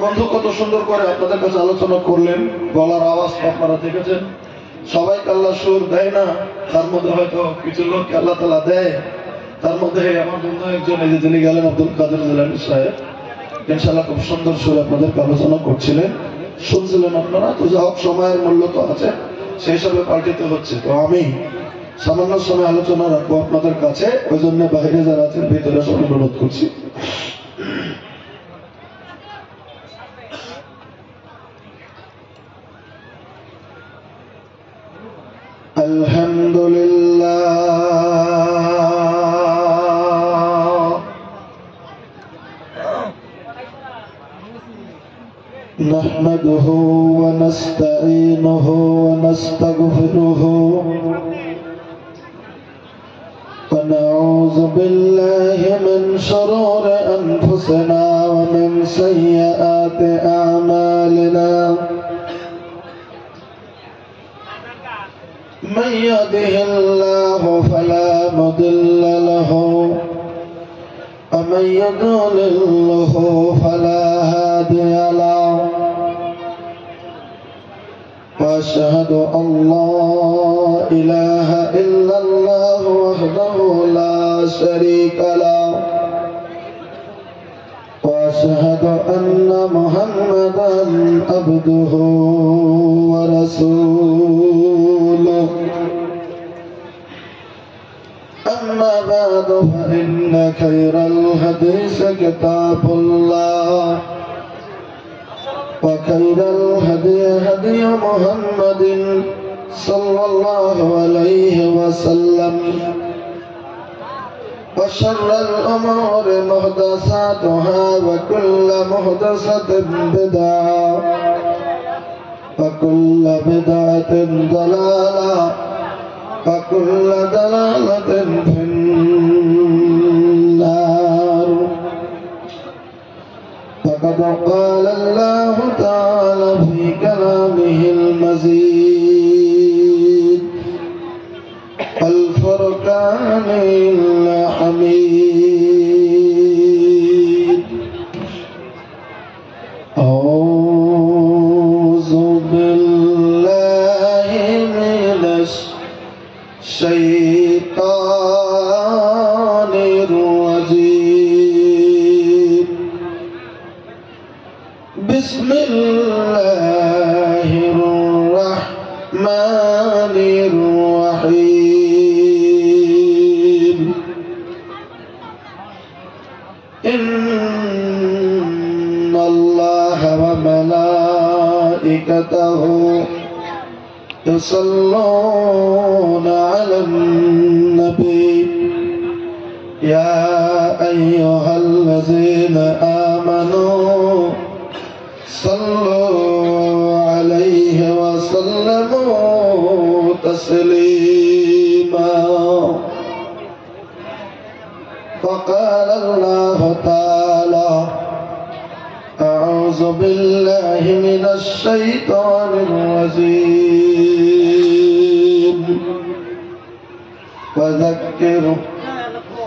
বন্ধু কত সুন্দর করে আপনাদের কাছে আলোচনা করলেন, গলার আওয়াজ আপনারা দেখেছেন। সবাইকে আল্লাহ সুর দেয় না, তার মধ্যে হয়তো কিছু লোককে আল্লাহ তাআলা দেয়। তার মধ্যে আমার বন্ধু একজন, এই যে যিনি গেলেন আব্দুল কাদের জিলানী সাহেব, ইনশাআল্লাহ খুব সুন্দর সুরে আপনাদেরকে আলোচনা করছিলেন, শুনছিলেন আপনারা। তো যা হোক, সময়ের মূল্য তো আছে, সেই হিসাবে পাল্টিতে হচ্ছে। তো আমি সামান্য সময় আলোচনা রাখবো আপনাদের কাছে, ওই জন্য বাইরে যারা আছেন ভিতরে সব অনুরোধ করছি। আলহামদুলিল্লাহ নাহমাদুহু ওয়া নাস্তাঈনুহু ওয়া নাস্তাগফিরুহু ওয়া নাউযু বিল্লাহি মিন শুরুরি আনফুসিনা ওয়া মিন সাইয়্যাতি আ'মালিনা। من يهده الله فلا مضل له ومن يضلله فلا هادي له واشهد ان لا اله الا الله وحده لا شريك له واشهد ان محمدا عبده ورسوله. أما بعد فإن خير الحديث كتاب الله وخير الهدي هدي محمد صلى الله عليه وسلم وشر الأمور محدثاتها وكل محدثة بدعة وكل بدعة ضلالة وكل ضلالة في النار. فقد قال الله تعالى في كلامه المجيد الفرقان الحميد. أعوذ بالله من الشيطان الرجيم. بسم الله الرحمن الرحيم. إن الله وملائكته يصلون على النبي يا أيها الذين آمنوا صلوا عليه وسلموا تسليما. وقال الله تعالى أعوذ بالله من الشيطان الرجيم وذكر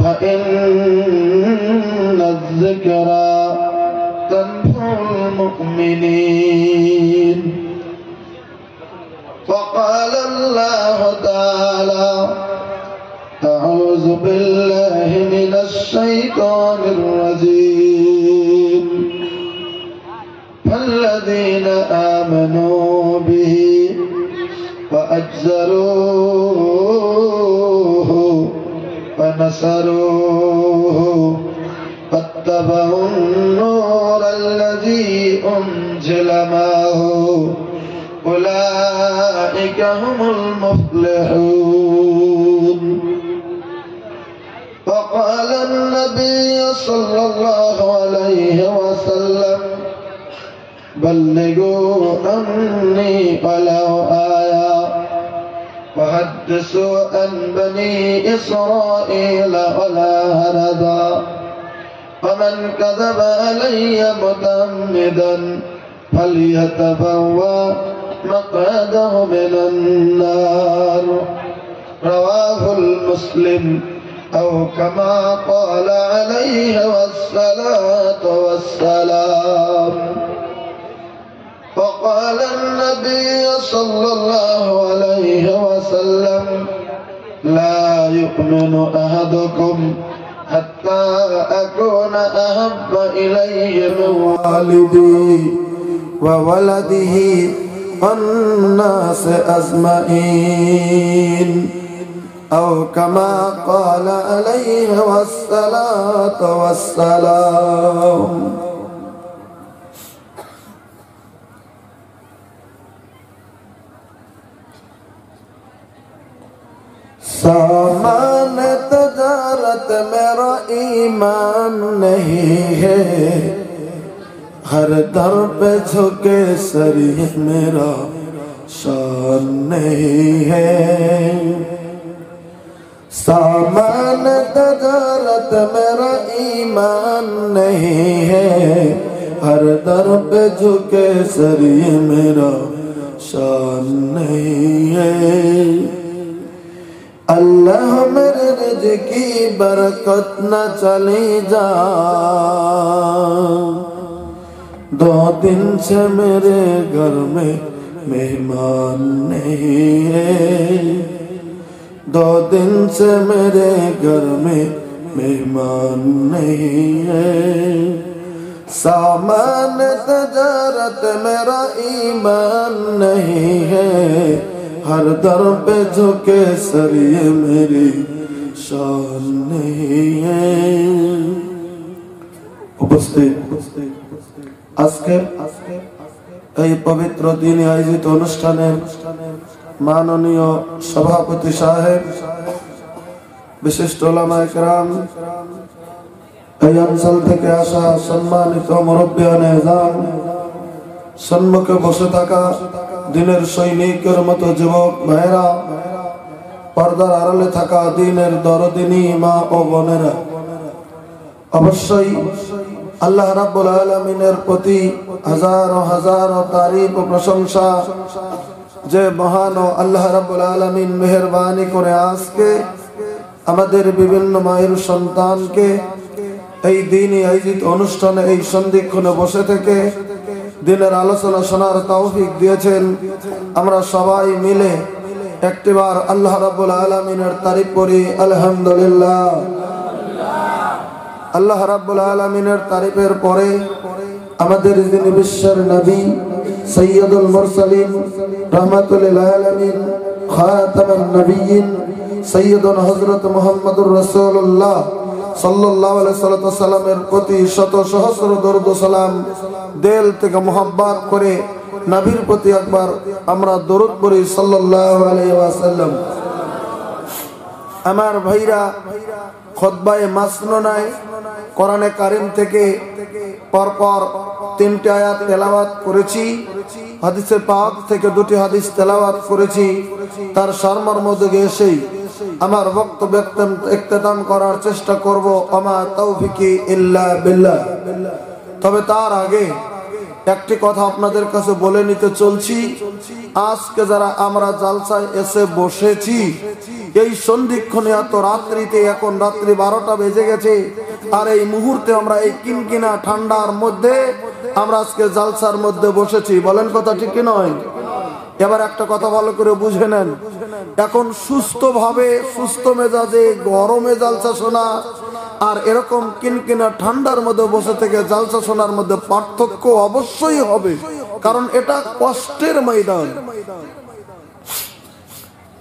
فإن الذكرى تنفع المؤمنين. وقال الله تعالى أعوذ بالله من الشيطان الرجيم فالذين آمنوا به وأجزروه ونصروه واتبعوا النور الذي أنزل معه أولئك هم المفلحون. وقال النبي صلى الله عليه وسلم بلغوا عني ولو آية وحدثوا عن بني إسرائيل ولا هردا ومن كذب علي متعمدا فليتبوأ مقعده من النار. رواه المسلم أو كما قال عليه الصلاة والسلام. قال النبي صلى الله عليه وسلم لا يؤمن أحدكم حتى أكون أحب إليه من والدي وولده والناس أجمعين أو كما قال عليه الصلاة والسلام. सामान तजारत मेरा ईमान नहीं है, हर दर पे झुके सर ये मेरा शान नहीं है। सामान तजारत मेरा ईमान नहीं है, हर दर पे झुके सर ये मेरा शान नहीं है। अल्लाह मेरे रिज़्क़ की बरकत न चली जा, 2 दिन से मेरे घर में मेहमान नहीं है, 2 दिन से मेरे घर में मेहमान नहीं है। सामान तजारत मेरा ईमान नहीं है, हर दर पे झुके सर ये मेरी शान नहीं है। उपस्थित আজকে এই পবিত্র দিনে আয়োজিত অনুষ্ঠানের মাননীয় সভাপতি সাহেব, বিশিষ্ট উলামায়ে কেরাম, এই অঞ্চল থেকে আসা সম্মানিত মুরব্বিয়ানে ইসলাম, সম্মুখে বসে থাকা দিনের সৈনিকের মতো যুবক ভাইরা, পর্দার আড়ালে থাকা দিনের দরদিনী মা ও বোনেরা, অবশ্যই আল্লাহ রাব্বুল আলামিনের প্রতি হাজারো হাজারো তারিফ ও প্রশংসা, যে মহান আল্লাহ রাব্বুল আলামিন মেহেরবানি করে আজকে আমাদের বিভিন্ন মায়ের সন্তানকে এই দিনই আয়োজিত অনুষ্ঠানে এই সন্ধিক্ষণে বসে থেকে দিনের আলোচনা শোনার তৌফিক দিয়েছেন। আমরা সবাই মিলে একটিবার আল্লাহ রাব্বুল আলামিনের তারিফ করি আলহামদুলিল্লাহ। আল্লাহ রাব্বুল আলামিনের তারিফের পরে আমাদের যিনি বিশ্বের নবী, সাইয়্যিদুল মুরসালিন, রাহমাতুল লিল আলামিন, খাতামুন নবিয়্যিন, সাইয়্যিদুনা হযরত মুহাম্মদুর রাসূলুল্লাহ সাল্লাল্লাহু আলাইহি সাল্লামের প্রতি শত সহস্র দরুদ ও সালাম দিল থেকে মোহাব্বত করে নবীর প্রতি একবার আমরা দরুদ পড়ি সাল্লাল্লাহু আলাইহি ওয়াসাল্লাম। আমার ভাইরা, খুতবায়ে মাসনুনায় কোরআনে কারীম থেকে পরপর 3টি আয়াত তেলাওয়াত করেছি, হাদিসে পাক থেকে 2টি হাদিস তেলাওয়াত করেছি। তার সারমর্ম দিকে এসেই আমার বক্তব্য ইখতিতাম করার চেষ্টা করব। আমা তৌফিকি ইল্লা বিল্লাহ। তবে তার আগে একটি কথা আপনাদের কাছে বলে নিতে চলছি। আজকে যারা আমরা জালসায় এসে বসেছি, এই সন্ধিক্ষণে এত রাত্রিতে, এখন রাত্রি 12টা বেজে গেছে, আর এই মুহূর্তে আমরা এই কিনকিনা ঠান্ডার মধ্যে আমরা আজকে জালসার মধ্যে বসেছি। বলেন কথা ঠিক কি নয়? এবার একটা কথা ভালো করে বুঝে নেন, এখন সুস্থভাবে সুস্থ মেজাজে গরমে জালসা শোনা আর এরকম কিনকিনা ঠান্ডার মধ্যে বসে থেকে জালসা শোনার মধ্যে পার্থক্য অবশ্যই হবে, কারণ এটা কষ্টের ময়দান।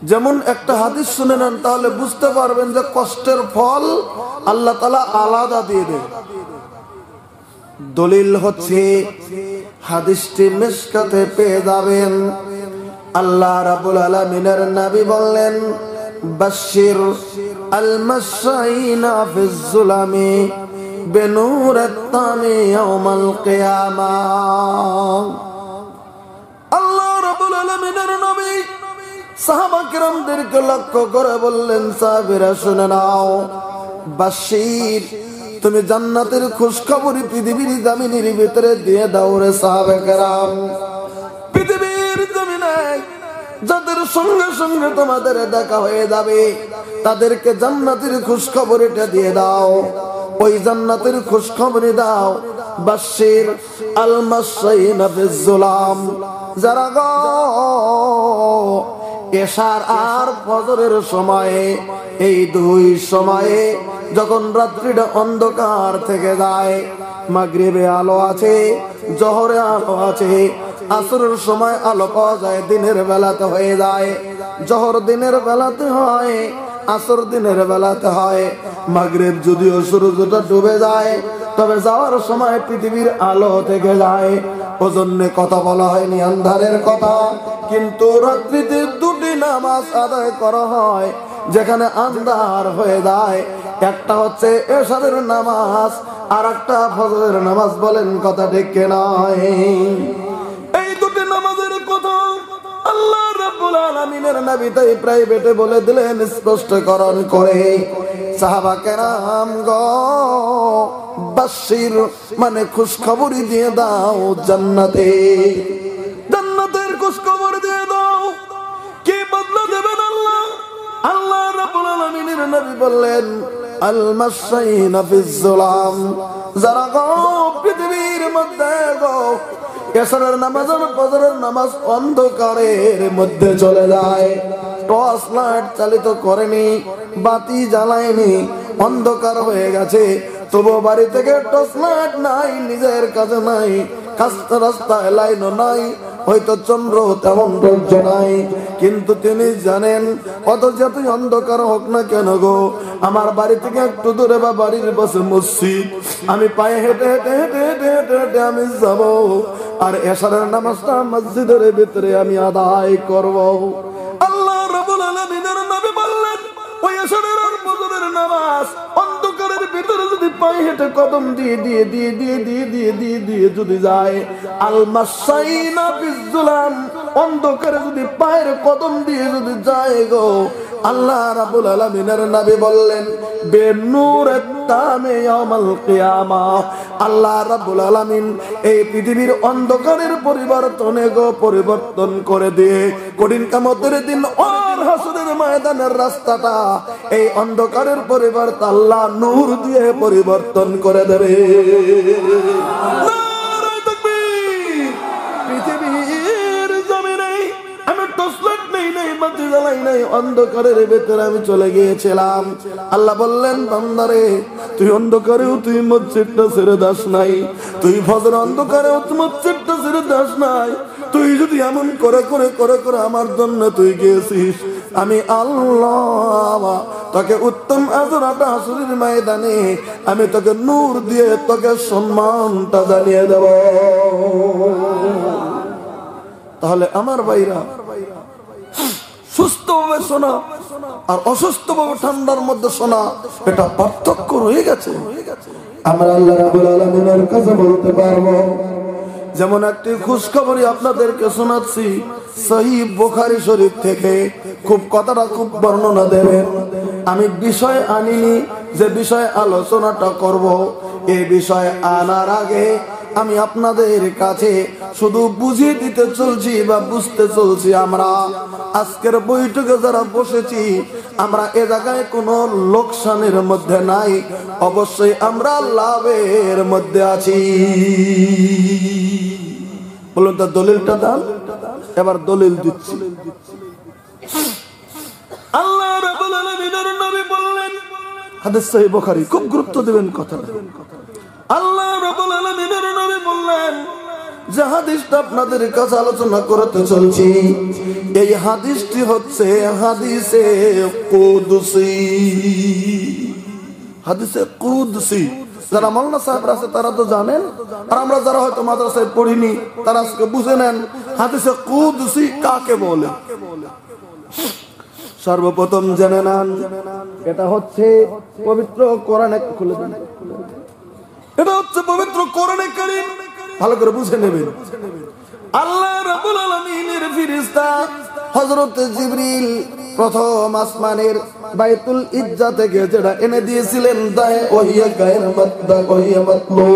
যেমন একটা হাদিস শুনে নেন, তাহলে বুঝতে পারবেন যে কষ্টের ফল আল্লাহ তাআলা আলাদা দিয়ে দেন। দলিল হচ্ছে হাদিসটি মিশকাতে পেয়ে যাবেন। আল্লাহ রাব্বুল আলামিনের নবী বললেন, বাশশির আল মাশাইনা ফিজ যুলামি বিনূরিত তামি ইয়াউমাল কিয়ামাহ। আল্লাহ রাব্বুল আলামিনের নবী সাহাবা কিরামদেরকে লক্ষ্য করে বললেন, সাহাবীরা শুনে নাও, বাশশির, তুমি জান্নাতের খুশখবরি পৃথিবীর জমিনের ভিতরে দিয়ে দাও রে সাহাবা কেরাম। পৃথিবীর জমিনে যাদের সঙ্গে সঙ্গে তোমাদের দেখা হয়ে যাবে, তাদেরকে জান্নাতের খুশখবরিটা দিয়ে দাও। ওই জান্নাতের খুশখবরি দাও। বাশশির আল মাশাইনা ফিজ যুলাম, যারা গো এশার আর ফজরের সময়ে, এই দুই সময়ে যখন রাত্রিটা অন্ধকার থেকে যায়, মাগরিবে আলো আছে, জোহরে আলো আছে, আসরের সময় আলো পাওয়া যায়, দিনের বেলাতে হয়ে যায়, জোহর দিনের বেলাতে হয়, আসর দিনের বেলাতে হয়, মাগরিব যদিও সূর্যটা ডুবে যায় তবে যাওয়ার সময় পৃথিবীর আলো থেকে যায়। ওজন্য কথা বলা হয়নি আন্ধারের কথা, কিন্তু রাত্রিতে দুটি নামাজ আদায় করা হয় যেখানে আন্ধার হয়ে যায়। একটা হচ্ছে এশারের নামাজ আর একটা ফজরের নামাজ। বলেন কথা ঠিক কিনা? এই দুটি নামাজের কথা আল্লাহ রাব্বুল আলামিনের নবী তাই প্রাইভেটে বলে দিলেন স্পষ্টকরণ করে। সাহাবা কেরাম গো, বাশির মানে খুশখবরি দিয়ে দাও জান্নাতে, জান্নাতের খুশখবর দিয়ে দাও। কি বদলা দেবেন আল্লাহ? আল্লাহ রাব্বুল আলামিনের নবী বললেন আল মাশাইনা ফিজ যুলাম, যারা গো পৃথিবীর মধ্যে গো এশারের নামাজ আর ফজরের নামাজ অন্ধকারের মধ্যে চলে যায়, টর্চ লাইট চালিত করেনি, বাতি জ্বালায়নি, অন্ধকার হয়ে গেছে, তবু বাড়ি থেকে টর্চ লাইট নাই, নিজের কাছে নাই, রাস্তায় লাইনও নাই, হয়তো চন্দ্র তেমন রৌদ্র নাই, কিন্তু তিনি জানেন অত যতই অন্ধকার হোক না কেন গো, আমার বাড়ি থেকে একটু দূরে বা বাড়ির পাশে মসজিদ, আমি পায়ে হেঁটে হেঁটে হেঁটে হেঁটে হেঁটে হেঁটে আমি যাব, আর এশারের নামাজটা মসজিদের ভিতরে আমি আদায় করব। আল্লাহ রাব্বুল আলামিনের নবী বললেন ওই এশারের আর ফজরের নামাজ অন্ধকারের ভিতরে যদি পায়ে হেঁটে কদম দিয়ে দিয়ে দিয়ে দিয়ে দিয়ে দিয়ে দিয়ে দিয়ে যদি যায়, আল মাশাইনা ফিজ যুলাম, অন্ধকারে যদি পায়ের কদম দিয়ে যদি যায় গো, আল্লাহ রাব্বুল আলামিনের নবী বললেন বেনূরেত তামে ইয়াউমাল কিয়ামাহ, আল্লাহ রাব্বুল আলামিন এই পৃথিবীর অন্ধকারের পরিবর্তনে গো পরিবর্তন করে দিয়ে কঠিন কিয়ামতের দিন আর হাসরের ময়দানের রাস্তাটা এই অন্ধকারের পরিবর্তে আল্লাহ নূর দিয়ে পরিবর্তন করে দেবে। নারায়ে তাকবীর! পৃথিবীর জমিনে আমি টর্চলাইট নেই, বাতি জ্বালাই নাই, অন্ধকারের ভেতরে আমি চলে গিয়েছিলাম। আল্লাহ বললেন বান্দারে, তুই অন্ধকারেও তুই মসজিদটা ছেড়ে দাস নাই, তুই ফজর অন্ধকারেও তুই মসজিদটা ছেড়ে দাস নাই, তুই যদি এমন করে করে করে করে আমার জন্য তুই গিয়েছিস, আমি আল্লাহ তোকে উত্তম আজরাটা হাসরের ময়দানে আমি তোকে নূর দিয়ে তোকে সম্মানটা জানিয়ে দেব। তাহলে আমার ভাইরা, সুস্থভাবে শোনা আর অসুস্থভাবে ঠান্ডার মধ্যে শোনা, এটা পার্থক্য রয়ে গেছে। আমরা আল্লাহ রাব্বুল আলামিনের কাছে বলতে পারবো। যেমন একটি খুশখবরি আপনাদেরকে শোনাচ্ছি সহিহ বুখারী শরীফ থেকে, খুব কথাটা খুব বর্ণনা দেবেন। আমি বিষয় আনিনি যে বিষয়ে আলোচনাটা করব, এই বিষয়ে আনার আগে আমি আপনাদের কাছে শুধু বুঝিয়ে দিতে চলছি বা বুঝতে চলছি। আমরা আজকের বৈঠকে যারা বসেছি, আমরা এ জায়গায় কোনো লোকসানের মধ্যে নাই, অবশ্যই আমরা লাভের মধ্যে আছি। বলুন তো দলিলটা দাও। এবার দলিল দিচ্ছি। আল্লাহ রাব্বুল আলামিনের নবী বললেন, হাদিস সহিহ বুখারী, খুব গুরুত্ব দেবেন কথাটা। আল্লাহ রাব্বুল আলামিনের নবী বললেন যে হাদিসটা আপনাদের কাছে আলোচনা করতে চলছি, এই হাদিসটি হচ্ছে হাদিসে কুদসি। হাদিসে কুদসি যারা মাওলানা সাহেবরা আছে তারা তো জানেন, আর আমরা যারা হয়তো মাদ্রাসায় পড়িনি তারা আজকে বুঝে নেন হাদিসে কুদসি কাকে বলে। সর্বপ্রথম জেনে নেন, এটা হচ্ছে পবিত্র কোরআনে, খুলে দেন, এটা হচ্ছে পবিত্র কোরআনে কারীম, ভালো করে বুঝে নেবেন। আল্লাহ রাব্বুল আলামিনের ফেরেশতা হযরত জিবরিল প্রথম আসমানের বাইতুল ইজ্জা থেকে যেটা এনে দিয়েছিলেন, দায়ে ওহিয়া গায়ের মাদ্দা ওহিয়া মাতলু,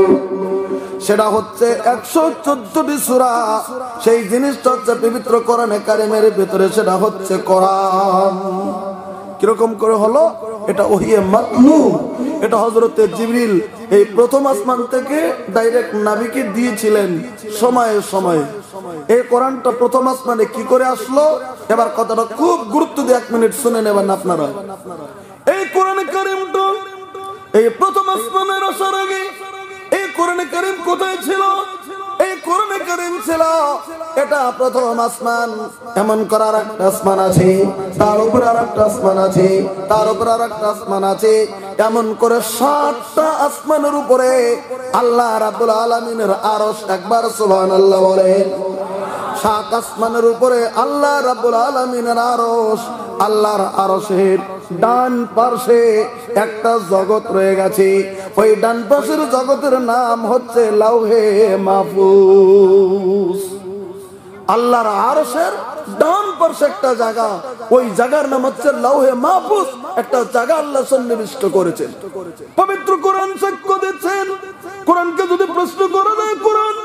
সেটা হচ্ছে 114টি সূরা। সেই জিনিসটা হচ্ছে পবিত্র কোরআনে কারীমের ভিতরে, সেটা হচ্ছে কোরআন। কিরকম করে হলো? এটা ওহিয়ে মাতলু। এটা হযরতে জিবরিল এই প্রথম আসমান থেকে ডাইরেক্ট নবীকে দিয়েছিলেন সময়ে সময়ে। এই কোরআনটা প্রথম আসমানে কি করে আসলো, এবার কথাটা খুব গুরুত্ব দিয়ে 1 মিনিট শুনে নেবেন আপনারা। এই কোরআনে কারীমটা এই প্রথম আসমানের আসার আগে এই কোরআনে কারীম কোথায় ছিল? এই কোরআনে কারীম ছিল এটা প্রথম আসমান। এমন করার একটা আসমান আছে, তার উপর আর একটা আসমান আছে, তার উপর আর একটা আসমান আছে, এমন করে 7টা আসমানের উপরে আল্লাহ রাব্বুল আলামিনের আরশ। একবার সুবহানাল্লাহ বলেন। 7 আসমানের উপরে আল্লাহ রাব্বুল আলামিনের আরশ। আল্লাহর আরশের ডান পাশে একটা জগৎ রয়ে গেছে। ওই ডান পাশের জগতের নাম হচ্ছে লাউহে মাহফুজ। আল্লাহর আরশের ডান পাশে একটা জায়গা, ওই জায়গার নাম হচ্ছে লাউহে মাহফুজ। একটা জায়গা আল্লাহ সন্নিবিষ্ট করেছেন। পবিত্র কোরআন সাক্ষ্য দিচ্ছেন, কোরআনকে যদি প্রশ্ন করা যায়, কোরআন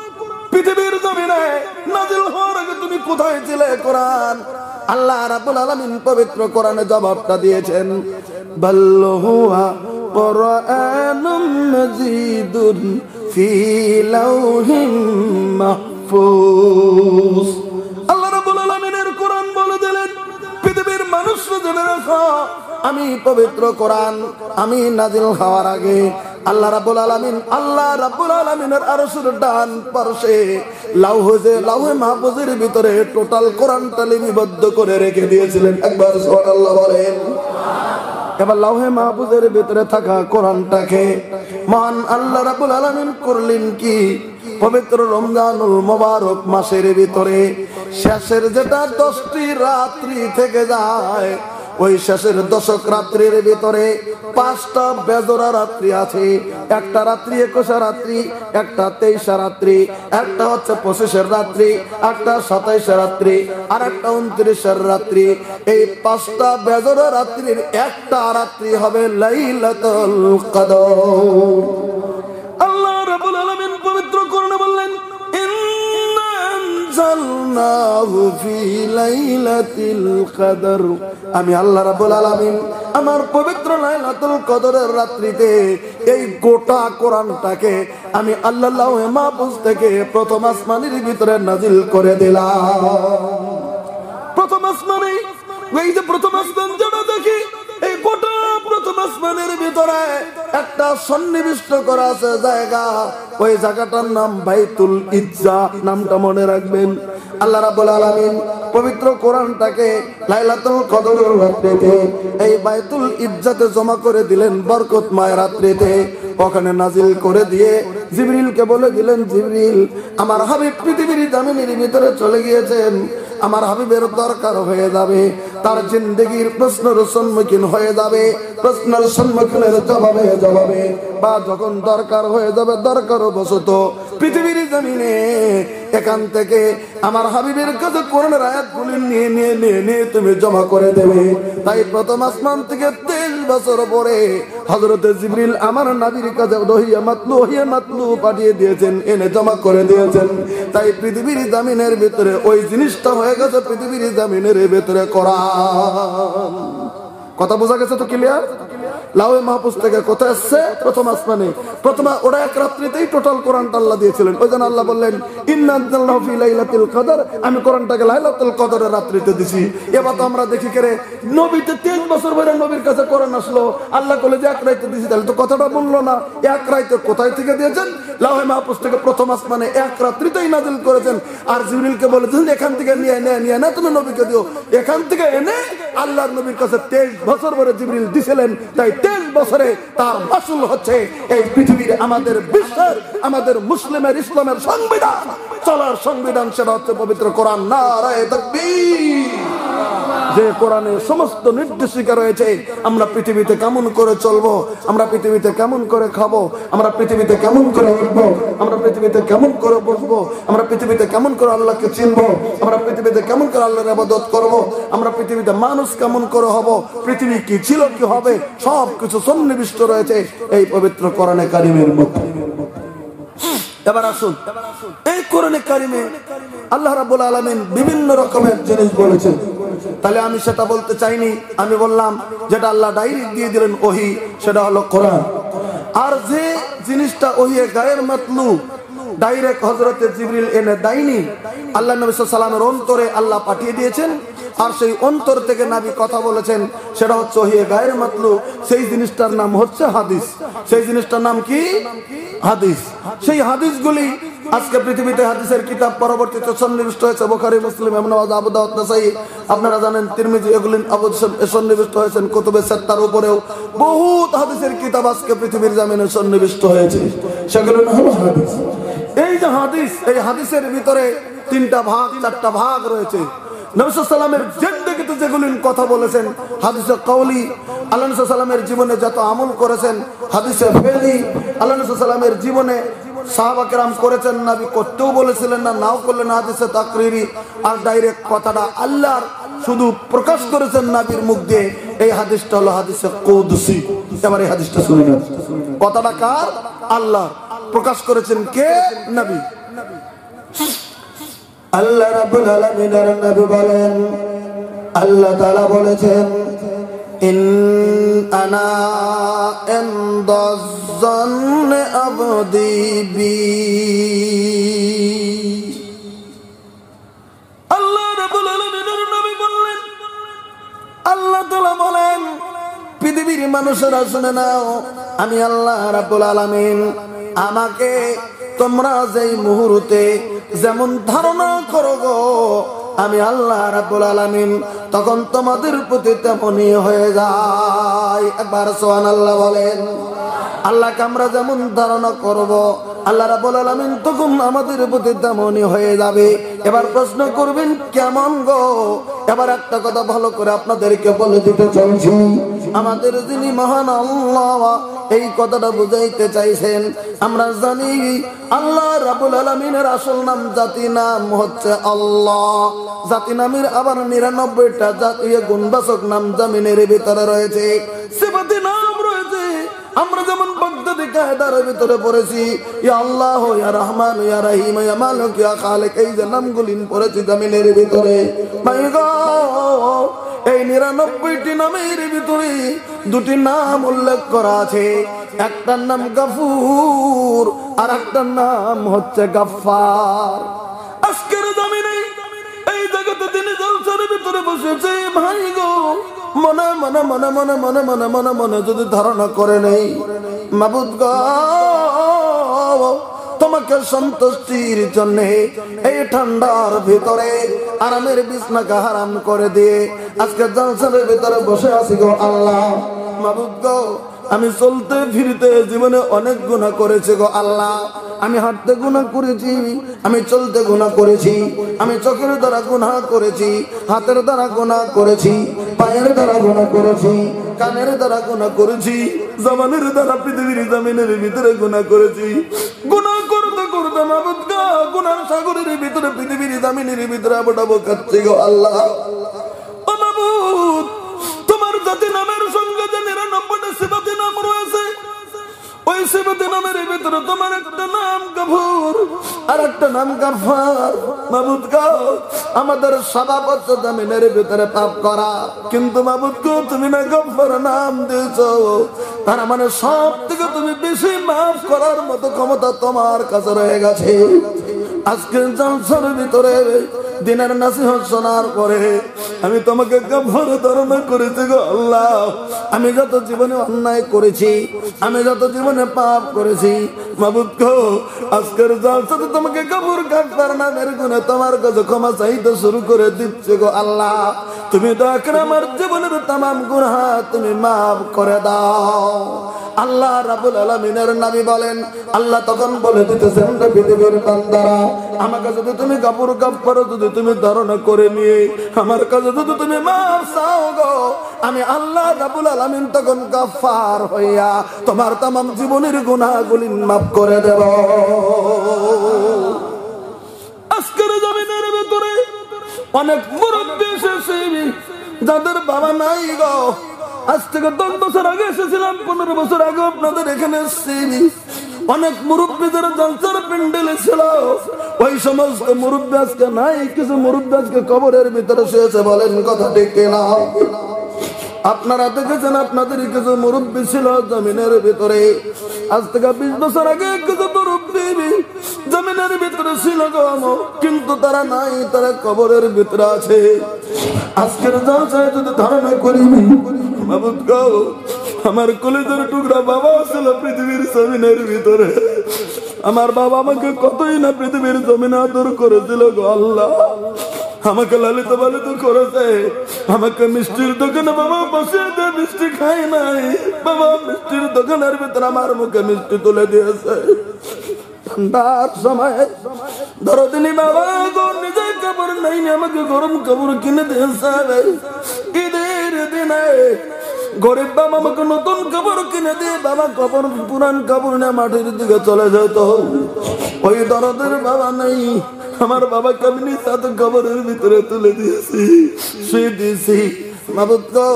পৃথিবীর জমিনে নাযিল হওয়ার আগে তুমি কোথায় ছিলে? কোরআন আল্লাহ রাব্বুল আলামিন পবিত্র কোরআনে জবাবটা দিয়েছেন, বাল হুয়া কুরআনুম মাজিদুন ফি লাউহিম মাহফুজ। আল্লাহ রাব্বুল আলামিনের কোরআন বলে দিলেন, পৃথিবীর মানুষরা জেনে রাখো, আমি পবিত্র কোরআন আমি নাযিল হওয়ার আগে আল্লাহ রাব্বুল আলামিনের আরশের ডান পাশে লাউহে মাহফুজের ভিতরে টোটাল কোরআনটা লিপিবদ্ধ করে রেখে দিয়েছিলেন। একবার সুবহানাল্লাহ বলেন। এবার লাউহে মাহফুজের ভিতরে থাকা কোরআনটাকে মহান আল্লাহ রাব্বুল আলামিন করলেন কি, পবিত্র রমজানুল মুবারক মাসের ভিতরে শেষের যেটা 10টি রাত্রি থেকে যায়, ওই শেষের 10 রাত্রির ভিতরে 5টা বেজোড়া রাত্রি আছে। একটা রাত্রি 21 রাত্রি, একটা 23 রাত্রি, একটা হচ্ছে 25 রাত্রি, একটা 27 রাত্রি, আর একটা 29 রাত্রি। এই 5টা বেজোড়া রাত্রির একটা রাত্রি হবে লাইলাতুল কদর। আল্লাহ রাব্বুল আলামিন পবিত্র কোরআনে বললেন, ইন্না আনজালনাহু ফি লাইলাতিল কদর। আমি আল্লাহ রাব্বুল আলামিন আমার পবিত্র লাইলাতুল কদরের রাত্রিতে এই গোটা কোরআনটাকে আমি আল্লাহ লাউহে মাহফুজ থেকে প্রথম আসমানের ভিতরে নাজিল করে দিলাম। প্রথম আসমানে এই যে প্রথম আসমান যেটা দেখি, এই গোটা প্রথম আসমানের ভিতরে একটা সন্নিবিষ্ট করা আছে জায়গা, ওই জায়গাটার নাম বাইতুল ইজ্জা। নামটা মনে রাখবেন। আল্লাহ রাব্বুল আলামিন পবিত্র কোরআনটাকে লাইলাতুল কদরের রাত্রিতে এই বাইতুল ইজ্জাতে জমা করে দিলেন, বরকতময় রাত্রিতে ওখানে নাজিল করে দিয়ে জিবরিলকে বলে দিলেন, জিবরিল আমার হাবিব পৃথিবীর জমিনের ভিতরে চলে গিয়েছেন, আমার হাবিবের দরকার হয়ে যাবে, তার জিন্দেগির প্রশ্নের সম্মুখীন হয়ে যাবে, প্রশ্নের সম্মুখীনের জবাবে বা যখন দরকার হয়ে যাবে, দরকার বশত পৃথিবীর জমিনে এখান থেকে আমার হাবিবের কাছে কোরআনের আয়াতগুলি নিয়ে তুমি জমা করে দেবে। তাই প্রথম আসমান থেকে 23 বছর পরে হযরতে জিবরিল আমার নবীর কাছে ওহিয়ে মাতলু পাঠিয়ে দিয়েছেন, এনে জমা করে দিয়েছেন। তাই পৃথিবীর জমিনের ভিতরে ওই জিনিসটা হয়ে গেছে পৃথিবীর জমিনের ভিতরে কোরআন। কথা বোঝা গেছে তো ক্লিয়ার? লাউহে মাহফুজ থেকে কোথায় আসছে? প্রথম আসমানে। ওরা এক রাত্রিতেই টোটাল কোরআনটা আল্লাহ দিয়েছিলেন। ওই জন্য আল্লাহ বললেন, ইন্না আনজালনাহু ফি লাইলাতুল কদর, আমি কোরআনটাকে লাইলাতুল কদরের রাত্রিতে দিছি। এবার তো আমরা দেখি করে নবীতে 23 বছর ধরে নবীর কাছে কোরআন আসলো, আল্লাহ বলে যে এক রাতে দিছি, তাহলে তো কথাটা বললো না। এক রাতে কোথায় থেকে দিয়েছেন? লাউহে মাহফুজ থেকে প্রথম আসমানে এক রাত্রিতেই নাজিল করেছেন। আর জিবরিলকে বলেছেন এখান থেকে নিয়ে না তুমি নবীকে দিও, এখান থেকে এনে আল্লাহর নবীর কাছে 23 বছর পরে জিবরিল দিছিলেন। তাই 23 বছরে তার মাসুল হচ্ছে এই পৃথিবীর আমাদের বিশ্বের আমাদের মুসলিমের ইসলামের সংবিধান, চলার সংবিধান, সেটা হচ্ছে পবিত্র কোরআন। নারায়ে তাকবীর। যে কোরআনে সমস্ত নির্দেশিকা রয়েছে আমরা পৃথিবীতে কেমন করে চলবো, আমরা পৃথিবীতে কেমন করে খাবো, আমরা পৃথিবীতে কেমন করে উঠবো, আমরা পৃথিবীতে কেমন করে বসবো, আমরা পৃথিবীতে কেমন করে আল্লাহকে চিনবো, আমরা পৃথিবীতে কেমন করে আল্লাহর ইবাদত করবো, আমরা পৃথিবীতে মানুষ কেমন করে হব, পৃথিবী কি ছিল কি হবে, সব কিছু সন্নিবিষ্ট রয়েছে এই পবিত্র কোরআনে কারিমের মধ্যে। এবার আসুন, এই কোরআনে কারিমে আল্লাহ রাব্বুল আলামিন বিভিন্ন রকমের জিনিস বলেছেন। তাহলে আমি সেটা বলতে চাইনি, আমি বললাম যেটা আল্লাহ ডাইরেক্ট দিয়ে দিলেন ওহী, সেটা হলো কোরআন। আর যে জিনিসটা ওহিয়ে গায়ের মাতলুব ডাইরেক্ট হযরতে জিবরিল এনে দেয়নি, আল্লাহ নবী সাল্লাল্লাহু আলাইহি ওয়াসাল্লামের অন্তরে আল্লাহ পাঠিয়ে দিয়েছেন, আর সেই অন্তর থেকে নবী কথা বলেছেন, সেটা হচ্ছে ওহিয়ে গায়ের মাতলুব। সেই জিনিসটার নাম হচ্ছে হাদিস। সেই জিনিসটার নাম কি? হাদিস। সেই হাদিসগুলি আজকে পৃথিবীতে হাদিসের কিতাব পরবর্তীতে সন্নিবিষ্ট হয়েছে। বুখারী, মুসলিম, ইবনে মাজাহ, আবু দাউদ, নাসাঈ, আপনারা জানেন তিরমিজি, এগুলি সন্নিবিষ্ট হয়েছেন কুতুবে সিত্তার উপরেও বহুত হাদিসের কিতাব আজকে পৃথিবীর জমিনে সন্নিবিষ্ট হয়েছে, সেগুলো হলো হাদিস। এই যে হাদিস, এই হাদিসের ভিতরে তিনটা ভাগ, চারটা ভাগ রয়েছে। নবী সাল্লাল্লাহু আলাইহি ওয়াসাল্লামের জিন্দেগিতে যেগুলি কথা বলেছেন হাদিসে কওলি, আল্লাহ নবী সাল্লাল্লাহু আলাইহি ওয়াসাল্লামের জীবনে যত আমল করেছেন হাদিসে ফেলি, আল্লাহ নবী সাল্লাল্লাহু আলাইহি ওয়াসাল্লামের জীবনে সাহাবা কেরাম করেছেন, নবী করতেও বলেছিলেন না, নাও করলেন হাদিসে তাকরিরি। আর ডাইরেক্ট কথাটা আল্লাহর শুধু প্রকাশ করেছেন নবীর মুখ দিয়ে, এই হাদিসটা হলো হাদিসে কুদসি। এবার এই হাদিসটা শুনে নেন, কথাটা কার? আল্লাহ। প্রকাশ করেছেন কে? নবী। আল্লাহ রাব্বুল আলামিনের নবী বলেন, আল্লাহ তাআলা বলেছেন, ইন আনা ইনদাজ্জান আবদি বি। আল্লাহ রাব্বুল আলামিনের নবী বললেন, আল্লাহ তাআলা বলেন, পৃথিবীর মানুষেরা শুনে নাও, আমি আল্লাহ রাব্বুল আলামিন আমাকে তোমরা যেই মুহূর্তে যেমন ধারণা করো গো, আমি আল্লাহ রাব্বুল আলামিন তখন তোমাদের প্রতি তেমনই হয়ে যায়। একবার সুবহানাল্লাহ বলেন। আল্লাহকে আমরা যেমন ধারণা করব, আল্লাহ রাব্বুল আলামিন তখন আমাদের প্রতি তেমনই হয়ে যাবে। এবার প্রশ্ন করবেন কেমন গো? এবার একটা কথা ভালো করে আপনাদেরকে বলে দিতে চাইছি, আমাদের যিনি মহান আল্লাহ এই কথাটা বুঝাইতে চাইছেন। আমরা জানি আল্লাহ রাব্বুল আলামিনের আসল নাম, জাতি নাম হচ্ছে আল্লাহ। জাতি নামের আবার 99টা জাতীয় গুণবাচক নাম জমিনের ভিতরে রয়েছে, সিফাতি নাম রয়েছে। আমরা যেমন বাগদাদি কায়দার ভিতরে পড়েছি, ইয়া আল্লাহ, ইয়া রহমান, ইয়া রহিম, ইয়া মালিক, ইয়া খালিক, এই যে নামগুলি পড়েছি জমিনের ভিতরে, ভাই গো, এই 99টি নামের ভিতরে দুটি নাম উল্লেখ করা আছে। একটার নাম গফুর, আর একটার নাম হচ্ছে গফফার। আজকের জমিনে এই জগতে তিনি জলসার ভিতরে বসেছে, ভাই গো, মনে মনে মনে মনে মনে মনে মনে মনে যদি ধারণা করে নেই, মাবুদ গো, তোমাকে সন্তুষ্টির জন্য এই ঠান্ডার ভিতরে আরামের বিছনাকে হারাম করে দিয়ে আজকে জলসার ভিতরে বসে আছি গো আল্লাহ। মাবুদ গো, আমি চলতে ফিরতে জীবনে অনেক গুনাহ করেছি গো আল্লাহ। আমি হাঁটতে গুনাহ করেছি, আমি চলতে গুনাহ করেছি, আমি চোখের দ্বারা গুনাহ করেছি, হাতের দ্বারা গুনাহ করেছি, পায়ের দ্বারা গুনাহ করেছি, কানের দ্বারা গুনাহ করেছি, জবানের দ্বারা পৃথিবীর জমিনের ভিতরে গুনাহ করেছি। গুনাহ করতে করতে মাবুদ গো, গুনার সাগরের ভিতরে পৃথিবীর জমিনের ভিতরে আবডাবো কাচ্ছি গো আল্লাহ। ও মাবুদ, তোমার জাতি নামের সঙ্গে যে 99টা সিফাতি নাম রয়েছে, ওই সিফাতি নামের ভিতরে তোমার একটা নাম গফুর আর একটা নাম গফফার। মাবুদ গো, আমাদের স্বভাব হচ্ছে জমিনের ভিতরে পাপ করা, কিন্তু মাবুদ গো, তুমি না গফফার নাম দিয়েছো, তার মানে সব থেকে তুমি বেশি মাফ করার মতো ক্ষমতা তোমার কাছে রয়ে গেছে। আজকে জলসার ভিতরে দিনের নসিহত শোনার পরে আমি তোমাকে গফফার ধারণা করেছি গো আল্লাহ। আমি যত জীবনে অন্যায় করেছি, আমি যত জীবনে পাপ করেছি, মাবুদ গো, আজকের জলসাতে তোমাকে গফুর গফফার নামের গুণে তোমার কাছে ক্ষমা চাইতে শুরু করে দিচ্ছে গো আল্লাহ। তুমি দয়া করে আমার জীবনের तमाम গুনাহ তুমি মাফ করে দাও। আল্লাহ রাব্বুল আলামিনের নবী বলেন, আল্লাহ তখন বলে দিতেছেন, পৃথিবীর বান্দারা, আমার কাছে যদি তুমি গফুর গফফার যদি তুমি ধারণা করে নিয়ে আমার কাছে যদি তুমি মাফ চাও গো, আমি আল্লাহ রাব্বুল আলামিন তখন গফফার হইয়া তোমার तमाम জীবনের গুনাহগুলি মাফ করে দেব। আজকের জমিনের ভিতরে অনেক মুরব্বি এসেছে যাদের বাবা নাই গো। আজ থেকে 10 বছর আগে এসেছিলাম, 15 বছর আগে আপনাদের এখানে এসেছি। অনেক মুরব্বি যারা জলসার প্যান্ডেলে ছিল, ওই সমস্ত মুরব্বী আজকে নাই, কিছু মুরব্বী আজকে কবরের ভিতরে শুয়েছে, বলেন কথা ঠিক কিনা? আপনারা দেখেছেন আপনাদের কিছু মুরব্বী ছিল জমিনের ভিতরে, আজ থেকে 20 বছর আগে কিছু মুরব্বী জমিনের ভিতরে ছিল গো, কিন্তু তারা নাই, তারা কবরের ভিতরে আছে। আজকের জলসায় যদি ধারণা করি মাবুদ গো, আমার কলেজের টুকরা বাবা ছিল পৃথিবীর জমিনের ভিতরে, আমার বাবা আমাকে কতই না পৃথিবীর জমিনে আদর করেছিল গো আল্লাহ, আমাকে লালিত পালিত করেছে, আমাকে মিষ্টির দোকানে বাবা বসে দিয়ে মিষ্টি খাই নাই, বাবা মিষ্টির দোকানের ভিতরে আমার মুখে মিষ্টি তুলে দিয়েছে। ঠান্ডার সময় ধরো তিনি বাবা নিজে কাপড় নাই, আমাকে গরম কাপড় কিনে দিয়েছে। ঈদের দিনে গরিব বাবা আমাকে নতুন কাপড় কিনে দিয়ে বাবা কাপড় পুরান কাপড় নিয়ে মাটির দিকে চলে যেত। ওই দরদের বাবা নেই, আমার বাবাকে আমি সাথে কবরের ভিতরে তুলে দিয়েছি, শুয়ে দিয়েছি। মাবুদ গো,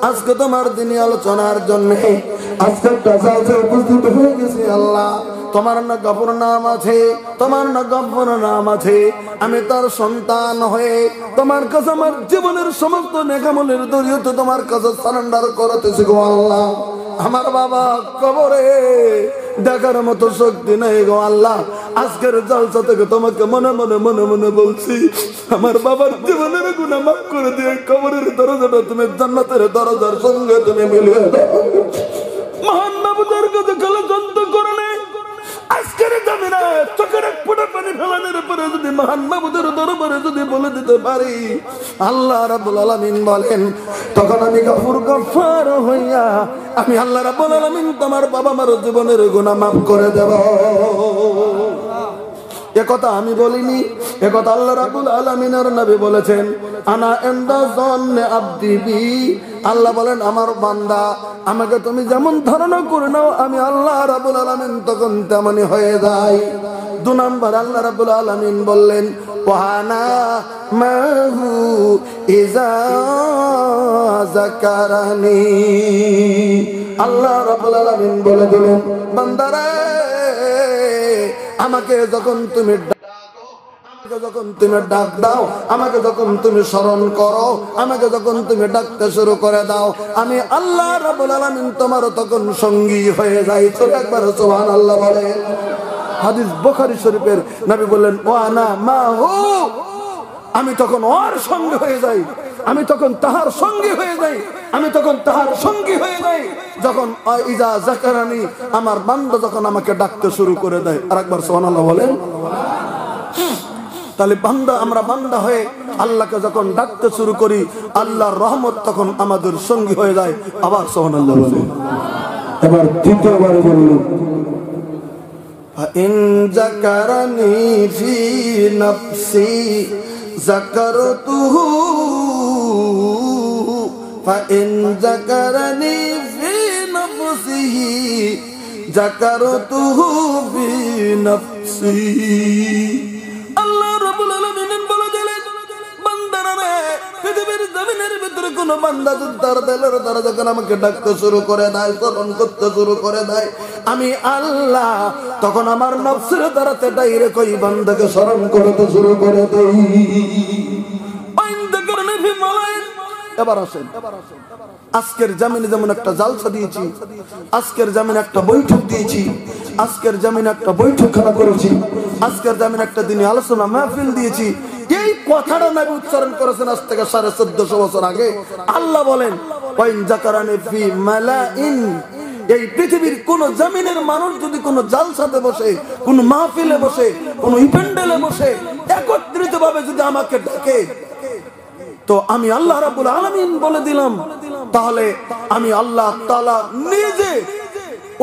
আজকে তোমার দিনে আলোচনার জন্য আজকে উপস্থিত হয়ে গেছি আল্লাহ। তোমার না গফুর নাম আছে, তোমার না গফুর নাম আছে। আমি তার সন্তান হয়ে তোমার কাছে আমার জীবনের সমস্ত নেকামলের দরিয়তে তোমার কাছে সারেন্ডার করতেছি গো আল্লাহ। আমার বাবা কবরে দেখার মতো শক্তি নেই গো আল্লাহ। আজকের জলসা থেকে তোমাকে মনে মনে মনে মনে বলছি, আমার বাবার জীবনের গুনাহ মাফ করে দিয়ে কবরের দরজাটা তুমি জান্নাতের দরজার সঙ্গে তুমি মিলিয়ে দাও। মহান মাবুদের কাছে খেলা যন্ত্র করে নেই। আজকের জামিনা চোখের এক ফোঁটা পানি ফেলানোর পরে যদি মহান মাবুদের দরবারে যদি বলে দিতে পারি, আল্লাহ রাব্বুল আলামিন বলেন, তখন আমি গফুর গফফার হইয়া আমি আল্লাহ রাব্বুল আলামিন তোমার বাবা মার জীবনের গুনাহ মাফ করে দেব। একথা আমি বলিনি, একথা আল্লাহ রাব্বুল আলামিনের নবী বলেছেন। আনা ইনদা যন্নি আবদি বি, আল্লাহ বলেন আমার বান্দা আমাকে তুমি যেমন ধারণা করে নাও, আমি আল্লাহ রাব্বুল আলামিন তখন তেমনই হয়ে যাই। 2 নম্বর আল্লাহ রাব্বুল আলামিন বললেন, ওয়ানা মাহু ইজা যাকারানি, আল্লাহ রাব্বুল আলামিন বলে দিলেন, বান্দারে আমাকে যখন তুমি ডাক দাও, আমাকে যখন তুমি স্মরণ করো, আমাকে যখন তুমি ডাকতে শুরু করে দাও, আমি আল্লাহ রাব্বুল আলামিন তোমার তখন সঙ্গী হয়ে যাই। তো একবার সুবহানাল্লাহ বলে। হাদিস বুখারী শরীফের নবী বললেন, ওয়ানা মাহু, আমি তখন ওর সঙ্গে হয়ে যাই, আমি তখন তাহার সঙ্গী হয়ে যাই, আমি তখন তাহার সঙ্গী হয়ে যাই যখন ইজা যাকারানি, আমার বান্দা যখন আমাকে ডাকতে শুরু করে দেয়। আরেকবার সুবহানাল্লাহ বলেন। তাহলে বান্দা, আমরা বান্দা হয়ে আল্লাহকে যখন ডাকতে শুরু করি, আল্লাহর রহমত তখন আমাদের সঙ্গী হয়ে যায়। আবার সুবহানাল্লাহ বলেন। এবার দ্বিতীয়বার বলুন, ইন যাকারানি ফি নাফসি যাকারতুহু ফা ইন যাকারানি ফি নাফসিহি যাকারতুহু ফি নাফসি। আল্লাহ রাব্বুল আলামিন বলে দিলেন, বান্দারা রে, পৃথিবীর জমিনের ভিতরে কোন বান্দা যদি তার দিলের দ্বারা যখন আমাকে ডাকতে শুরু করে দেয়, স্মরণ করতে শুরু করে দেয়, আমি আল্লাহ তখন আমার নফসের দ্বারাতে ডাইরেক্ট ওই বান্দাকে স্মরণ করতে শুরু করে দেই। এবার আসেন, আজকের জামিনে যেমন একটা জালসা দিয়েছি, আজকের জামিনে একটা বৈঠক দিয়েছি, আজকের জামিনে একটা বৈঠকখানা করেছি, আজকের জামিনে একটা দিনে আলোচনা মাহফিল দিয়েছি। এই কথাটা নবী উচ্চারণ করেছেন আজ থেকে 1450 বছর আগে। আল্লাহ বলেন, ওয়াইন যাকারানি ফি মালাইন, এই পৃথিবীর কোন জমিনের মানুষ যদি কোন জালসাতে বসে, কোন মাহফিলে বসে, কোন ইভেন্টে বসে একত্রিত ভাবে যদি আমাকে ডাকে, তো আমি আল্লাহ রাব্বুল আলামিন বলে দিলাম, তাহলে আমি আল্লাহ তাআলা নিজে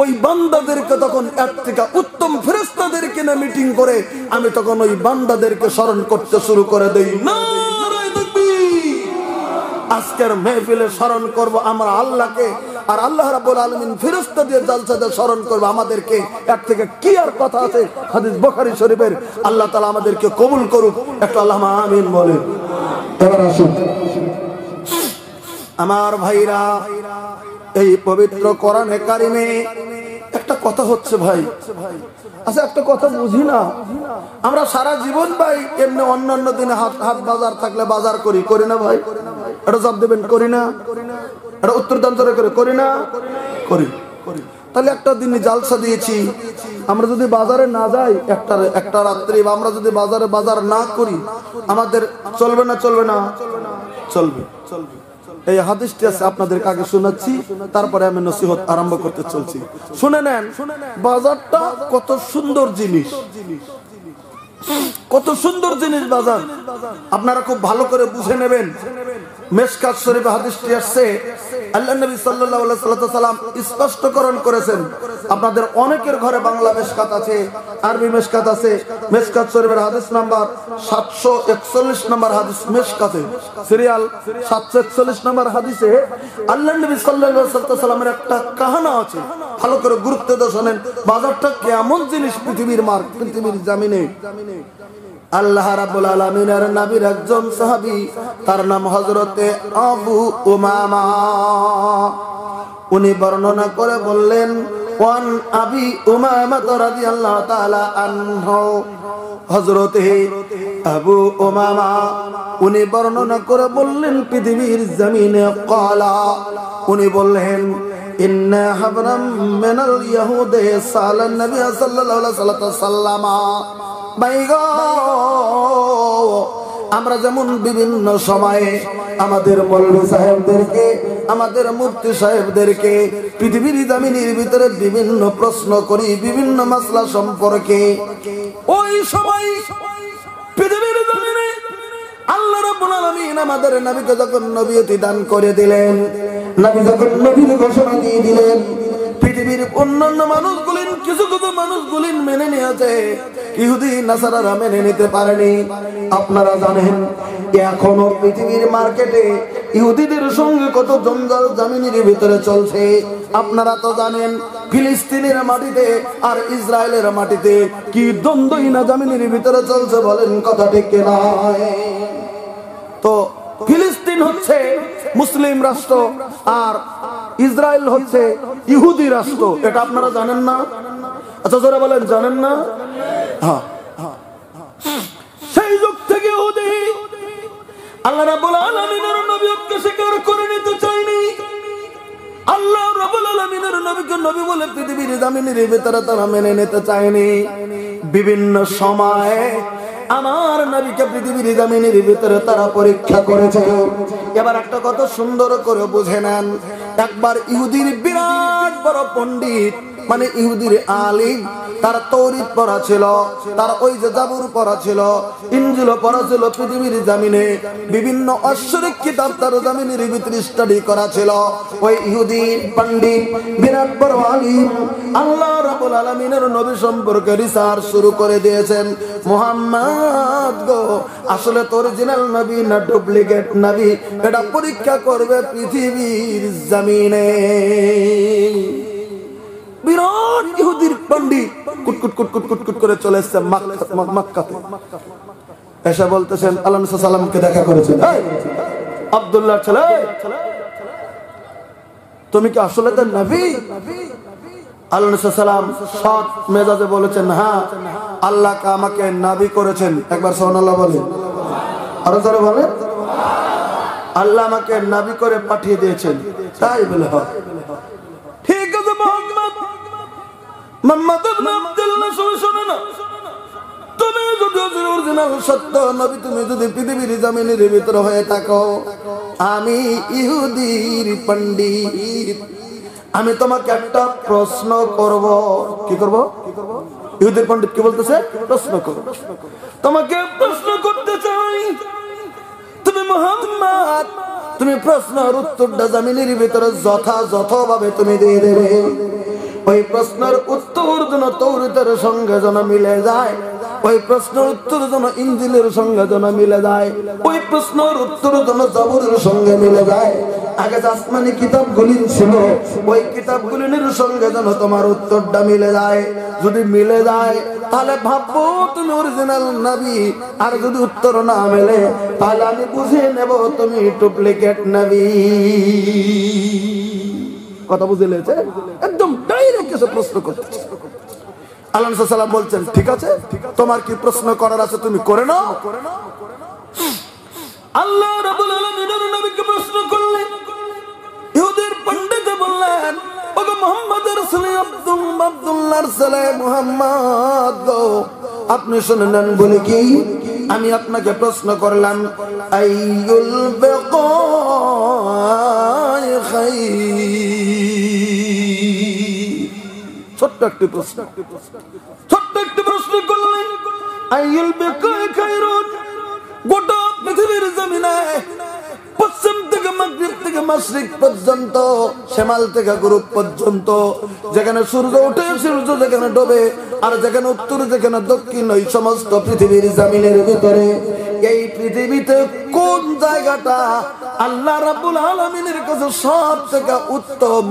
ওই বান্দাদেরকে তখন এক থেকে উত্তম ফেরেশতাদেরকে নিয়ে মিটিং করে আমি তখন ওই বান্দাদেরকে স্মরণ করতে শুরু করে দেই। নারায়ে তাকবীর। আজকের মেহফিলে স্মরণ করব আমরা আল্লাহকে, আর আল্লাহ রাব্বুল আলামিন ফেরেশতা দিয়ে জালসাতে স্মরণ করব আমাদেরকে। এক থেকে কি আর কথা আছে? হাদিস বুখারী শরীফের। আল্লাহ তাআলা আমাদেরকে কবুল করুক। একটু আল্লাহুম্মা আমিন বলেন। এবার আসুন আমার ভাইরা, এই পবিত্র কোরআনে কারিমে একটা কথা হচ্ছে ভাই, আচ্ছা একটা কথা বুঝি না, আমরা সারা জীবন ভাই এমনি অন্যান্য দিনে হাট বাজার থাকলে বাজার করি না ভাই? এটা জবাব দেবেন, করি না? এটা উত্তর দান করে করি না? করি। তাহলে একটা দিন জালসা দিয়েছি, আমরা যদি বাজারে না যাই একটা রাত্রি, বা আমরা যদি বাজার না করি, আমাদের চলবে না? চলবে। এই হাদিসটি আছে, আপনাদেরকে আগে শোনাচ্ছি, তারপরে আমি নসিহত আরম্ভ করতে চলছি। শুনে নেন, বাজারটা কত সুন্দর জিনিস, কত সুন্দর জিনিস বাজার, আপনারা খুব ভালো করে বুঝে নেবেন। মেশকাত শরীফে হাদিসটি আসছে, আল্লাহ নবী সাল্লাল্লাহু আলাইহি ওয়াসাল্লাম স্পষ্টকরণ করেছেন। আপনাদের অনেকের ঘরে বাংলা মেশকাত আছে, আরবি মেশকাত আছে। মেশকাত শরীফের হাদিস নাম্বার 741 নম্বর হাদিস, মেশকাতে সিরিয়াল 741 নম্বর হাদিসে আল্লাহ নবী সাল্লাল্লাহু আলাইহি ওয়াসাল্লামের একটা কাহানা আছে, ভালো করে গুরুত্ব দিয়ে শুনেন। বাজারটা কেমন জিনিস পৃথিবীর জামিনে। আল্লাহ রাব্বুল আলামিনের নবীর একজন সাহাবী, তার নাম হযরতে আবু উমামা। উনি বর্ণনা করে বললেন, ওয়ান আবি উমামা রাদিয়াল্লাহু তাআলা আনহু, হযরতে আবু উমামা উনি বর্ণনা করে বললেন পৃথিবীর জমিনে ক্বালা, উনি বললেন, ইন্না হাবরাম মিনাল ইয়াহুদি সালান নবী সাল্লাল্লাহু আলাইহি ওয়াসাল্লাম। আমরা যেমন বিভিন্ন সময়ে আমাদের মৌলভী সাহেবদেরকে, আমাদের মুফতি সাহেবদেরকে পৃথিবীর জমিনের ভিতরে বিভিন্ন প্রশ্ন করি বিভিন্ন মাসলা সম্পর্কে, ওই সময় পৃথিবীর জমিনে আল্লাহ রাব্বুল আলামিন আমাদের নবীকে যখন নবুয়তি দান করে দিলেন, নবী যখন নবীর ঘোষণা দিয়ে দিলেন, পৃথিবীর অন্যান্য মানুষগুলি কিছু মানুষগুলি মেনে নিয়েছে, ইহুদি নাসারারা মেনে নিতে পারেনি। আপনারা জানেন এখনো পৃথিবীর মার্কেটে ইহুদিদের সঙ্গে কত জঞ্জাল জমিনের ভিতরে চলছে। আপনারা তো জানেন ফিলিস্তিনের মাটিতে আর ইসরায়েলের মাটিতে কি দ্বন্দ্বই না জমিনের ভিতরে চলছে, বলেন কথা ঠিক কিনা? তো ফিলিস্তিন হচ্ছে মুসলিম রাষ্ট্র আর ইসরায়েল হচ্ছে ইহুদি রাষ্ট্র, এটা আপনারা জানেন না? আচ্ছা জোরে বলেন, জানেন না? হ্যাঁ, সেই যুগ থেকে ইহুদি আল্লাহ রাব্বুল আলামিনের নবীকে স্বীকার করে নিতে চায়নি। আল্লাহ রাব্বুল আলামিনের নবীকে নবী বলে পৃথিবীর জমিনের ভিতরে তারা মেনে নিতে চায়নি। বিভিন্ন সময় আমার নবীকে পৃথিবীর জমিনের ভিতরে তারা পরীক্ষা করেছে। এবার একটা কথা সুন্দর করে বুঝে নেন, একবার ইহুদির বিরাট বড় পণ্ডিত, মানে ইহুদির আলিম, তার তৌরিত পড়া ছিল, তার ওই যে জাবুর পড়া ছিল, ইনজিল পড়া ছিল, পৃথিবীর জমিনে বিভিন্ন ঐশ্বরিক কিতাব তার জমিনের ভিতরে স্টাডি করা ছিল। ওই ইহুদি পণ্ডিত বিরাট বড় আলিম আল্লাহ রাব্বুল আলামিনের নবী সম্পর্কে রিসার্চ শুরু করে দিয়েছেন। মুহাম্মদ গো, আসলে তো অরিজিনাল নবী না ডুপ্লিকেট নবী, এটা পরীক্ষা করবে পৃথিবীর জমিনে। বিরাট ইহুদির পণ্ডিত কুটকুট করে চলে এসছে মক্কাতে, এসে বলতেছেন আল্লাহ নবী সাল্লাল্লাহু আলাইহি ওয়াসাল্লামকে দেখা করেছেন, আব্দুল্লাহর ছেলে, তুমি কি আসলে তার নবী? আল্লাহ নবী সাল্লাল্লাহু আলাইহি ওয়াসাল্লাম সৎ মেজাজে বলেছেন, হ্যাঁ, আল্লাহ আমাকে নবী করেছেন। একবার সুবহানাল্লাহ বলেন, আরো জোরে বলেন, আল্লাহ আমাকে নবী করে পাঠিয়ে দিয়েছেন। তাই বলে হয়, ঠিক আছে মুহাম্মদ ইবনে আব্দুল্লাহ, শুনো না, তুমি যদি অরিজিনাল সত্য নবী, তুমি যদি পৃথিবীর জমিনের ভিতরে হয়ে থাকো, আমি ইহুদির পণ্ডিত, আমি তোমাকে একটা প্রশ্ন করব। কি করব? ইহুদির পণ্ডিত কি বলতেছে? প্রশ্ন করব। তোমাকে প্রশ্ন করতে চাই, তুমি মুহাম্মদ, তুমি প্রশ্নের উত্তরটা জমিনের ভিতরে যথাযথভাবে তুমি দিয়ে দেবে। ওই প্রশ্নের উত্তর যেন তৌরাতের সঙ্গে যেন মিলে যায়, ওই প্রশ্নের উত্তর যেন ইনজিলের সঙ্গে যেন মিলে যায়, ওই প্রশ্নের উত্তর যেন জাবুরের সঙ্গে মিলে যায়। আগে যে আসমানি কিতাবগুলি ছিল, ওই কিতাবগুলির সঙ্গে যেন তোমার উত্তরটা মিলে যায়। যদি মিলে যায় তাহলে ভাববো তুমি অরিজিনাল নবী, আর যদি উত্তর না মেলে তাহলে আমি বুঝে নেব তুমি ডুপ্লিকেট নবী। কথা বুঝে লেছে? একদম ডাইরেক্ট এসে প্রশ্ন করতেছে। আল্লাহ নবী সাল্লাল্লাহু আলাইহি ওয়াসাল্লাম বলছেন, ঠিক আছে, তোমার কি প্রশ্ন করার আছে তুমি করে নাও। আল্লাহ রাব্বুল আলামিনের নবীকে প্রশ্ন করলেন। ইহুদির পণ্ডিত বললেন, ওগো মুহাম্মদ রাসূল আব্দুল্লাহর ছেলে মুহাম্মদ গো, আপনি শুনে নেন বলে কি আমি আপনাকে প্রশ্ন করলাম, আইয়ুল বিকাই খাইর। ছোট্ট একটি প্রশ্ন করলেন, আইয়ুল বিকাই খাইরুন। গোটা পৃথিবীর জমিনে পশ্চিম থেকে মাগরিব থেকে মাশরিক পর্যন্ত, শিমাল থেকে পূরব পর্যন্ত, যেখানে সূর্য ওঠে সূর্য যেখানে ডোবে, আর যেখানে উত্তর যেখানে দক্ষিণ, ওই সমস্ত পৃথিবীর জমিনের ভিতরে এই পৃথিবীতে কোন জায়গাটা আল্লাহ রাব্বুল আলামিনের কাছে সবথেকে উত্তম,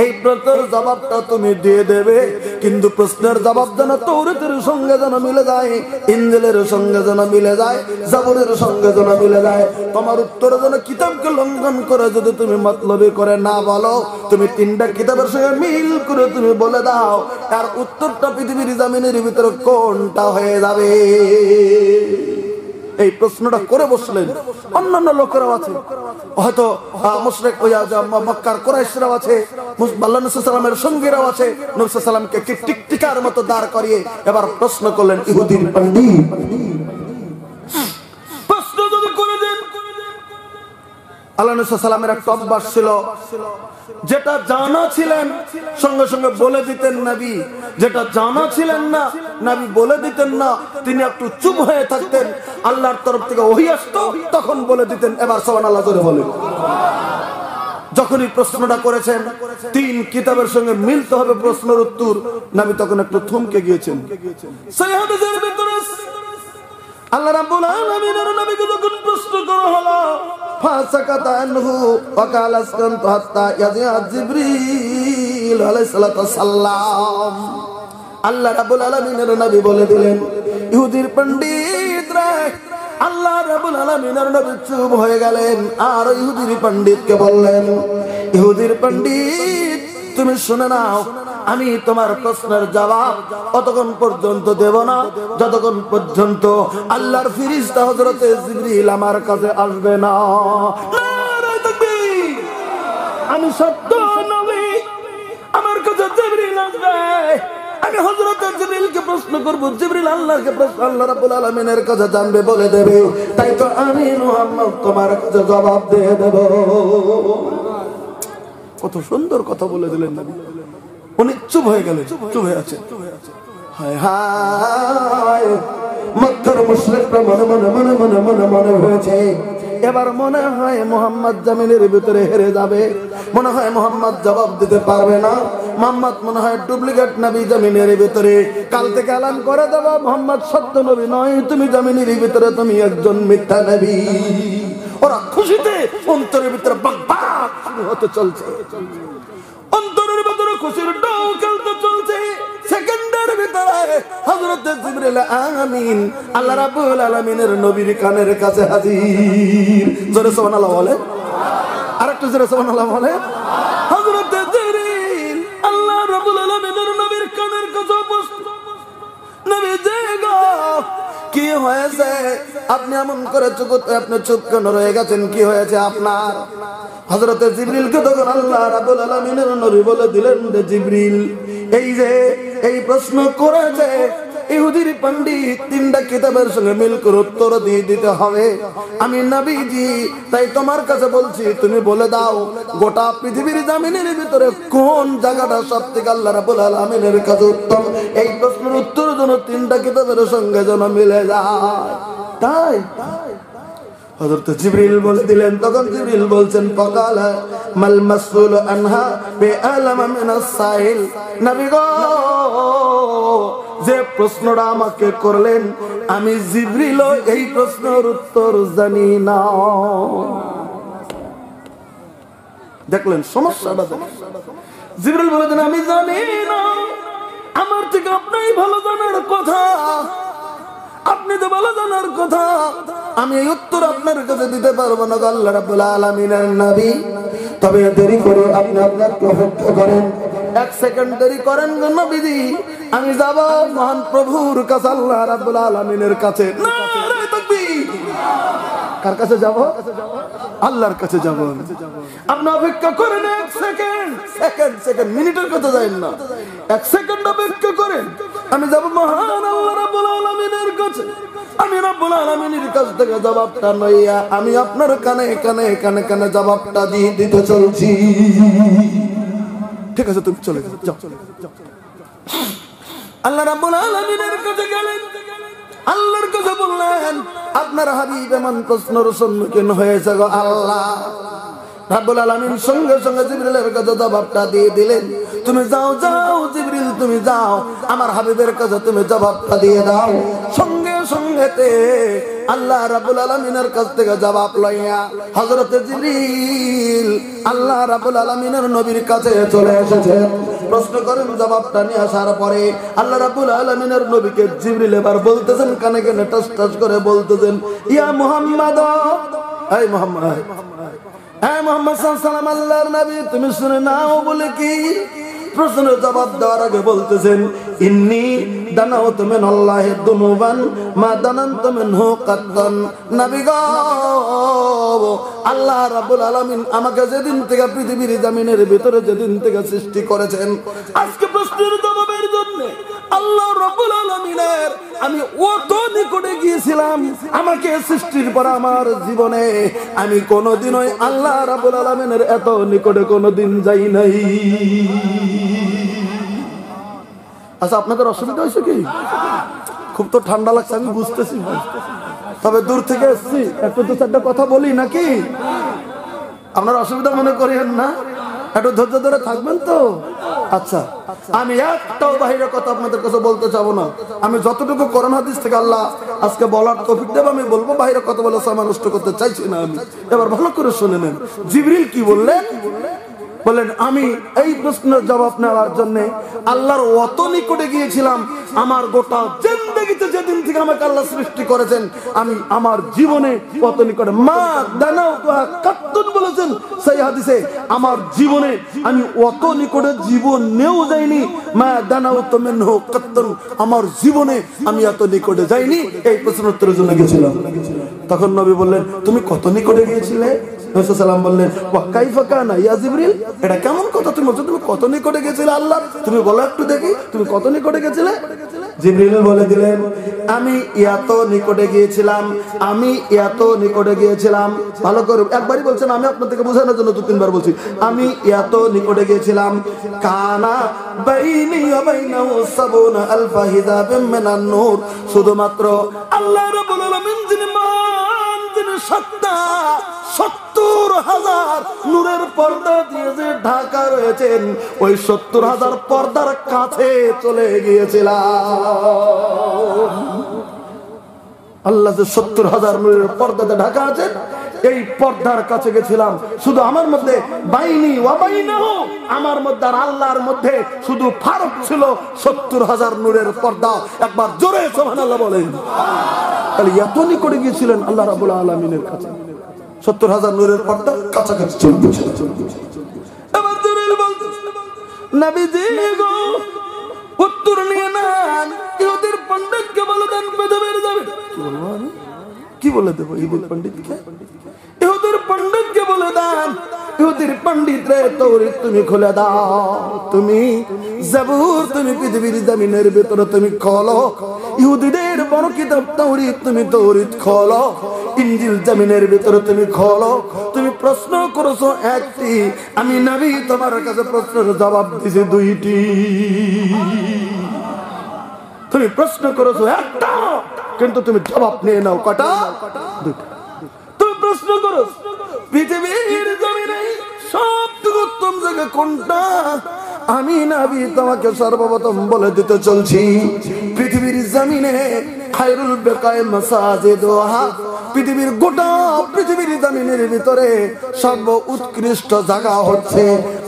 এই প্রশ্নের জবাবটা তুমি দিয়ে দেবে। কিন্তু প্রশ্নের জবাব যেন তাওরাতের সঙ্গে যেন মিলে যায়, ইনজিলের সঙ্গে যেন মিলে যায়, জাবুরের সঙ্গে যেন মিলে যায়। তোমার উত্তর যেন কিতাবকে লঙ্ঘন করে যদি তুমি মতলবি করে না বলো, তুমি তিনটা কিতাবের সঙ্গে মিল করে তুমি বলে দাও, আর উত্তরটা পৃথিবীর জমিনের ভিতরে কোনটা হয়ে যাবে। এই প্রশ্নটা করে বসলেন। অন্যান্য লোকেরাও আছে, হয়তো মুশরিক মক্কার কুরাইশরাও আছে, আল্লাহ নবী সাল্লাল্লাহু আলাইহি ওয়াসাল্লামের সঙ্গীরাও আছে। নবী সাল্লাল্লাহু আলাইহি ওয়াসাল্লামকে টিকটিকার মতো দাঁড় করিয়ে এবার প্রশ্ন করলেন ইহুদির পণ্ডিত। প্রশ্ন যদি করে দেন, আল্লাহ নবী সাল্লাল্লাহু আলাইহি ওয়াসাল্লামের একটা অভ্যাস ছিল, যেটা জানা ছিলেন সঙ্গে সঙ্গে বলে দিতেন নবী, যেটা জানা ছিলেন না নবী বলে দিতেন না, তিনি একটু চুপ হয়ে থাকতেন। আল্লাহর তরফ থেকে ওহী আসতো, তখন বলে দিতেন। এবার সুবহানাল্লাহ জোরে বলেন। যখনই প্রশ্নটা করেছেন তিন কিতাবের সঙ্গে মিলতে হবে প্রশ্নের উত্তর, নবী তখন একটু থমকে গিয়েছেন। সেই হাদিসের ভিতরে আল্লাহ রাব্বুল আলামিনের নবীকে যখন প্রশ্ন করা হলো, ফাসাকাতা আনহু ওয়া ক্বালা আসকানতু হাত্তা ইয়াজিআ জিবরিল আলাইহিস সালাতু ওয়াস সালাম। আল্লাহ রাব্বুল আলামিনের নবী বলে দিলেন, ইহুদির পণ্ডিতরা, আল্লাহ রাব্বুল আলামিনের নবী চুপ হয়ে গেলেন। আর ইহুদির পণ্ডিতকে বললেন, ইহুদির পণ্ডিত তুমি শুনে নাও, আমি তোমার প্রশ্নের জবাব অতক্ষণ পর্যন্ত দেব না যতক্ষণ পর্যন্ত আল্লাহর ফেরেশতা হযরতে জিবরিল আমার কাছে আসবে না। নারে তাকবীর! আমি সত্য নবী, আমার কাছে জিবরিল আসবে, আমি হযরতে জিবরিলকে প্রশ্ন করব, জিবরিল আল্লাহকে প্রশ্ন আল্লাহ রাব্বুল আলামিনের কাছে জানবে বলে দেবে, তাই তো আমি মুহাম্মদ তোমার কাছে জবাব দিয়ে দেব। কত সুন্দর কথা বলে দিলেন নবী। উনি চুপ হয়ে গেলেন, চুপ হয়ে আছে। হায় হায়, মক্কার মুশরিকরা মনে মনে মনে মনে মনে মনে হয়েছে, এবার মনে হয় মুহাম্মদ জামিনের ভিতরে হেরে যাবে, মনে হয় মুহাম্মদ জবাব দিতে পারবে না, মুহাম্মদ মনে হয় ডুপ্লিকেট নবী জামিনের ভিতরে। কাল থেকে এলান করে দেব, মুহাম্মদ সত্য নবী নয়, তুমি জামিনের ভিতরে তুমি একজন মিথ্যা নবী। ওরা খুশিতে অন্তরের ভিতরে বাগবাগ শুরু হতে চলছে, অন্তরের ভিতরে খুশির ঢেউ খেলতে চলছে। সেকেন্ডের ভিতরে হযরত জিবরিল আমিন আল্লাহ রাব্বুল আলামিনের নবীর কানের কাছে হাজির। জোরে সুবহানাল্লাহ বলে, আরেকটু জোরে সুবহানাল্লাহ বলে। হযরত জিবরিল আল্লাহ রাব্বুল আলামিনের নবীর কানের কাছে উপস্থিত। নবী গো, কি হয়েছে? আপনি এমন করে আপনি চুপ কেন রয়ে গেছেন? কি হয়েছে আপনার? হযরতে জিবরিলকে তখন আল্লাহ রাব্বুল আলামিনের নবী বলে দিলেন, জিবরিল এই যে এই প্রশ্ন করেছে ইহুদির পণ্ডিত, তিনটা কিতাবের সঙ্গে মিল করে উত্তর দিয়ে দিতে হবে। আমি নবীজি, তাই তোমার কাছে বলছি, তুমি বলে দাও গোটা পৃথিবীর জমিনের ভিতরে কোন জায়গাটা সবথেকে আল্লাহ রাব্বুল আলামিনের কাছে উত্তম। এই প্রশ্নের উত্তর যেন তিনটা কিতাবের সঙ্গে যেন মিলে যায়। তাই হযরত জিবরিল বলে দিলেন। তখন জিবরিল বলছেন, ফাকালা মাল মাসউল আনহা বিআলাম মিনাস সাইল। নবী গো, যে প্রশ্নটা আমাকে করলেন আমি জিবরিল এই প্রশ্নের উত্তর জানি না। দেখলেন সমস্যাটা? জিবরিল বলে দেন, আমি জানি না, আমার থেকে আপনিই ভালো জানার কথা, আপনি তো ভালো জানার কথা, আমি এই উত্তর আপনার কাছে দিতে পারবো না আল্লাহ রাব্বুল আলামিনের নবী। তবে দেরি করে আপনি আপনার অপেক্ষা করেন, এক সেকেন্ড দেরি করেন গো নবীজি, আমি যাব মহান প্রভুর কাছে, আল্লাহ রাব্বুল আলামিনের কাছে। নারে তাকবীর। কার কাছে যাব? আল্লাহর কাছে যাব। আপনি অপেক্ষা করেন এক সেকেন্ড, সেকেন্ড মিনিটের কথা যাবেন না, এক সেকেন্ড অপেক্ষা করেন। আমি যাব মহান আল্লাহ রাব্বুল আলামিনের কাছে। আমি রাব্বুল আলামিনের কাছ থেকে জবাবটা লইয়া আমি আপনার কানে কানে কানে কানে জবাবটা দিয়ে দিতে চলছি। ঠিক আছে, তুমি চলে যাও। আল্লাহ রাব্বুল আলামিনের কাছে গেলেন, আল্লাহর কাছে বললেন, আপনার হাবিব এমন প্রশ্নের সম্মুখীন হয়েছে গো আল্লাহ। রাব্বুল আলামিন সঙ্গে সঙ্গে জিবরিলের কাছে জবাবটা দিয়ে দিলেন, তুমি যাও যাও জিবরিল, তুমি যাও আমার হাবিবের কাছে তুমি জবাবটা দিয়ে দাও। সঙ্গে সঙ্গেতে আল্লাহ রাব্বুল আলামিনের কাছ থেকে জবাব লইয়া হযরত জিবরিল আল্লাহ রাব্বুল আলামিনের নবীর কাছে চলে এসেছেন। প্রশ্ন করেন, জবাবটা নিয়ে আসার পরে আল্লাহ রাব্বুল আলামিনের নবীকে জিবরিল এবার বলতেছেন, কানে কানে টাচ টাচ করে বলতেছেন, ইয়া মুহাম্মদ, এই মুহাম্মদ, এই মুহাম্মদ সাল্লাল্লাহু আলাইহি ওয়াসাল্লাম, আল্লাহর নবী তুমি শুনে নাও বলে কি। প্রশ্নের জবাব দেওয়ার আগে বলতেছেন, ইন্নী দানাউতু মিনাল্লাহি দুনুবান মা দানানতু মিনহু কাত্তান। নবী গো, আল্লাহ রাব্বুল আলামিন আমাকে যেদিন থেকে পৃথিবীর জমিনের ভিতরে যেদিন থেকে সৃষ্টি করেছেন, আজকে প্রশ্নের জবাবের জন্য আল্লাহ রাব্বুল আলামিনের আমি অত নিকটে গিয়েছিলাম। আমাকে সৃষ্টির পর আমার জীবনে আমি কোনোদিনই আল্লাহ রাব্বুল আলামিনের এত নিকটে কোনোদিন যাই নাই। আচ্ছা, আপনাদের অসুবিধা হয়েছে কি? খুব তো ঠান্ডা লাগছে, আমি বুঝতেছি, তবে দূর থেকে এসছি, একটু দু চারটা কথা বলি নাকি? আপনার অসুবিধা মনে করেন না? একটু ধৈর্য ধরে থাকবেন তো? আচ্ছা, আমি একটাও বাহিরের কথা আপনাদের কাছে বলতে চাবো না। আমি যতটুকু কোরআন হাদিস থেকে আল্লাহ আজকে বলার তৌফিক দেব আমি বলবো, বাইরের কথা বলে সময় নষ্ট করতে চাইছি না আমি। এবার ভালো করে শুনে নেন, জিবরিল কি বললেন? বলেন, আমি এই প্রশ্নের জবাব নেওয়ার জন্য আল্লাহর অত নিকটে গিয়েছিলাম। আমার গোটা জিন্দেগিতে যেদিন থেকে আমাকে আল্লাহ সৃষ্টি করেছেন, আমি আমার জীবনে অত নিকটে মা দানাউতু কাত্তুন বলেছেন সেই হাদিসে, আমার জীবনে আমি অত নিকটে জীবনেও যাইনি। মা দানাউতু মিনহু কাত্তুন, আমার জীবনে আমি এত নিকটে যাইনি। এই প্রশ্নের উত্তরের জন্য গেছিলাম। তখন নবী বললেন, তুমি কত নিকটে গিয়েছিলে? সালাম বললেন, ওয়া কাইফা কানা ইয়া জিবরিল, এটা কেমন কথা? তুমি বলছো তুমি কত নিকটে গেছিলে আল্লাহ, তুমি বলো একটু দেখি তুমি কত নিকটে গেছিলে। জিবরিল বলে দিলেন, আমি এত নিকটে গিয়েছিলাম, আমি এত নিকটে গিয়েছিলাম। ভালো করে একবারই বলছেন, আমি আপনাদেরকে বোঝানোর জন্য দু তিনবার বলছি। আমি এত নিকটে গিয়েছিলাম, কানা বাইনি ওয়া বাইনাহু সাবুনা আলফা হিজাবিম মিনান নূর, শুধুমাত্র আল্লাহ রাব্বুল আলামিন যিনি মান, যিনি সত্তা, 70,000 নূরের পর্দা দিয়ে যে ঢাকা রয়েছেন, ওই 70,000 পর্দার কাছে চলে গিয়েছিলাম। আল্লাহ যে 70,000 নূরের পর্দাতে ঢাকা আছেন, এই পর্দার কাছে গেছিলাম। শুধু আমার মধ্যে বাইনি ওয়া বাইনাহু, আমার মধ্যে আর আল্লাহর মধ্যে শুধু ফারাক ছিল 70,000 নূরের পর্দা। একবার জোরে সুবহানাল্লাহ বলেন। তাহলে এত নিকটে গিয়েছিলেন আল্লাহ রাব্বুল আলামিনের কাছে, 70,000 নূরের পর্দা কাছাকাছি চলে গেছিল। এবার জিবরিল বলতেছে, নবীজি গো, উত্তর নিয়ে নেন, ইহুদির পণ্ডিতকে বলে দেন পৃথিবীর যাবে। কি বলবো আমি? কি বলে দেবো ইহুদির পণ্ডিতকে? ইহুদির পণ্ডিতকে বলে দেন, ইহুদির পণ্ডিত রে তাওরীত তুমি খুলে দাও, তুমি জাবুর তুমি পৃথিবীর জমিনের ভিতরে তুমি খোলো, ইহুদিদের বড় কিতাব তাওরীত তুমি তাওরীত খোলো, ইনজিল জমিনের ভিতরে তুমি খোলো। তুমি প্রশ্ন করেছো একটি, আমি নবী তোমার কাছে প্রশ্নের জবাব দিয়েছি দুইটি। তুমি প্রশ্ন করেছো একটা, কিন্তু তুমি জবাব নিয়ে নাও কটা? দুইটা। তুমি প্রশ্ন করো পৃথিবীর জমিনে সবথেকে উত্তম জায়গা কোনটা? আমি নবী তোমাকে সর্বপ্রথম বলে দিতে চলছি, পৃথিবীর জমিনে খায়রুল বিকায়ে মাসাজিদুহা, পৃথিবীর গোটা পৃথিবীর জমিনের ভিতরে সর্ব উৎকৃষ্ট জায়গা হচ্ছে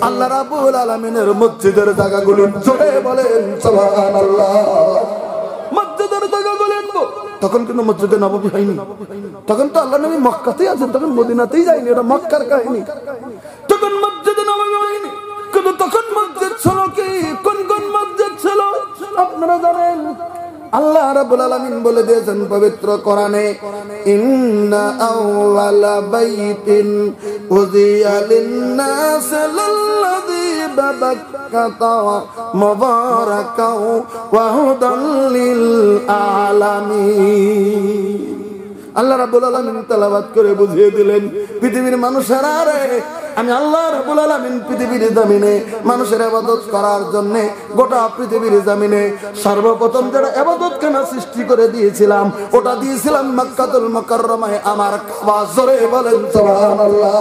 আল্লাহ রাব্বুল আলামিনের মসজিদের জায়গাগুলো। জোরে বলেন সুবহানাল্লাহ। মসজিদের জায়গা বলেন, তখন কিন্তু মসজিদে নববী হয়নি, তখন তো আল্লাহ নবী মক্কাতেই আছেন, তখন মদিনাতেই যায়নি, এটা মক্কার কাহিনী। তখন মসজিদে নববী হয়নি, কিন্তু তখন মসজিদ ছিল কি, কোন কোন মসজিদ ছিল আপনারা জানেন? আল্লাহ রাব্বুল আলামিন বলে দিয়েছেন পবিত্র কোরআনে, ইন্না আউওয়ালা বাইতিন উযিয়া লিন-নাস লাল্লাযী বাবাক্কাতা মুবারাকাও ওয়া হুদাল লিল আলামিন। আল্লাহ রাব্বুল আলামিন তেলাওয়াত করে বুঝিয়ে দিলেন, পৃথিবীর মানুষেরা রে, আমি আল্লাহ রাব্বুল আলামিন পৃথিবীর জমিনে মানুষের ইবাদত করার জন্য গোটা পৃথিবীর জমিনে সর্বপ্রথম যারা ইবাদতখানা সৃষ্টি করে দিয়েছিলাম, ওটা দিয়েছিলাম মক্কাতুল মুকাররমায়, আমার কাবা। জোরে বলেন সুবহানাল্লাহ।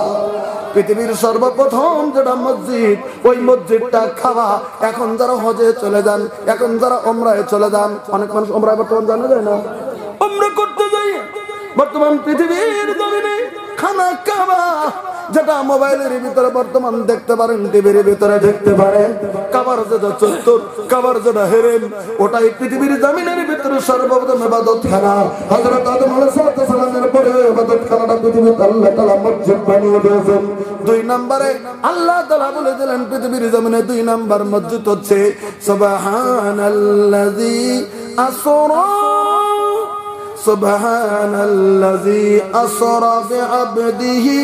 পৃথিবীর সর্বপ্রথম যেটা মসজিদ, ওই মসজিদটা খাওয়া। এখন যারা হজে চলে যান, এখন যারা উমরায় চলে যান, অনেক মানুষ উমরায় বর্তমান জানা যায় না, উমরা করতে যাই বর্তমান পৃথিবীর জমিনে খানা কাবা, যেটা মোবাইলের ভিতরে বর্তমান দেখতে পারেন, টিভির ভিতরে দেখতে পারেন। কাবার যেটা চত্বর, কাবার যেটা হেরেম, ওটাই পৃথিবীর জমিনের ভিতরে সর্বপ্রথম ইবাদতখানা। হযরত আদম আলাইহিস সালামের পরে ইবাদতখানাটা পৃথিবীতে আল্লাহ তাআলা মসজিদ বানিয়ে দিয়েছেন। 2 নম্বরে আল্লাহ তাআলা বলে দিলেন পৃথিবীর জমিনে 2 নম্বর মসজিদ হচ্ছে সুবহানাল্লাযী আসরা সুবহানাল্লাযী আসরা বিআবদিহি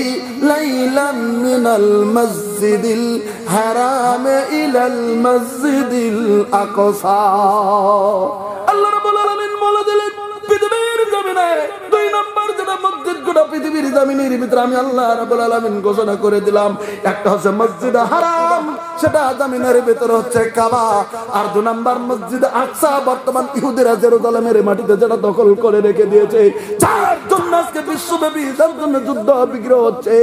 লাইলাম মিনাল মাসজিদিল হারাম ইলাল মাসজিদিল আকসা। আল্লাহ রাব্বুল আলামিন বলে দিলেন পৃথিবীর জমিনে 2 নম্বর যেটা মসজিদ গোটা পৃথিবীর জমিনের ভিতরে আমি আল্লাহ রাব্বুল আলামিন ঘোষণা করে দিলাম, একটা হচ্ছে মসজিদ হারাম, সেটা জমিনের ভিতরে হচ্ছে কাবা। আর 2 নম্বর মসজিদ আকসা, বর্তমান ইহুদিরা জেরুজালেমের মাটিতে যেটা দখল করে রেখে দিয়েছে, যার জন্য আজকে বিশ্বব্যাপী যার জন্য যুদ্ধ বিগ্রহ হচ্ছে,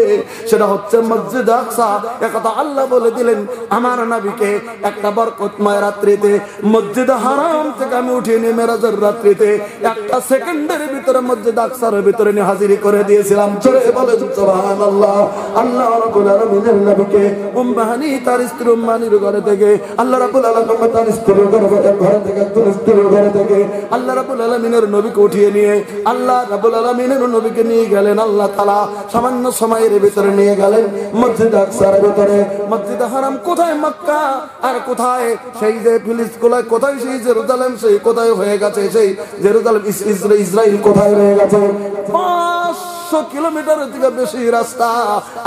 সেটা হচ্ছে মসজিদ আকসা। একথা আল্লাহ বলে দিলেন আমার নবীকে একটা বরকতময় রাত্রিতে মসজিদ হারাম থেকে আমি উঠিয়ে নিয়ে মেরাজের রাত্রিতে 1 সেকেন্ডের ভিতরে মসজিদ আকসার ভিতরে নিয়ে হাজির করে দিয়েছিলাম। জোরে বলেন সুবহানাল্লাহ। আল্লাহ রাব্বুল আলামিনের নবীকে উম্মাহানি তার স্ত্রী উম্মাহানির ঘরে থেকে, আল্লাহ রাব্বুল আলামিন তার স্ত্রীর ঘরে থেকে, একজন স্ত্রীর ঘরে থেকে আল্লাহ রাব্বুল আলামিনের নবীকে উঠিয়ে নিয়ে আল্লাহ রাব্বুল আলামিনের নবীকে নিয়ে গেলেন আল্লাহ তাআলা সামান্য সময়ের ভিতরে নিয়ে গেলেন মসজিদ আকসার ভিতরে। মসজিদ হারাম কোথায়? মক্কা। আর কোথায়? সেই যে ফিলিস্তিন, কোথায় সেই জেরুজালেম, সেই কোথায় হয়ে গেছে সেই জেরুজালেম, ইসরাইল কোথায় রয়ে গেছে? 500 কিলোমিটারের থেকে বেশি রাস্তা।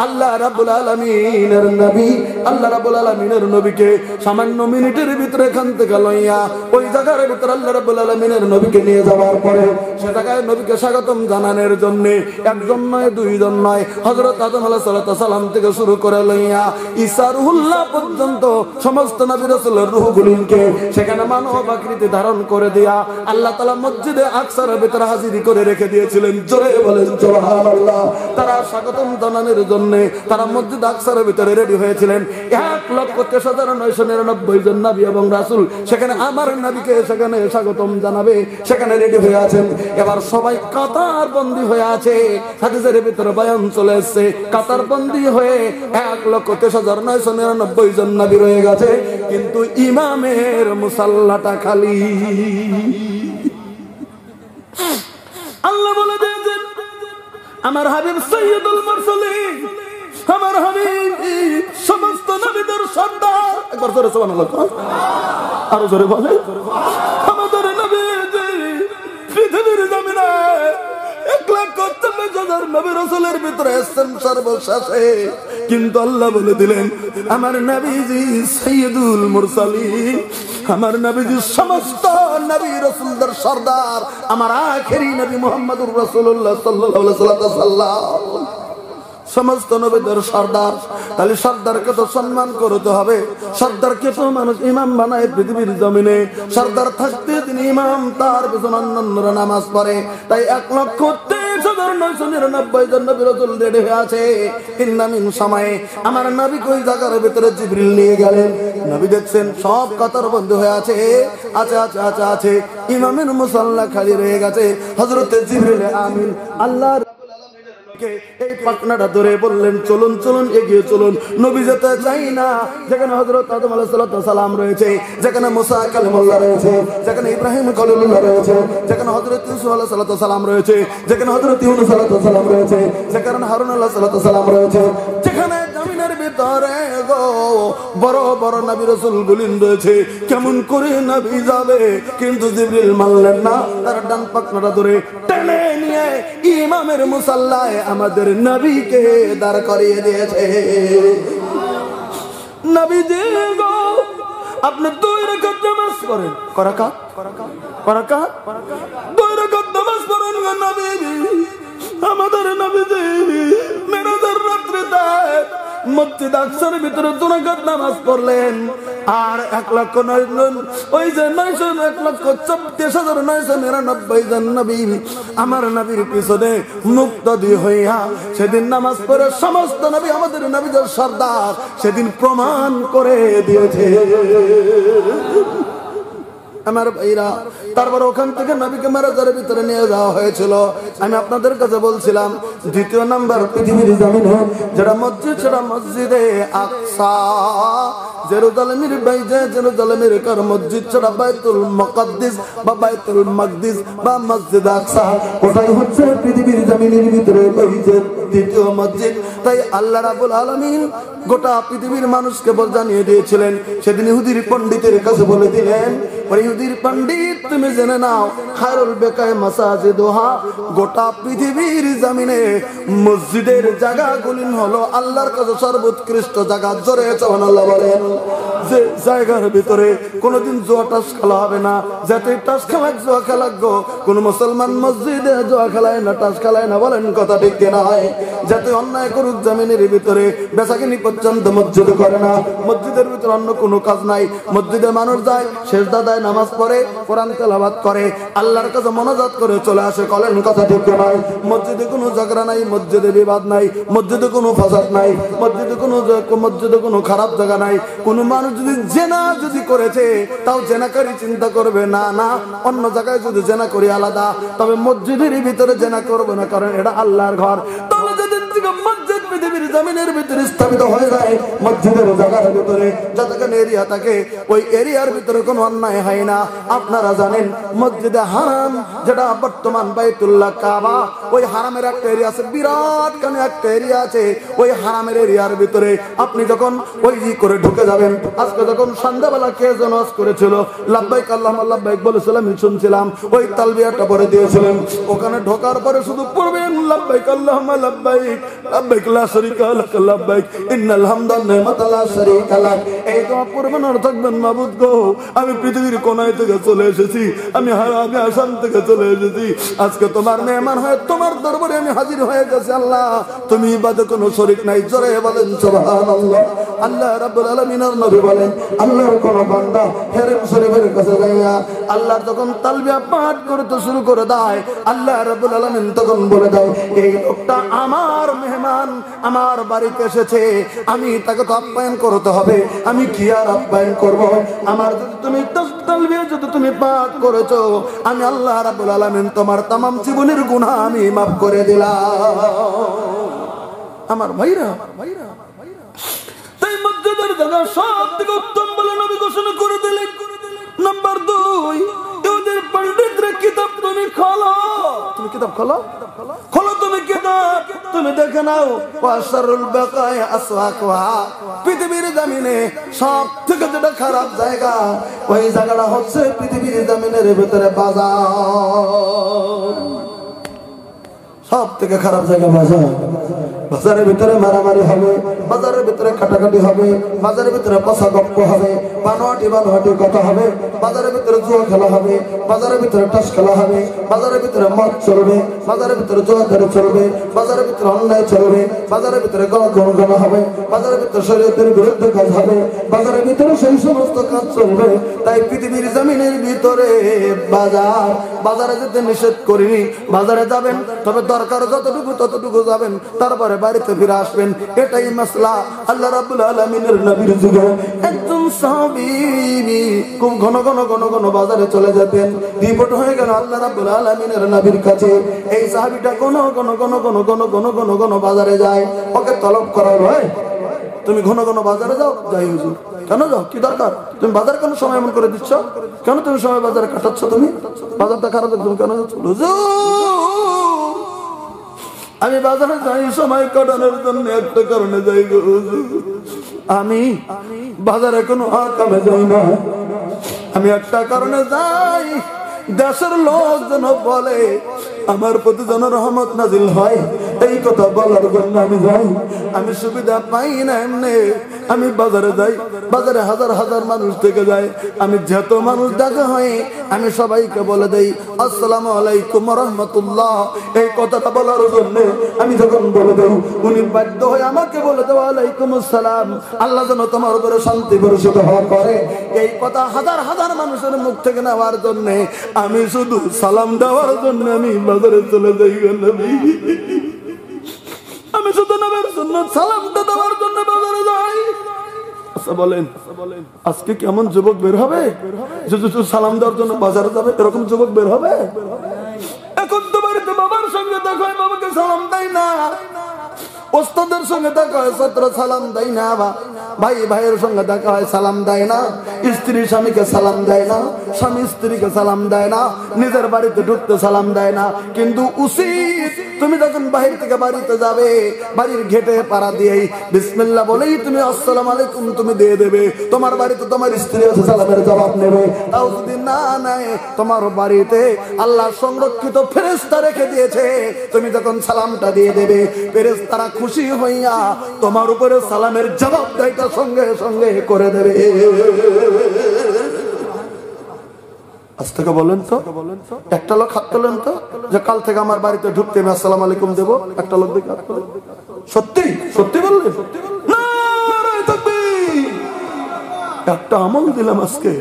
আল্লাহ রাব্বুল আলামিনের নবী, আল্লাহ রাব্বুল আলামিনের নবীকে সামান্য মিনিটের ভিতরে এখান থেকে লইয়া ওই জায়গার ভিতরে আল্লাহ রাব্বুল আলামিনের নবীকে নিয়ে যাওয়ার পরে সে জায়গায় নবীকে স্বাগতম জানানোর জন্য একজন নয়, 2 জন নয়, হযরত আদম আলাইহিস সালাম থেকে শুরু করে লইয়া ঈসা রূহুল্লাহ পর্যন্ত সমস্ত নবী রাসূলের রূহগুলিকে সেখানে মানব আকৃতি ধারণ করে দিয়া আল্লাহ তাআলা মসজিদে আকসার ভিতরে হাজির করে রেখে দিয়েছিলেন। জোরে বলেন সুবহানাল্লাহ। তারা স্বাগতম জানানোর জন্য তারা মসজিদ আকসার ভিতরে রেডি হয়েছিলেন। 1,23,999 জন নবী এবং রাসূল সেখানে আমার নবীকে সেখানে স্বাগতম জানাবে, সেখানে রেডি হয়ে আছেন। এবার সবাই কাতার বন্দী হয়ে আছে, হাদিসের ভিতরে বয়ান চলে এসেছে কাতার বন্দী হয়ে 1,23,999 জন নবী রয়ে গেছে, কিন্তু ইমামের মুসাল্লাটা খালি। আল্লাহ বলে দিয়েছেন আমার হাবিব সাইয়্যিদুল মুরসালিন, আমার হাবিব সমস্ত নবীদের সর্দার। একবার জোরে সুবহানাল্লাহ, আরো জোরে বলে। আমাদের নবী পৃথিবীর জমিনে 1,40,000 নবী রাসূলের ভিতরে এসেছেন সর্বশেষে, কিন্তু আল্লাহ বলে দিলেন আমার নবীজি সাইয়্যিদুল মুরসালিন, আমার নবীজি সমস্ত নবী রাসূলদের সর্দার, আমার আখেরি নবী মুহাম্মদুর রাসূলুল্লাহ সাল্লাল্লাহু আলাইহি ওয়াসাল্লাম সমস্ত নবীদের সর্দার। তাহলে সর্দারকে তো সম্মান করতে হবে, সর্দারকে তো মানুষ ইমাম বানায় পৃথিবীর জমিনে। সর্দার থাকতে তিনি ইমাম, তার পেছনে অন্যান্যরা নামাজ পড়ে। তাই 1,23,999 জন নবী রাসূল রেডি হয়ে আছে। ইন্নামিন সময়ে আমার নবী কই জায়গার ভিতরে জিবরিল নিয়ে গেলেন। নবী দেখছেন সব কাতার বন্ধ হয়ে আছে, আছে ইমামের মুসাল্লা খালি রয়ে গেছে। হযরতে জিবরিল আমিন আল্লাহ এই পাকনাটা ধরে বললেন চলুন চলুন এগিয়ে চলুন। নবী যেতে চাই না যেখানে হযরত আদম আলাইহিস সালাম রয়েছে, যেখানে মুসা কালিমুল্লাহ রয়েছে, যেখানে ইব্রাহিম খলিলুল্লাহ রয়েছে, যেখানে হযরত ইউসুফ আলাইহিস সালাম রয়েছে, যেখানে হযরত ইউনূস আলাইহিস সালাম রয়েছে, যেখানে হারুন আলাইহিস সালাম রয়েছে, যেখানে জমিনের ভিতরে গো বড় বড় নবী রাসূল গুলিন রয়েছে, কেমন করে নবী যাবে? কিন্তু জিবরিল মানলেন না, তার ডান পাকনাটা ধরে টেনে নিয়ে ইমামের মুসাল্লায় আমাদের নবীকে দাঁড় করিয়ে দিয়েছে। নবীজি গো আপনি 2 রাকাত নামাজ পড়েন, করাকাত 2 রাকাত নামাজ পড়েন গো নবীজি। আমাদের নবীজি মেরাজের রাত্রিতে মসজিদ আকসার ভিতরে 2 রাকাত নামাজ পড়লেন। আর 1,09,000 ওই যে 1,34,999 জন নবী আমার নবীর পিছনে মুক্তাদি হইয়া সেদিন নামাজ পড়ে সমস্ত নবী আমাদের নবীদের সর্দার সেদিন প্রমাণ করে দিয়েছে। আমার ভাইরা, তারপর ওখান থেকে নবীকে মেরাজের ভিতরে নিয়ে যাওয়া হয়েছিল। আমি আপনাদের কাছে বলছিলাম 2 নাম্বার পৃথিবীর জমিনে যেটা মসজিদ সেটা মসজিদে আকসা। জেরুজালেমের বাইরে জেরুজালেমের কার মসজিদ সেটা বাইতুল মুকাদ্দিস বা বাইতুল মাকদিস বা মসজিদ আকসা, ওটাই হচ্ছে পৃথিবীর জমিনের ভিতরে মসজিদ, 2 মসজিদ। তাই আল্লাহ রাব্বুল আলামিন গোটা পৃথিবীর মানুষকে জানিয়ে দিয়েছিলেন। সেদিন ইহুদির পণ্ডিতের কাছে বলে দিলেন, ইহুদির পণ্ডিত তুমি জেনে নাও খায়রুল বেকায়ে মাসাজিদুহা, গোটা পৃথিবীর জমিনে মসজিদের জায়গাগুলি হলো আল্লাহর কাছে সর্বোৎকৃষ্ট জায়গা। জোরে সুবহানাল্লাহ বলেন। যে জায়গার ভিতরে কোনোদিন জুয়া টাস খেলা হবে না, যাতে টাস খেলাক জুয়া খেলাক গো, কোন মুসলমান মসজিদে জুয়া খেলায় না, টাস খেলায় না, বলেন কথা ঠিক কিনা? হয় যাতে অন্যায় করুক জমিনের ভিতরে, বেচাকিনি পর্যন্ত মসজিদ করে না, মসজিদের ভিতরে অন্য কোনো কাজ নাই। মসজিদে মানুষ যায়, সেজদা দেয়, নামাজ পড়ে, কোরআন তেলাওয়াত করে, আল্লাহর কাছে মোনাজাত করে চলে আসে, বলেন কথা ঠিক কিনা? মসজিদে কোনো ঝগড়া নাই, মসজিদে বিবাদ নাই, মসজিদে কোনো ফাসাদ নাই, মসজিদে কোনো খারাপ জায়গা নাই। কোন মানুষ যদি জেনা যদি করেছে তাও জেনাকারী চিন্তা করবে না, না অন্য জায়গায় যদি জেনা করি আলাদা, তবে মসজিদের ভিতরে জেনা করবে না, কারণ এটা আল্লাহর ঘর। তাহলে যেদিন থেকে মসজিদ পৃথিবীর জমিনের ভিতরে স্থাপিত হয়ে যায়, মসজিদের জায়গার ভিতরে যতখানি এরিয়া থাকে ওই এরিয়ার ভিতরে কোনো অন্যায় হয় না। আপনারা জানেন মসজিদে হারাম যেটা বর্তমান বাইতুল্লাহ কাবা, ওই হারামের একটা এরিয়া আছে, বিরাট কানে একটা এরিয়া আছে। ওই হারামের এরিয়ার ভিতরে আপনি যখন ওই করে ঢুকে যাবেন, আজকে যখন সন্ধ্যাবেলা কে যেন ওয়াজ করেছিল লাব্বাইক আল্লাহুম্মা লাব্বাইক বলেছিলাম, শুনছিলাম ওই তালবিয়াটা পড়ে দিয়েছিলেন। ওখানে ঢোকার পরে শুধু পড়বেন লাব্বাইক আল্লাহুম্মা লাব্বাইক লাব্বাইক লা শারীকা লাক লাব্বাইক ইন্নাল হামদা ওয়ান নি'মাতা লা শারীকা লাক। এই দোয়া পড়বেন আর থাকবেন, মাবুদ গো আমি পৃথিবীর কোনায় থেকে চলে এসেছি, আমি আসাম থেকে চলে এসেছি, আজকে তোমার মেহমান হয়ে তোমার দরবারে আমি হাজির হয়ে গেছি। আল্লাহ তুমি ইবাদতে কোনো শরীক নাই, জোরে বলেন সুবহানাল্লাহ। আল্লাহ রাব্বুল আলামিনের নবী বলেন, আল্লাহর কোন বান্দা হেরেম শরীফের কাছে যাইয়া আল্লাহর যখন তালবিয়া পাঠ করতে শুরু করে দেয়, আল্লাহ রাব্বুল আলামিন তখন বলে দেয় এই লোকটা আমার মেহমান, আমার বাড়িতে এসেছে, আমি তাকে তো আপ্যায়ন করতে হবে, আমি কি আর আপ্যায়ন করব? আমার যদি তুমি তালবিয়া যদি তুমি পাঠ করেছো, আমি আল্লাহ রাব্বুল আলামিন তোমার तमाम জীবনের গুনাহ আমি maaf করে দিলাম। আমার ভাইরা, তাই মসজিদের জায়গা সব থেকে উত্তম বলে নবী ঘোষণা করে দিলেন। নাম্বার 2, ইহুদির পণ্ডিতরা কিতাব তুমি খোলো, তুমি কিতাব খোলো, তুমি কিতাব তুমি দেখে নাও। ওয়াশারুল বাকায়া আসওয়াকুহা, পৃথিবীর জমিনে সব থেকে যেটা খারাপ জায়গা, ওই জায়গাটা হচ্ছে পৃথিবীর জমিনের ভিতরে বাজার। সব থেকে খারাপ জায়গা বাজার। বাজারের ভিতরে মারামারি হবে, বাজারের ভিতরে কাটাকাটি হবে, বাজারের ভিতরে পচা গপ্প হবে, বানোয়াটি কথা হবে, বাজারের ভিতরে জুয়া খেলা হবে, বাজারের ভিতরে টাস খেলা হবে, বাজারের ভিতরে মদ চলবে, বাজারের ভিতরে জুয়াদারি চলবে, বাজারের ভিতরে অন্যায় চলবে, বাজারের ভিতরে গণগণনা হবে, বাজারের ভিতরে শরীয়তের বিরুদ্ধে কাজ হবে, বাজারের ভিতরে সেই সমস্ত কাজ চলবে। তাই পৃথিবীর জমিনের ভিতরে বাজার, বাজারে যেতে নিষেধ করিনি, বাজারে যাবেন তবে দরকার যতটুকু ততটুকু যাবেন, তারপরে বাড়িতে ফিরে আসবেন, এটাই মাসলা। আল্লাহ রাব্বুল আলামিনের নবীর যুগে একজন সাহাবী খুব ঘন ঘন বাজারে চলে যেতেন। রিপোর্ট হয়ে গেল আল্লাহ রাব্বুল আলামিনের নবীর কাছে, এই সাহাবীটা ঘন ঘন বাজারে যায়। ওকে তলব করা হয়, তুমি ঘন বাজারে যাও। যাই হুজুর। কেন যাও, কি দরকার? তুমি বাজার কেন সময় এমন করে দিচ্ছ? কেন তুমি সময় বাজারে কাটাচ্ছ? তুমি বাজারটা খারাপ, তুমি কেন যাচ্ছ? হুজুর আমি বাজারে যাই সময় কাটানোর জন্য, একটা কারণে যাই গো হুজুর। আমি বাজারে কোনো কামে যাই না, আমি একটা কারণে যাই, দেশের লোক যেন বলে আমার প্রতি যেন রহমত নাজিল হয়, এই কথা বলার জন্য আমি যাই। আমি সুবিধা পাই না এমনি, আমি বাজারে যাই, বাজারে হাজার হাজার মানুষ থেকে যায়, আমি যত মানুষ দেখা হয় আমি সবাইকে বলে দেই আসসালামু আলাইকুম ওয়া রাহমাতুল্লাহ। এই কথাটা বলার জন্য আমি যখন বলে দেই, উনি বাধ্য হয়ে আমাকে বলে দেওয়া আলাইকুম আসসালাম, আল্লাহ যেন তোমার উপরে শান্তি বর্ষিত হওয়া করে। এই কথা হাজার হাজার মানুষের মুখ থেকে নেওয়ার জন্য আমি শুধু সালাম দেওয়ার জন্য আমি বাজারে চলে যাই গো নবী। আমি শুধু নবীর সুন্নাত সালামটা দেওয়ার জন্য বাজারে যাই। আচ্ছা বলেন, আজকে কেমন যুবক বের হবে যে সালাম দেওয়ার জন্য বাজারে যাবে? এরকম যুবক বের হবে? এখন তো বাড়িতে বাবার সঙ্গে দেখা হয়, বাবাকে সালাম দেয় না, ওস্তাদের সঙ্গে দেখা হয় ছাত্র সালাম দেয় না, ভাই ভাইয়ের সঙ্গে দেখা হয় সালাম দেয় না, স্ত্রী স্বামীকে সালাম দেয় না, স্বামী স্ত্রীকে সালাম দেয় না, নিজের বাড়িতে ঢুকতে সালাম দেয় না। কিন্তু উচিত তুমি যখন বাহির থেকে বাড়িতে যাবে, বাড়ির গেটে পাড়া দিয়েই বিসমিল্লাহ বলেই তুমি আসসালামু আলাইকুম তুমি দিয়ে দেবে। তোমার বাড়িতে তোমার স্ত্রী আছে, সালামের জবাব নেবে। তাও যদি না নেয়, তোমার বাড়িতে আল্লাহ সংরক্ষিত ফেরেশতা রেখে দিয়েছে, তুমি যখন সালামটা দিয়ে দেবে, ফেরেশতারা খুশি হইয়া তোমার উপরে সালামের জবাব দেয়টা সঙ্গে সঙ্গে করে দেবে। আজ থেকে বলেন তো, একটা লোক হাত তোলেন তো যে কাল থেকে আমার বাড়িতে ঢুকতে আমি আসসালামু আলাইকুম দেবো। একটা লোক দেখে হাত তোলেন। সত্যি সত্যি বললেন? নারায়ে তাকবীর। একটা আমল দিলাম আজকে,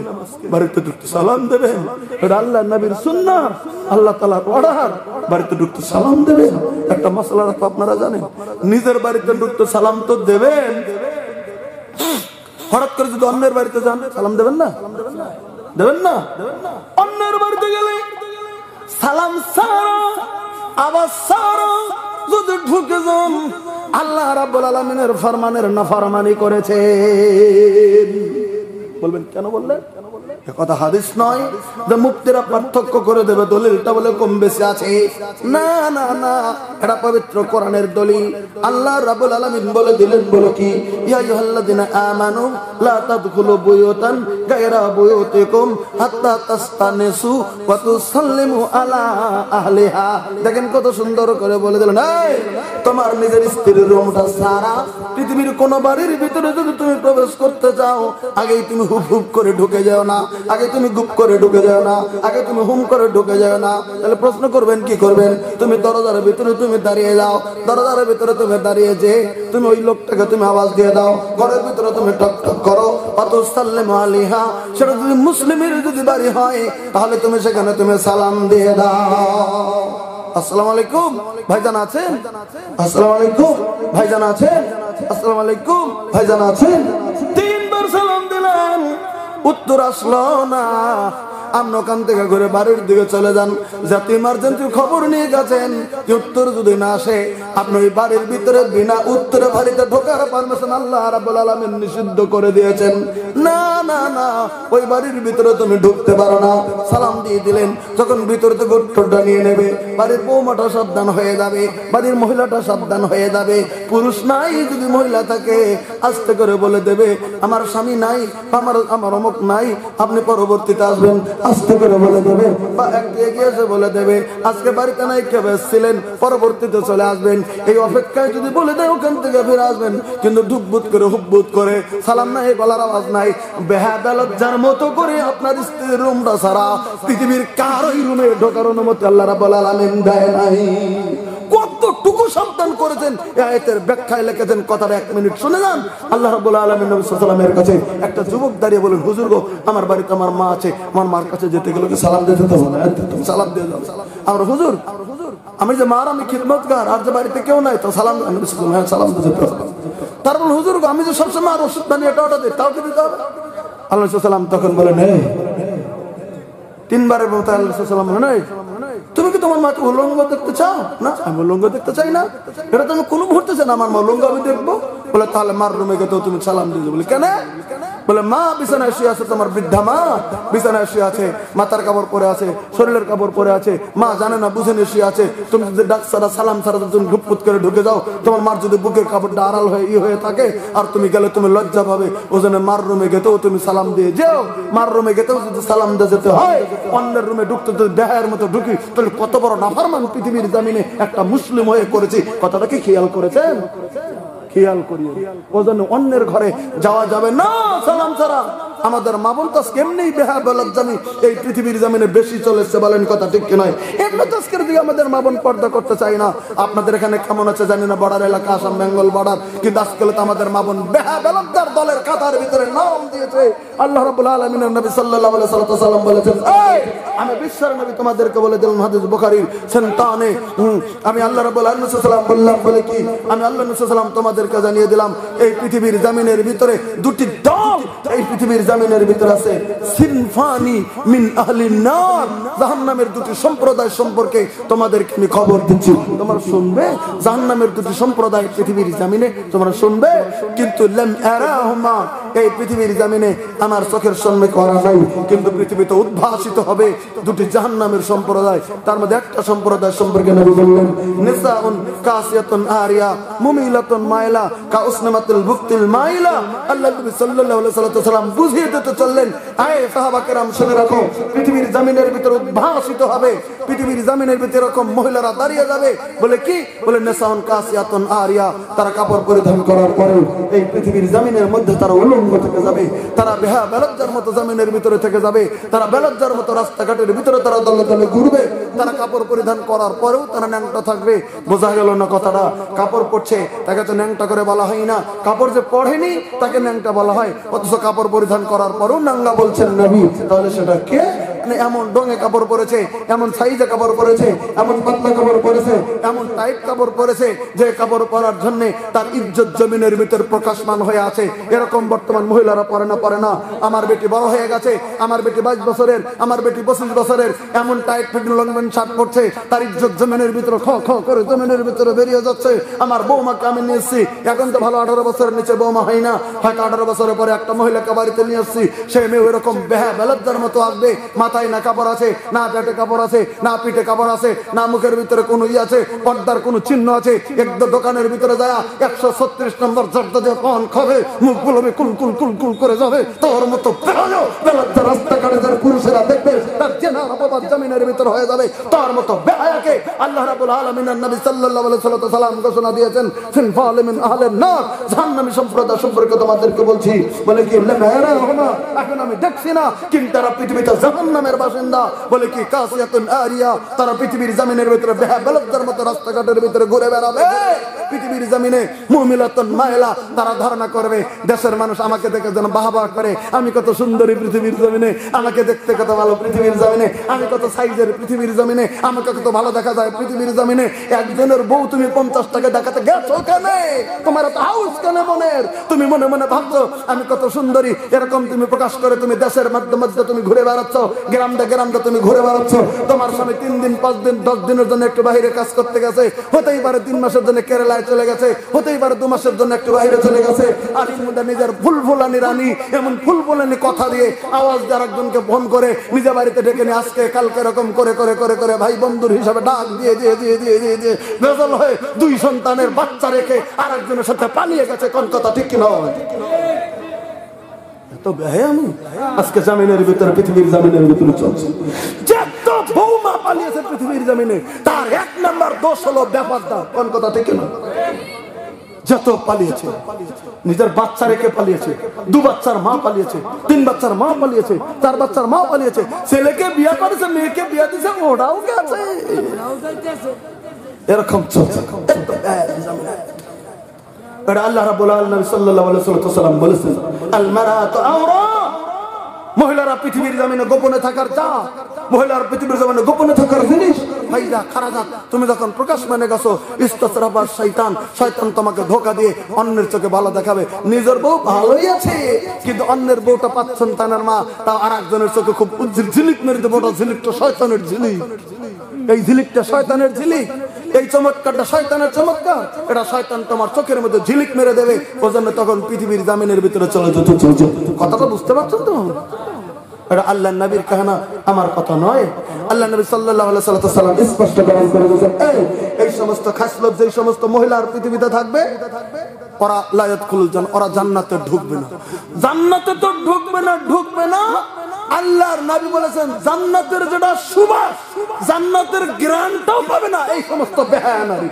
বাড়িতে ঢুকতে সালাম দেবেন, এটা আল্লাহ নবীর সুন্নাত, আল্লাহ তাআলার অর্ডার। বাড়িতে ঢুকতে সালাম দেবেন। একটা মাসলা তো আপনারা জানেন, নিজের বাড়িতে ঢুকতে সালাম তো দেবেন, হঠাৎ করে যদি অন্যের বাড়িতে যান সালাম দেবেন না? দেবেন না? অন্যের বাড়িতে গেলে সালাম সারা আবার সারা যদি ঢুকে যান, আল্লাহ রাব্বুল আলামিনের ফরমানের নাফরমানি করেছেন। বলবেন কেন বললেন? কথা হাদিস নয় যে মুফতিরা পার্থক্য করে দেবে, দলিলটা বলে কম বেশি আছে। না না না, এটা পবিত্র কোরআনের দলিল। আল্লাহ রাব্বুল আলামিন বলে দিলেন, বলো কি, ইয়া আইয়ুহাল্লাযিনা আমানু লা তাদখুলু বুয়ুতান গায়রা বুয়ুতিকুম হাত্তা তাস্তানিসু ওয়া তুসাল্লিমু আলা আহলিহা। দেখেন কত সুন্দর করে বলে দিলেন, এই তোমার নিজের স্ত্রীর রুমটা সারা পৃথিবীর কোন বাড়ির ভিতরে যদি তুমি প্রবেশ করতে চাও, আগেই তুমি হুপ হুপ করে ঢুকে যাও না, আগে তুমি গুপ করে ঢুকে যাও না, আগে তুমি হুম করে ঢুকে যাও না। তাহলে প্রশ্ন করবেন কি করবেন? তুমি দরজার ভিতরে তুমি দাঁড়িয়ে যাও, দরজার ভিতরে তুমি দাঁড়িয়ে যে তুমি ওই লোকটাকে তুমি আওয়াজ দিয়ে দাও, ঘরের ভিতরে তুমি টক টক করো, অত সাল্লামু আলাইহা। সেটা যদি মুসলিমের যদি বাড়ি হয়, তাহলে তুমি সেখানে তুমি সালাম দিয়ে দাও, আসসালামু আলাইকুম ভাইজান আছেন, আসসালামু আলাইকুম ভাইজান আছেন, আসসালামু আলাইকুম ভাইজান আছেন। 3 বার সালাম দিলেন, উত্তর আসলো না। আপনি ওখান থেকে ঘুরে বাড়ির দিকে চলে যান, যাতে ইমার্জেন্সি খবর নিয়ে গেছেন, উত্তর যদি না আসে, আপনি ওই বাড়ির ভিতরে বিনা উত্তরে বাড়িতে ঢোকার পারমিশন আল্লাহ রাব্বুল আলামিন নিষিদ্ধ করে দিয়েছেন। না না না, ওই বাড়ির ভিতরে তুমি ঢুকতে পারো না। সালাম দিয়ে দিলেন, যখন ভিতর থেকে উত্তরটা নিয়ে নেবে, বাড়ির বৌমাটা সাবধান হয়ে যাবে, বাড়ির মহিলাটা সাবধান হয়ে যাবে। পুরুষ নাই, যদি মহিলা থাকে আস্তে করে বলে দেবে আমার স্বামী নাই, আমার অমুক নাই, আপনি পরবর্তীতে আসবেন, আস্তে করে বলে দেবে। বা একটু এগিয়ে এসে বলে দেবে আজকে বাড়িতে নাই, কে এসেছিলেন, পরবর্তীতে চলে আসবেন। এই অপেক্ষায় যদি বলে দেয় ওখান থেকে ফিরে আসবেন। কিন্তু ঢুকবুত করে হুবুত করে সালাম নাই, গলার আওয়াজ নাই, বেহাদা লজ্জার মতো করে আপনার স্ত্রীর রুমটা ছাড়া পৃথিবীর কারোই রুমে ঢোকার অনুমতি আল্লাহ রাব্বুল আলামিন দেয় নাই। কতটুকু সাবধান করেছেন এই আয়াতের ব্যাখ্যায় লিখেছেন, কথাটা 1 মিনিট শুনে যান। আল্লাহ রাব্বুল আলামিন নবী সাল্লাল্লাহু আলাইহি ওয়াসাল্লামের কাছে একটা যুবক দাঁড়িয়ে বলেন, হুজুর গো, আমার বাড়িতে আমার মা আছে, আমার মার কাছে যেতে গেলে সালাম দিতে হবে না, তুমি সালাম দিয়ে যাও। আমরা হুজুর, আমি যে মার আমি খিদমতগার, আর যে বাড়িতে কেউ নাই তো সালাম, নবী সাল্লাল্লাহু আলাইহি ওয়াসাল্লাম সালাম দিতে হবে। তারপর হুজুর গো, আমি যে সবসময় আর ওষুধ বানিয়ে এটা দিই, তাও কি দিতে হবে? আল্লাহ সাল্লাম তখন বলেন, হে 3 বারের মতো আল্লাহ সাল্লাম বলেন, এই তুমি কি তোমার মাকে উলঙ্গ দেখতে চাও? না, আমি উলঙ্গ দেখতে চাই না, এটা তো আমি কোনো মুহূর্তে চাই না, আমার মা উলঙ্গ আমি দেখবো। বলে তাহলে মার রুমে গিয়ে তুমি সালাম দিয়ে বলি কেন? বলে মা বিছানায় শুয়ে আছে, তোমার বৃদ্ধা মা বিছানায় শুয়ে আছে, মাথার কাপড় পরে আছে, শরীরের কাপড় পরে আছে, মা জানে না বুঝে নিয়ে শুয়ে আছে। তুমি যদি ডাক ছাড়া সালাম ছাড়া তুমি ঘুপপুট করে ঢুকে যাও, তোমার মার যদি বুকের কাপড়টা আড়াল হয়ে থাকে আর তুমি গেলে তুমি লজ্জা পাবে। ও জন্য মার রুমে গেতেও তুমি সালাম দিয়ে যাও। মার রুমে গেতেও যদি সালাম দিয়ে যেতে হয়, অন্যের রুমে ঢুকতে যদি বেহায়ের মতো ঢুকি, তাহলে কত বড় নাফরমান পৃথিবীর জমিনে একটা মুসলিম হয়ে করেছি, কথাটা কি খেয়াল করেছেন? খেয়াল করিও। ও জন্য অন্যের ঘরে যাওয়া যাবে না সালাম ছাড়া। আমাদের মা বোন তো কেমনি বেহায়াবলজ্জামি এই পৃথিবীর জমিনে বেশি চলেছে, বলেন কথা ঠিক কি নয়? এগুলো তো আজকের দিকে আমাদের মা বোন পর্দা করতে চাই না। আপনাদের এখানে কেমন আছে জানি না, বর্ডার এলাকা, আসাম বেঙ্গল বর্ডার, কিন্তু আজকাল তো আমাদের মা বোন বেহায়াবলজ্জার দলের কাতার ভিতরে নাম দিয়েছে। আল্লাহ রাব্বুল আলামিনের নবী সাল্লাল্লাহু আলাইহি ওয়াসাল্লাম বলেছেন, আমি বিশ্বের নবী তোমাদেরকে বলে দিলাম, হাদিস বুখারীর সন্তানে, আমি আল্লাহ রাব্বুল আলামিন সাল্লাল্লাহু বললাম বলে কি, আমি আল্লাহ নবী সাল্লাল্লাহু তোমাদেরকে জানিয়ে দিলাম, এই পৃথিবীর জমিনের ভিতরে দুটি দল, এই পৃথিবীর জমিনের ভিতরে আছে সিনফানি মিন আহলিন নার, জাহান্নামের দুটি সম্প্রদায় সম্পর্কে তোমাদেরকে আমি খবর দিচ্ছি। তোমরা শুনবে জাহান্নামের দুটি সম্প্রদায় পৃথিবীর জমিনে, তোমরা শুনবে, কিন্তু লাম আরাহুমা, এই পৃথিবীর জমিনে আমার চোখের সামনে করা নাই, কিন্তু পৃথিবীতে উদ্ভাসিত হবে দুটি জাহান্নামের সম্প্রদায়। তার মধ্যে একটা সম্প্রদায় সম্পর্কে নবী বললেন, নিসাউন কাসিয়াতুন আরিয়া মুমিলাতুন মাইলা কাউসনামাতুল বুকতিল মাইলা। আল্লাহ নবী সাল্লাল্লাহু আলাইহি ওয়াসাল্লাম বুঝিয়ে দিতে চললেন, আয়ে সাহাবা কেরাম শুনে রাখো, পৃথিবীর জমিনের ভিতরে উদ্ভাসিত হবে, পৃথিবীর জমিনের ভিতরে এরকম মহিলারা দাঁড়িয়ে যাবে। বলে কি? বলে নিসাউন কাসিয়াতুন আরিয়া, তারা কাপড় পরিধান করার পরে এই পৃথিবীর জমিনের মধ্যে তারা উলঙ্গ থেকে যাবে, তারা বেহায়াবলজ্জার মতো জমিনের ভিতরে থেকে যাবে, তারা বেলজ্জার মতো রাস্তাঘাটের ভিতরে তারা দলে দলে ঘুরবে, তারা কাপড় পরিধান করার পরেও তারা ন্যাংটা থাকবে। বোঝা গেল না কথাটা? কাপড় পরছে তাকে তো ন্যাংটা করে বলা হয় না, কাপড় যে পড়েনি তাকে ন্যাংটা বলা হয়, অথচ কাপড় পরিধান করার পরেও নাঙ্গা বলছেন নবী। তাহলে সেটা কে? এমন ডোঙে কাপড় পরেছে, এমন সাইজে কাপড় পরেছে, এমন পাতলা কাপড় পরেছে, এমন টাইট কাপড় পরেছে যে কাপড় পরার জন্য তার ইজ্জত জমিনের ভিতর প্রকাশমান হয়ে আছে। এরকম বর্তমান মহিলারা পরে না। আমার বেটি বড় হয়ে গেছে, আমার বেটি 22 বছরের, আমার বেটি 25 বছরের, এমন tight fitting long pant shirt পরছে, তার ইজ্জত জমিনের ভিতরে খ খ করে জমিনের ভিতরে বেরিয়ে যাচ্ছে। আমার বৌমাকে আমি নিয়ে এসেছি, এখন তো ভালো 18 বছরের নিচে বৌমা হয় না, হয়তো 18 বছরের পরে একটা মহিলাকে বাড়িতে নিয়ে এসেছি, সেই মেয়ে এরকম বেহায়াবলজ্জার মতো আসবে, মাথায় না কাপড় আছে, না পেটে কাপড় আছে, না পিঠে কাপড় আছে, না মুখের ভিতরে কোনো ই আছে, পর্দার কোনো চিহ্ন আছে। একদম দোকানের ভিতরে যায় 136 নম্বর জর্দা দিয়ে পান খাবে, মুখ গুলোবে কুল কুল কুল কুল করে যাবে। তোর মতো বেলজ্জা রাস্তাঘাটে যারা পুরুষেরা দেখবে তার জেনার অপবাদ জমিনের ভিতরে হয়ে যাবে। তার মতো বেহায়াকে আল্লাহ রাব্বুল আলামিনের নবী সাল্লাল্লাহু আলাইহি ওয়াসাল্লাম ঘোষণা দিয়েছেন, সিনফাল মিন আহলিন নার, জাহান্নামী সম্প্রদায় সম্পর্কে তোমাদেরকে বলছি। বলে কি? এখন আমি দেখছি না, কিন্তু তারা পৃথিবীতে জাহান্নামের বাসিন্দা। বলে কি? কাসিয়াতুন আরিয়া, তারা পৃথিবীর জমিনের ভিতরে বেহায়াবলজ্জার মতো রাস্তাঘাটের ভিতরে ঘুরে বেড়াবে। পৃথিবীর জমিনে মুমিলাতুন মাইলা, তারা ধারণা করবে দেশের মানুষ আমাকে দেখে যেন বাহবা করে, আমি কত সুন্দরী পৃথিবীর জমিনে, আমাকে দেখতে কত ভালো পৃথিবীর জমিনে, আমি কত সাইজের পৃথিবীর জমিনে, আমাকে কত ভালো দেখা যায় পৃথিবীর জমিনে। একজনের বউ তুমি 50 টাকা দেখাতে গেছো কেন? তোমার তো হাউস কেন মনের? তুমি মনে মনে ভাবছো আমি কত সুন্দরী, এরকম তুমি প্রকাশ করে তুমি দেশের মাধ্যমে তুমি ঘুরে বেড়াচ্ছ, গ্রামটা তুমি ঘুরে বেড়াচ্ছ। তোমার স্বামী 3 দিন 5 দিন 10 দিনের জন্য একটু বাইরে কাজ করতে গেছে, হতেই পারে 3 মাসের জন্য কেরালায় চলে গেছে, হতেই পারে 2 মাসের জন্য একটু বাইরে চলে গেছে। আর নিজের ফুলফুলানি রানী এমন ফুলফুলানি কথা দিয়ে আওয়াজ দিয়ে আরেকজনকে ফোন করে নিজে বাড়িতে ডেকে নিয়ে আজকে কালকে এরকম করে করে করে করে ভাই বন্ধুর হিসাবে ডাক দিয়ে দিয়ে দিয়ে দিয়ে দিয়ে দিয়ে বেজল হয়ে 2 সন্তানের বাচ্চা রেখে আরেকজনের সাথে পালিয়ে গেছে। কোন কথা ঠিক কি নয়? তো বেহায়ামি আজকে জমিনের ভিতরে, পৃথিবীর জমিনের ভিতরে চলছে। যত বৌমা পালিয়েছে পৃথিবীর জমিনে, তার 1 নাম্বার দোষ হলো ব্যাপারটা। কোন কথা ঠিক না? যত পালিয়েছে, নিজের বাচ্চা রেখে পালিয়েছে, 2 বাচ্চার মা পালিয়েছে, 3 বাচ্চার মা পালিয়েছে, 4 বাচ্চার মা পালিয়েছে, ছেলেকে বিয়ে করেছে, মেয়েকে বিয়ে দিয়েছে, ওরাও গেছে, এরকম চলছে। আল্লাহ রাব্বুল আলামিন সাল্লাল্লাহু আলাইহি ওয়াসাল্লাম বলেছেন, আল মারাতু আওরা, মহিলারা পৃথিবীর জমিনে গোপনে থাকার জাত, মহিলার পৃথিবীর জমিনে গোপনে থাকার জিনিস। ফাইদা খারাজাত, তুমি যখন প্রকাশ মানে গেছো, ইস্তাসরাবা শয়তান, শয়তান তোমাকে ধোঁকা দিয়ে অন্যের চোখে ভালো দেখাবে। নিজের বউ ভালোই আছে, কিন্তু অন্যের বউটা 5 সন্তানের মা, তাও আরেকজনের চোখে খুব উজ্জ্বল ঝিলিক মেরে দেবো। ওটা ঝিলিকটা শয়তানের ঝিলিক, এই ঝিলিকটা শয়তানের ঝিলিক। এই চমৎকারটা শয়তানের চমৎকার, এটা শয়তান তোমার চোখের মধ্যে ঝিলিক মেরে দেবে, ওজন্য তখন পৃথিবীর জামিনের ভিতরে চলে যেতে চলছে। কথাটা বুঝতে পারছেন তো? এটা আল্লাহর নবীর কাহিনী, আমার কথা নয়। আল্লাহ নবী সাল্লাল্লাহু আলাইহি ওয়াসাল্লাম স্পষ্ট করে বলেছেন, এই সমস্ত খাসলত যে সমস্ত মহিলার পৃথিবীতে থাকবে, ওরা লা ইয়াদখুলুল জান্নাহ, ওরা জান্নাতে ঢুকবে না। জান্নাতে তো ঢুকবে না। আল্লাহর নবী বলেছেন জান্নাতের যেটা সুবাস, জান্নাতের গ্রান্টও পাবে না এই সমস্ত বেহায়া নারী।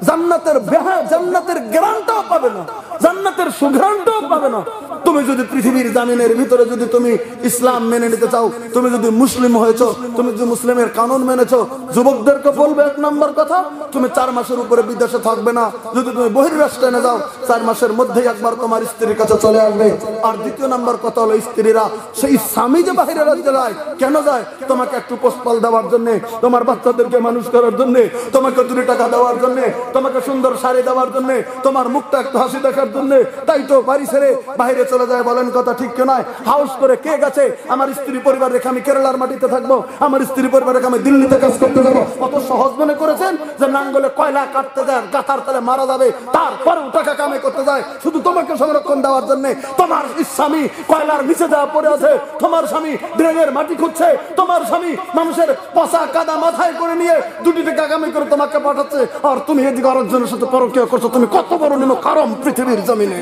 জান্নাতের গ্রান্টও পাবে না, জান্নাতের সুঘ্রাণটাও পাবে না। তুমি যদি পৃথিবীর জামিনের ভিতরে যদি তুমি ইসলাম মেনে নিতে চাও, তুমি যদি মুসলিম হয়েছো, তুমি যদি মুসলিমের কানুন মেনেছো, যুবকদেরকে বলবে 1 নম্বর কথা, তুমি 4 মাসের উপরে বিদেশে থাকবে না। যদি তুমি বহির্রাষ্ট্রে না যাও, 4 মাসের মধ্যেই একবার তোমার স্ত্রীর কাছে চলে আসবে। আর 2 নম্বর কথা হলো, স্ত্রীরা সেই স্বামী যে বাহিরে রাজ্যে যায়, কেন যায়? তোমাকে একটু পোষপাল দেওয়ার জন্য, তোমার বাচ্চাদেরকে মানুষ করার জন্য, তোমাকে 2 টাকা দেওয়ার জন্য, তোমাকে সুন্দর শাড়ি দেওয়ার জন্য, তোমার মুখটা একটু হাসি দেখার জন্য। তাই তো বাড়ি ছেড়ে বাইরে চলে যায়, বলেন কথা ঠিক কি নয়? হাউস করে কে গেছে? আমার স্ত্রী পরিবার রেখে আমি কেরালার মাটিতে থাকবো, আমার স্ত্রী পরিবার রেখে আমি দিল্লিতে কাজ করতে যাবো। কত সহজ মনে করেছেন যে নাঙ্গলে কয়লা কাটতে যায়, গাথার তলে মারা যাবে, তারপরেও টাকা কামাই করতে যায় শুধু তোমাকে সংরক্ষণ দেওয়ার জন্য। তোমার স্বামী কয়লার নিচে যাওয়া পড়ে আছে, তোমার স্বামী ড্রেনের মাটি খুঁজছে, তোমার স্বামী মানুষের পচা কাদা মাথায় করে নিয়ে 2 টাকা কামাই করে তোমাকে পাঠাচ্ছে, আর তুমি এদিকে আরেকজনের সাথে পরকীয়া করছো। তুমি কত বড় নিম্ন কারণ পৃথিবীর জমিনে,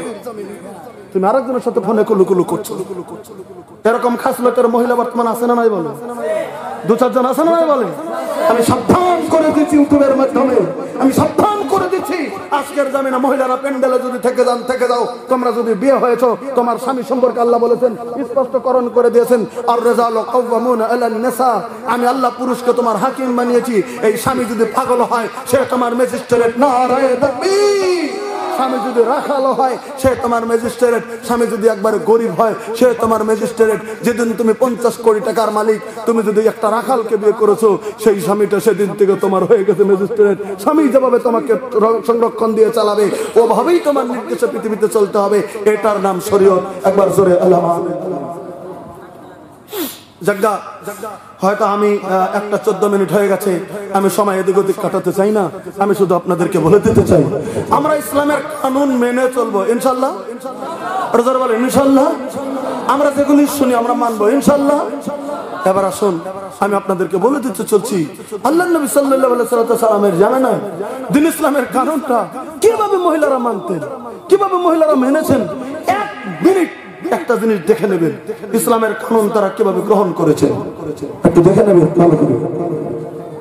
তুমি আরেকজনের সাথে ফোনে কুলুকুলু করছো। এরকম খাসলতের মহিলা বর্তমান আছে না নাই বলে? 2-4 জন আছে না নাই বলে? আমি সাবধান করে দিচ্ছি ইউটিউবের মাধ্যমে, আমি সাবধান করে দিচ্ছি, আজকের জামিনে মহিলারা প্যান্ডেলে যদি থেকে যাও, তোমরা যদি বিয়ে হয়েছো, তোমার স্বামী সম্পর্কে আল্লাহ বলেছেন, স্পষ্টকরণ করে দিয়েছেন, আর রিজালু কাওয়ামুনা আলান নিসা, আমি আল্লাহ পুরুষকে তোমার হাকিম বানিয়েছি। এই স্বামী যদি পাগল হয়, সে তোমার ম্যাজিস্ট্রেট। নারায়ে তাকবীর। স্বামী যদি রাখালো হয়, সে তোমার ম্যাজিস্ট্রেট। স্বামী যদি একবারে গরিব হয়, সে তোমার ম্যাজিস্ট্রেট। যেদিন তুমি 50 কোটি টাকার মালিক, তুমি যদি একটা রাখালকে বিয়ে করেছো, সেই স্বামীটা সেদিন থেকে তোমার হয়ে গেছে ম্যাজিস্ট্রেট। স্বামী যেভাবে তোমাকে সংরক্ষণ দিয়ে চালাবে, ওভাবেই তোমার নির্দেশে পৃথিবীতে চলতে হবে। এটার নাম শরীয়ত। একবার জোরে আল্লাহ। জাগা হয়তো আমি 1:14 মিনিট হয়ে গেছে, আমি সময় এদিক ওদিক কাটাতে চাই না, আমি শুধু আপনাদেরকে বলে দিতে চাই, আমরা ইসলামের কানুন মেনে চলবো ইনশাল্লাহ। বলেন ইনশাল্লাহ। আমরা যেগুলি শুনি আমরা মানবো ইনশাল্লাহ। এবার আসুন, আমি আপনাদেরকে বলে দিতে চলছি, আল্লাহর নবী সাল্লাল্লাহু আলাইহি ওয়াসাল্লামের জানা নাই দিন ইসলামের কানুনটা কিভাবে মহিলারা মানতেন, কিভাবে মহিলারা মেনেছেন। 1 মিনিট একটা জিনিস দেখে নেবেন, ইসলামের কানুন তারা কিভাবে গ্রহণ করেছেন, একটু দেখে নেবেন ভালো করে।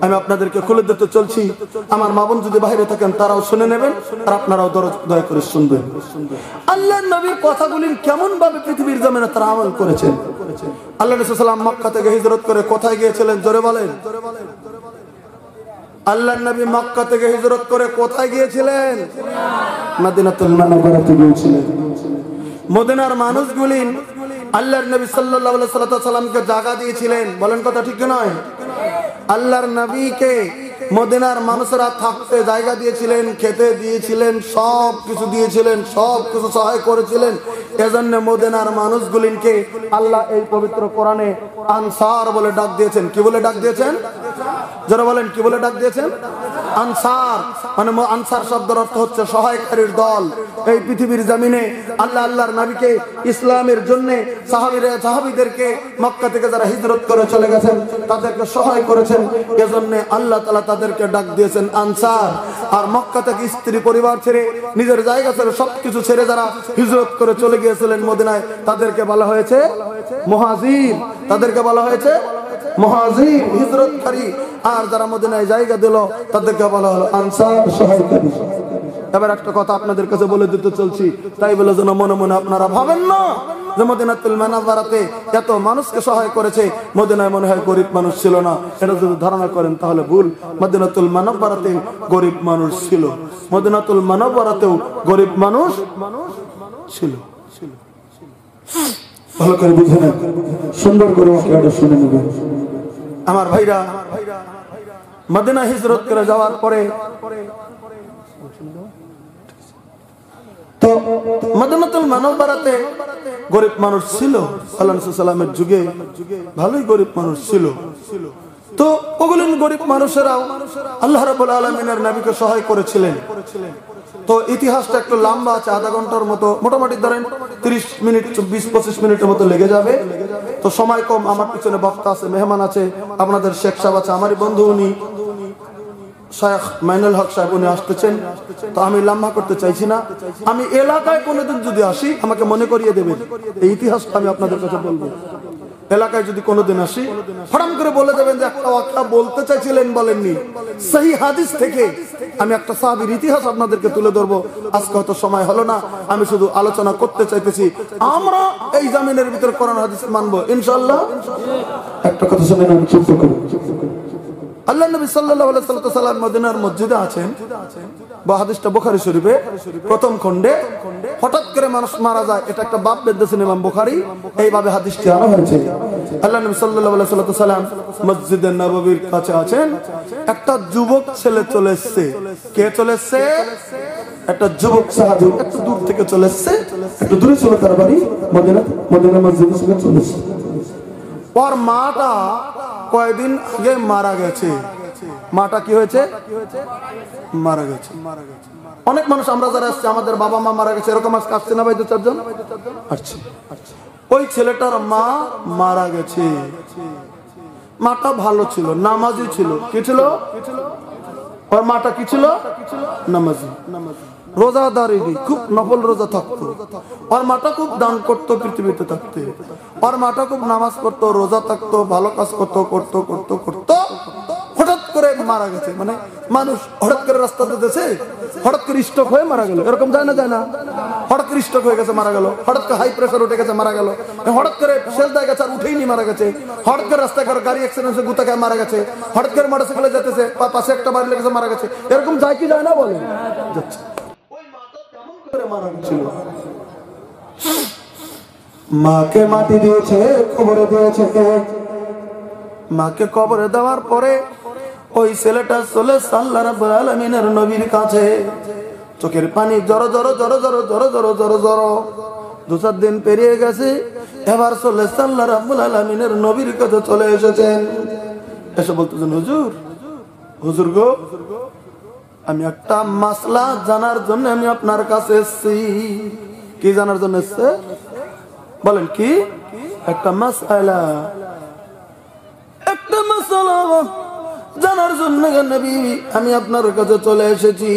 আমি আপনাদেরকে খুলে দিতে চলছি, আমার মা বোন যদি বাইরে থাকেন তারাও শুনে নেবেন, আর আপনারাও দয়া করে শুনবেন। আল্লাহর নবীর কথাগুলি কেমন ভাবে পৃথিবীর জমিনে তারা আমল করেছেন। আল্লাহ রাসূল সাল্লাল্লাহু আলাইহি ওয়াসাল্লাম মক্কা থেকে হিজরত করে কোথায় গিয়েছিলেন? জোরে বলেন। আল্লাহর নবী মক্কা থেকে হিজরত করে কোথায় গিয়েছিলেন? মদিনাতুল মুনাওয়ারাতে গিয়েছিলেন। মদিনার মানুষগুলি আল্লাহর নবী সাল্লাল্লাহু আলাইহি ওয়াসাল্লামকে জায়গা দিয়েছিলেন, বলেন কথা ঠিক নয়? আল্লাহর নবীকে মদিনার মানুষরা থাকতে জায়গা দিয়েছিলেন, খেতে দিয়েছিলেন, সব কিছু দিয়েছিলেন, সব কিছু সহায় করেছিলেন। এজন্য মদিনার মানুষগুলিকে আল্লাহ এই পবিত্র কোরআনে আনসার বলে ডাক দিয়েছেন। কি বলে ডাক দিয়েছেন? যারা বলেন কি বলে ডাক দিয়েছেন? আনসার। মানে আনসার শব্দের অর্থ হচ্ছে সহায়কারীর দল। এই পৃথিবীর জমিনে আল্লাহর নবীকে ইসলামের জন্য সাহাবীদেরকে মক্কা থেকে যারা হিজরত করে চলে গেছেন তাদেরকে সহায় করেছেন, এজন্য আল্লাহ তাআলা তাদেরকে ডাক দিয়েছেন আনসার। আর মক্কা থেকে স্ত্রী পরিবার ছেড়ে, নিজের জায়গা ছেড়ে, সবকিছু ছেড়ে যারা হিজরত করে চলে গিয়েছিলেন মদিনায়, তাদেরকে বলা হয়েছে মুহাজির। তাদেরকে বলা হয়েছে মুহাজির, হিজরতকারী। আর যারা মদিনায় জায়গা দিল তাদেরকে বলা হলো আনসার, সহায়কারী। এবার একটা কথা আপনাদের কাছে বলে দিতে চলছি, তাই বলে যেন মনে মনে আপনারা ভাবেন না যে মদিনাতুল মুনাওয়ারাতে এত মানুষকে সহায় করেছে, মদিনায় মনে হয় গরিব মানুষ ছিল না। এটা যদি ধারণা করেন তাহলে ভুল। মদিনাতুল মুনাওয়ারাতে গরিব মানুষ ছিল, মদিনাতুল মুনাওয়ারাতেও গরিব মানুষ ছিল। ভালো করে বুঝে নেন, সুন্দর করে এটা শুনে নেবেন। আমার ভাইরা, মদিনা হিজরত করে যাওয়ার পরে তো মদিনাতুল মুনাওয়ারাতে গরিব মানুষ ছিল। আল্লাহ রাসূল সাল্লাল্লাহু আলাইহি ওয়াসাল্লামের যুগে ভালোই গরিব মানুষ ছিল। তো ওগুলো গরিব মানুষেরাও আল্লাহ রাব্বুল আলামিনের নবীকে সহায় করেছিলেন। তো ইতিহাসটা একটু লম্বা আছে, আধা ঘন্টার মতো, মোটামুটি ধরেন 30 মিনিট 20-25 মিনিটের মতো লেগে যাবে। তো সময় কম, আমার পিছনে বক্তা আছে, মেহমান আছে, আপনাদের শেখ সাহেব আছে, আমারই বন্ধু, উনি শেখ মাইনুল হক সাহেব, উনি আসতেছেন। তো আমি লম্বা করতে চাইছি না। আমি এলাকায় কোনোদিন যদি আসি আমাকে মনে করিয়ে দেবেন, এই ইতিহাসটা আমি আপনাদের কাছে বলবো। এলাকায় যদি কোনোদিন আসি হঠাৎ করে বলে দেবেন যে একটা ওয়াক্তা বলতে চাইছিলেন বলেননি, সহি হাদিস থেকে আমি একটা সাহাবীর ইতিহাস আপনাদেরকে তুলে ধরবো। আজকে হয়তো সময় হলো না, আমি শুধু আলোচনা করতে চাইতেছি। আমরা এই জামিনের ভিতরে কোরআন হাদিস মানবো ইনশাআল্লাহ। একটা কথা শুনেন, আমি চুপ করি। আল্লাহ নবী সাল্লাল্লাহু আলাইহি ওয়াসাল্লাম মদিনার মসজিদে আছেন, বা হাদিসটা বুখারী শরীফে প্রথম খণ্ডে। হঠাৎ করে মানুষ মারা যায়, এটা একটা বাপ বেঁধেছেন ইমাম বুখারী, এইভাবে হাদিসটি আনা হয়েছে। আল্লাহ নবী সাল্লাল্লাহু আলাইহি ওয়াসাল্লাম মসজিদে নববীর কাছে আছেন, একটা যুবক ছেলে চলে এসেছে। কে চলে এসেছে? একটা যুবক সাহাবী, একটু দূর থেকে চলে এসেছে, একটু দূরে ছিল তার বাড়ি, মদিনা মসজিদে চলে এসেছে। ওর মাটা কয়েকদিন আগে মারা গেছে। মাটা কি হয়েছে? মারা গেছে। অনেক মানুষ আমরা যারা আসছে, আমাদের বাবা মা মারা গেছে, এরকম আজকে আসছে না ভাই? 2-4 জন আসছে। ওই ছেলেটার মা মারা গেছে। মাটা ভালো ছিল, নামাজি ছিল। কি ছিল? ওর মাটা কি ছিল? নামাজি, রোজাদারি, খুব নফল রোজা থাকতো। ওর মাটা খুব দান করতো পৃথিবীতে থাকতে। ওর মাটা খুব নামাজ পড়তো, রোজা থাকতো, ভালো কাজ করতো করতো করতো করতো। হঠাৎ করে মারা গেছে। মানে মানুষ হঠাৎ করে রাস্তাতে যেতেছে, হঠাৎ করে স্ট্রোক হয়ে মারা গেল, এরকম যায় না? যায় না? হঠাৎ করে স্ট্রোক হয়ে গেছে, মারা গেল। হঠাৎ করে হাই প্রেসার উঠে গেছে, মারা গেল। হঠাৎ করে সেজদায় গেছে আর উঠেইনি, মারা গেছে। হঠাৎ করে রাস্তায় গাড়ি অ্যাক্সিডেন্টে গুতা খেয়ে মারা গেছে। হঠাৎ করে মোটরসাইকেলে যেতেছে, পাশে একটা বাড়ি লেগেছে, মারা গেছে। এরকম যায় কি যায় না? বলে যাচ্ছে। মাকে মাটি দিয়েছে, কবরে দিয়েছে। মাকে কবরে দেওয়ার পরে ওই ছেলেটা চলে আল্লাহ রাব্বুল আলামিনের নবীর কাছে। চোখের পানি জড়ো জড়ো জড়ো জড়ো জড়ো জড়ো জড়ো জড়ো। 2-4 দিন পেরিয়ে গেছে, এবার চলে আল্লাহ রাব্বুল আলামিনের নবীর কাছে চলে এসেছেন। এসে বলতেছেন, হুজুর, হুজুর গো, আমি একটা মাসলা জানার জন্য আমি আপনার কাছে এসেছি। কি জানার জন্য এসেছে? বলেন কি? একটা মাসআলা, একটা মাসআলা জানার জন্য নবী আমি আপনার কাছে চলে এসেছি।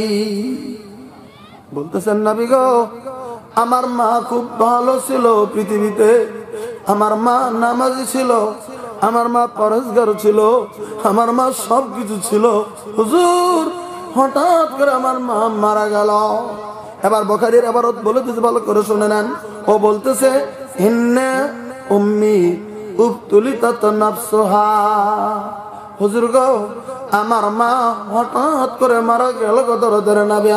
বলতেছেন, নবী গো, আমার মা খুব ভালো ছিল পৃথিবীতে। আমার মা নামাজি ছিল, আমার মা পরহেজগার ছিল, আমার মা সবকিছু ছিল। হুজুর, হঠাৎ করে আমার মা মারা গেল। এবার বুখারীর ইবারত বলে দিতে, ভালো করে শুনে নেন। ও বলতেছে, ইন্না উম্মি উবতুলিতাত নাফসুহা। হুজুর গো, আমার মা হঠাৎ করে মারা গেল। গদরদের নবী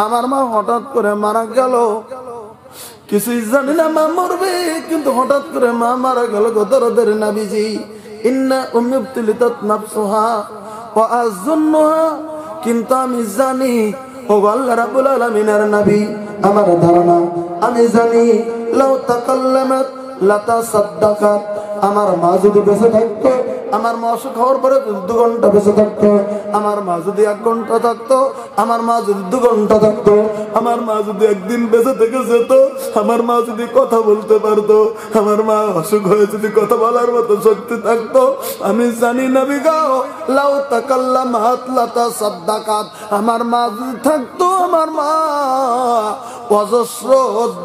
আমার মা হঠাৎ করে মারা গেল। কিছুই জানি না মা মরবে, কিন্তু হঠাৎ করে মা মারা গেল। গদরদের নবীজি, ইন্না উম্মি উবতুলিতাত নাফসুহা ওয়া আযুন্নুহা, কিন্তু আমি জানি, ও আল্লাহ রাব্বুল আলামিনের নবী, আমার ধারণা, আমি জানি, লাউ তাকাল্লামাত লাতাসাদ্দাকাত, আমার মা যদি বেঁচে থাকতো, আমার মা অসুখ হওয়ার পরে 2 ঘন্টা বেঁচে থাকতো, আমার মা যদি 1 ঘন্টা থাকতো, আমার মা যদি 2 ঘন্টা থাকতো, আমার মা যদি 1 দিন বেঁচে থেকে যেত, আমার মা যদি কথা বলতে পারতো, আমার মা অসুখ হয়ে যদি কথা বলার মতো শক্তি থাকতো, আমি জানি নবী গো, লাউ তাকাল্লামাত লাতাসাদ্দাকাত, আমার মা যদি থাকতো, আমার মা অজস্র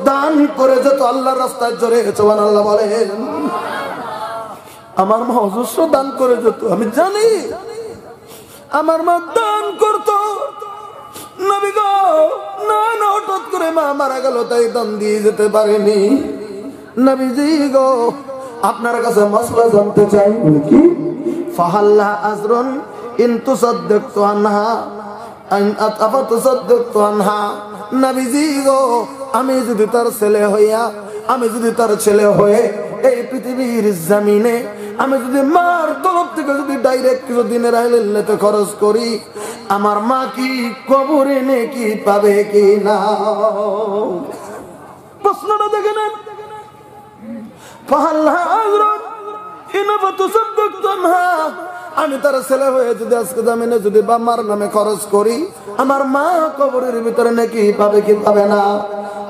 দান করে যেত আল্লাহর রাস্তায়। জোরে সুবহানাল্লাহ বলেন। আমার মা অজস্র দান করে যেত, আমি জানি আমার মা দান করতো। নবী গো, না না, হঠাৎ করে মা মারা গেল, তাই দান দিয়ে যেতে পারেনি। নবীজি গো, আপনার কাছে মাসলা জানতে চাই। কি? ফাহাল্লা আজরুন ইন তুসাদ্দিকতু আনহা আন আতাফাতুসাদ্দিকতু আনহা। নবীজি গো, আমি যদি তার ছেলে হয়ে এই পৃথিবীর জমিনে আমি যদি মার তরফ থেকে যদি ডাইরেক্ট কিছু দিনের আইলেতে খরচ করি, আমার মা কি কবরে নেকি পাবে কি না? প্রশ্নটা দেখে নেন। ফাহাল্লা আজরুন আমি তার ছেলে হয়ে যদি আজকে জামিনে যদি বাবার নামে খরচ করি, আমার মা কবরের ভিতরে নাকি পাবে কি পাবে না?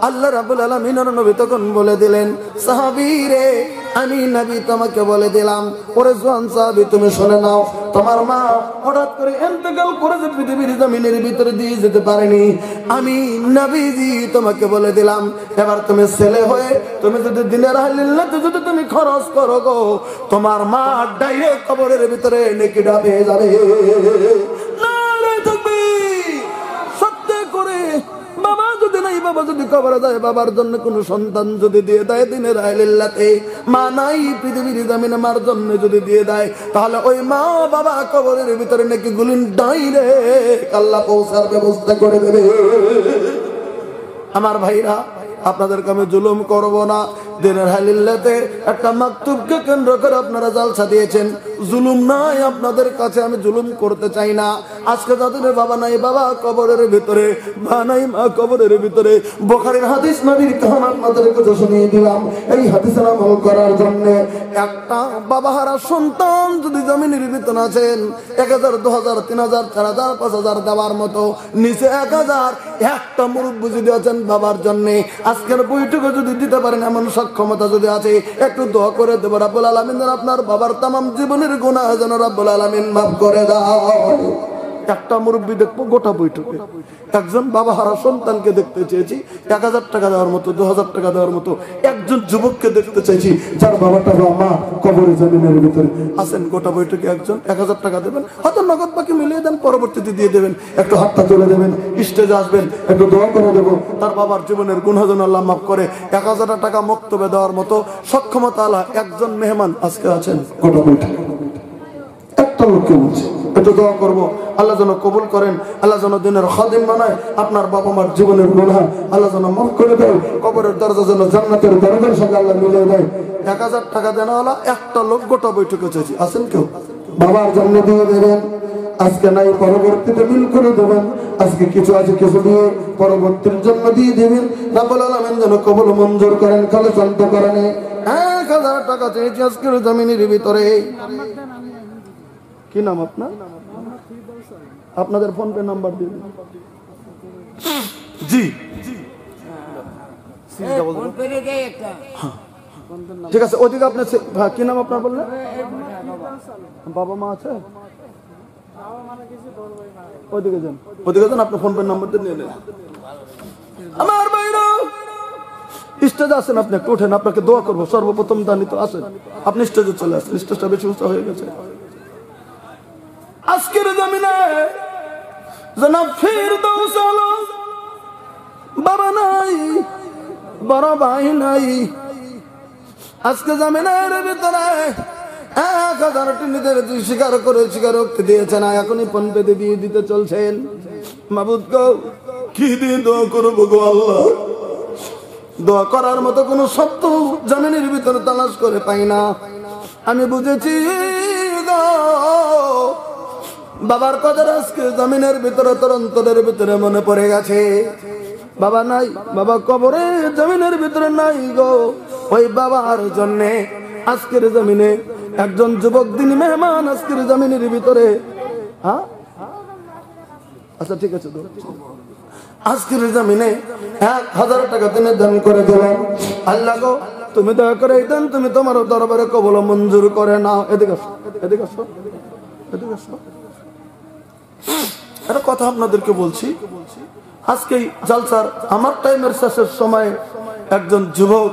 আল্লাহ রাব্বুল আলামিনের নবী তখন বলে দিলেন, সাহাবী রে, আমি নবী তোমাকে বলে দিলাম, ওরে জওয়ান সাহাবী তুমি শুনে নাও, তোমার মা হঠাৎ করে ইন্তেকাল করে যে পৃথিবীর জমিনের ভিতরে দিয়ে যেতে পারেনি, আমি নবীজি তোমাকে বলে দিলাম, এবার তুমি ছেলে হয়ে তুমি যদি দিনের আহলিল্লাহতে যদি তুমি খরচ করো গো, তোমার মা ডাইরেক্ট কবরের ভিতরে নেকি ডাবে যাবে। নারে তাকবীর! সত্য করে বাবা যদি নাই, বাবা যদি কবরে যায়, বাবার জন্য কোন সন্তান যদি দিয়ে দেয় দিনের আহলিল্লাহতে, মা নাই পৃথিবীর জমিনে মার জন্য যদি দিয়ে দেয়, তাহলে ওই মা বাবা কবরের ভিতরে নাকি গুলিন ডাইরেক্ট আল্লাহ পৌঁছার ব্যবস্থা করে দেবে। আমার ভাইরা, আপনাদেরকে আমি জুলুম করব না। দিনের হালিল্লাতে একটা মাকতুবকে কেন্দ্র করে আপনারা জালসা দিয়েছেন, জুলুম নাই আপনাদের কাছে, আমি জুলুম করতে চাই না। আজকে যাদের বাবা নাই, বাবা কবরের ভিতরে, মা নাই, মা কবরের ভিতরে, বুখারীর হাদিস নবীর কাহান আপনাদের কাছে শুনিয়ে দিলাম। এই হাদিসের আমল করার জন্য একটা বাবাহারা সন্তান যদি জমিনের ভিতরে আছেন, 1000, 2000, 3000, 4000, 5000 দেওয়ার মতো, নিচে 1000 একটা মুরব্বি যদি আছেন বাবার জন্য, আজকের বইটুকু যদি দিতে পারেন, এমন সক্ষমতা যদি আছে, একটু দোয়া করে দেব রাব্বুল আলামিন যেন আপনার বাবার তামাম জীবনের গুনাহ যেন রাব্বুল আলামিন মাফ করে দাও। একটা মুরব্বি দেখবো গোটা বইটুকু, একজন বাবা হারা সন্তানকে দেখতে চেয়েছি 1000 টাকা দেওয়ার মতো, 2000 টাকা দেওয়ার মতো, একজন যুবককে দেখতে চাইছি যার বাবাটা বা মা কবরে জমিনের ভিতরে আছেন, গোটা বইটুকু একজন 1000 টাকা দেবেন, হয়তো নগদ বাকি মিলিয়ে দেন, পরবর্তীতে দিয়ে দেবেন, একটু হাতটা তুলে দেবেন, স্টেজে আসবেন, একটু দোয়া করে দেবো তার বাবার জীবনের গুনাহ যেন আল্লাহ মাফ করে। 1000 টাকা মক্তবে দেওয়ার মতো সক্ষমতা আল্লাহ একজন মেহমান আজকে আছেন গোটা বইটুকু, একটা লোককে বলছি, একটু দোয়া করবো আল্লাহ যেন কবুল করেন, আল্লাহ যেন দিনের খাদিম বানায়, আপনার বাবা মার জীবনের গুনাহ আল্লাহ যেন মাফ করে দেয়, কবরের দরজা যেন জান্নাতের দরজার সঙ্গে আল্লাহ মিলিয়ে দেয়। 1000 টাকা দেওয়া হলো একটা লোক গোটা বৈঠকে চেয়েছি, আছেন কেউ? বাবার জন্য দিয়ে দেবেন, আজকে নাই পরবর্তীতে মিল করে দেবেন, আজকে কিছু আছে কিছু দিয়ে পরবর্তীর জন্য দিয়ে দেবেন। রাব্বুল আলামিন যেন কবুল মঞ্জুর করেন, খালে শান্ত করেন। 1000 টাকা চেয়েছি আজকের জমিনের ভিতরে। কি নাম আপনার? আপনাদের ফোন পে নাম্বার দিয়ে দিন। জি ঠিক আছে, ওদিকে আপনার কি নাম আপনার বললেন? বাবা মা আছে? ওদিকে যান, ওদিকে যান, আপনার ফোন পে নাম্বার দিয়ে নিয়ে নেন। আমার ভাইরা স্টেজে আসেন, আপনি একটু ওঠেন, আপনাকে দোয়া করবো। সর্বপ্রথম দানি তো আসেন, আপনি স্টেজে চলে আসেন, স্টেজটা বেশি উঁচা হয়ে গেছে। আজকের জমিনে জনাব ফিরদৌস আলম বাবা নাই, বড় ভাই নাই, আজকে জমিনের ভিতরে 1000টি নিজের স্বীকার করে স্বীকারোক্তি দিয়েছেন, এখনই ফোন পেতে দিয়ে দিতে চলছেন। মাবুদ গো, কি দিয়ে দোয়া করবো গো আল্লাহ? দোয়া করার মতো কোন শব্দ জমিনের ভিতরে তালাশ করে পাই না। আমি বুঝেছি গো, বাবার কথা আজকে জমিনের ভিতরে তোর অন্তরের ভিতরে মনে পড়ে গেছে। বাবা নাই, বাবা কবরে জমিনের ভিতরে নাই গো। ওই বাবার জন্য আজকের জমিনে একজন যুবক দিনী মেহমান আজকের জমিনের ভিতরে। হ্যাঁ আচ্ছা ঠিক আছে, আজকের জমিনে 1000 টাকা তিনি দান করে দিলেন। আল্লাহ গো, তুমি দয়া করে এই দান তুমি তোমার দরবারে কবুল মঞ্জুর করে নাও। এদিকে আসো, এদিকে আসো, এদিকে আসো। একটা কথা আপনাদেরকে বলছি, আজকে জালসার আমার টাইমের শেষের সময় একজন যুবক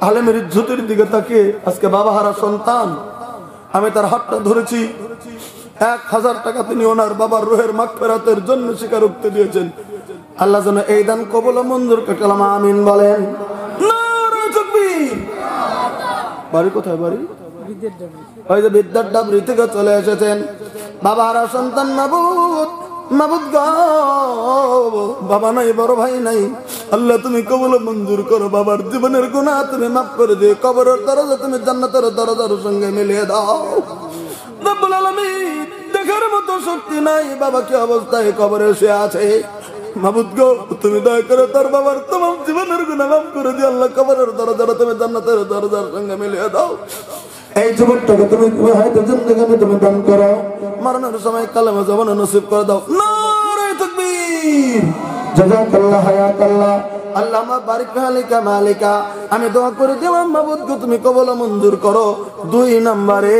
আলেমের ইজ্জতের দিকে তাকিয়ে আজকে বাবা হারা সন্তান, আমি তার হাতটা ধরেছি। 1000 টাকা তিনি ওনার বাবার রুহের মাগফিরাতের জন্য স্বীকারোক্তি দিয়েছেন। আল্লাহ যেন এই দান কবুল মঞ্জুর করে, আমিন বলেন। নারে তাকবীর। বাড়ি কোথায়? বাড়ি ওই যে বিদ্যার ডাবরি থেকে চলে এসেছেন। বাবা হারা সন্তান মাবুদ, মাবুদ গো, বাবা নাই, বড় ভাই নাই, আল্লাহ তুমি কবুল মঞ্জুর করো, বাবার জীবনের গুনাহ তুমি মাফ করে দিও, কবরের দরজা তুমি জান্নাতের দরজার সঙ্গে মিলিয়ে দাও। রব্বুল আলামিন দেখার মতো শক্তি নাই বাবা কি অবস্থায় কবরে শুয়ে আছে। মাবুদ গো, তুমি দয়া করে তার বাবার তোমার জীবনের গুনাহ মাফ করে দিও, আল্লাহ কবরের দরজা তুমি জান্নাতের দরজার সঙ্গে মিলিয়ে দাও। এই যুবকটাকে তুমি হয়তো জিন্দেগানি তুমি দান করো, মরণের সময় কালেমা জবানে নসিব করে দাও। নারে তাকবীর, জাযাকাল্লাহ হায়াতাল্লাহ। আল্লাহুম্মা বারিক আলাইকা মালিকা। আমি দোয়া করে দিলাম মাবুদ গো তুমি কবুল মঞ্জুর করো। 2 নম্বরে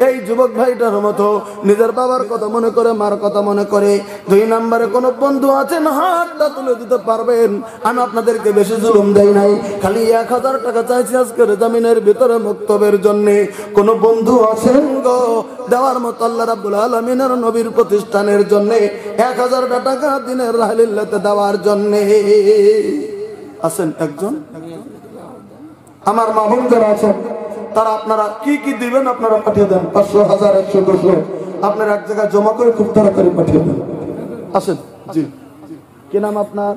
এই যুবক ভাইটার মতো নিজের বাবার কথা মনে করে, মার কথা মনে করে। 2 নম্বরে কোন বন্ধু আছেন হাতটা তুলে দিতে পারবেন? আমি আপনাদেরকে বেশি জুলুম দেই নাই, খালি 1000 টাকা চাইছি আজকের জামিনের ভিতরে মুক্তবের জন্য। কোন বন্ধু আছেন গো দেওয়ার মতো আল্লাহ রাব্বুল আলামিনের নবীর প্রতিষ্ঠানের জন্য 1000 টাকা দিনের রাহলিল্লাতে দেওয়ার জন্য আছেন একজন? আমার মা বোন যারা আছেন তারা আপনারা কি কি দিবেন আপনারা পাঠিয়ে দেন। 500, 1000, 100, 200 আপনারা এক জায়গায় জমা করে খুব তাড়াতাড়ি পাঠিয়ে দেন। আসেন। জি, কি নাম আপনার?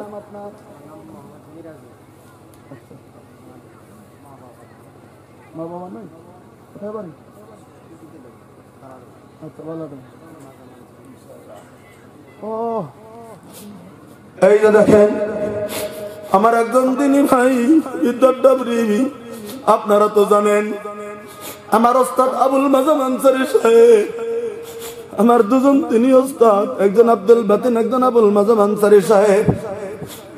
মা বাবা নাই? কোথায় বাড়ি? আচ্ছা, ভালো। ও এই যে দেখেন আমার একজন দিনী ভাই ইদ্দারডাবরি, আপনারা তো জানেন আমার ওস্তাদ আবুল মাজাম আনসারী সাহেব, আমার দুজন তিনি ওস্তাদ, একজন আব্দুল বাতিন, একজন আবুল মাজাম আনসারী সাহেব,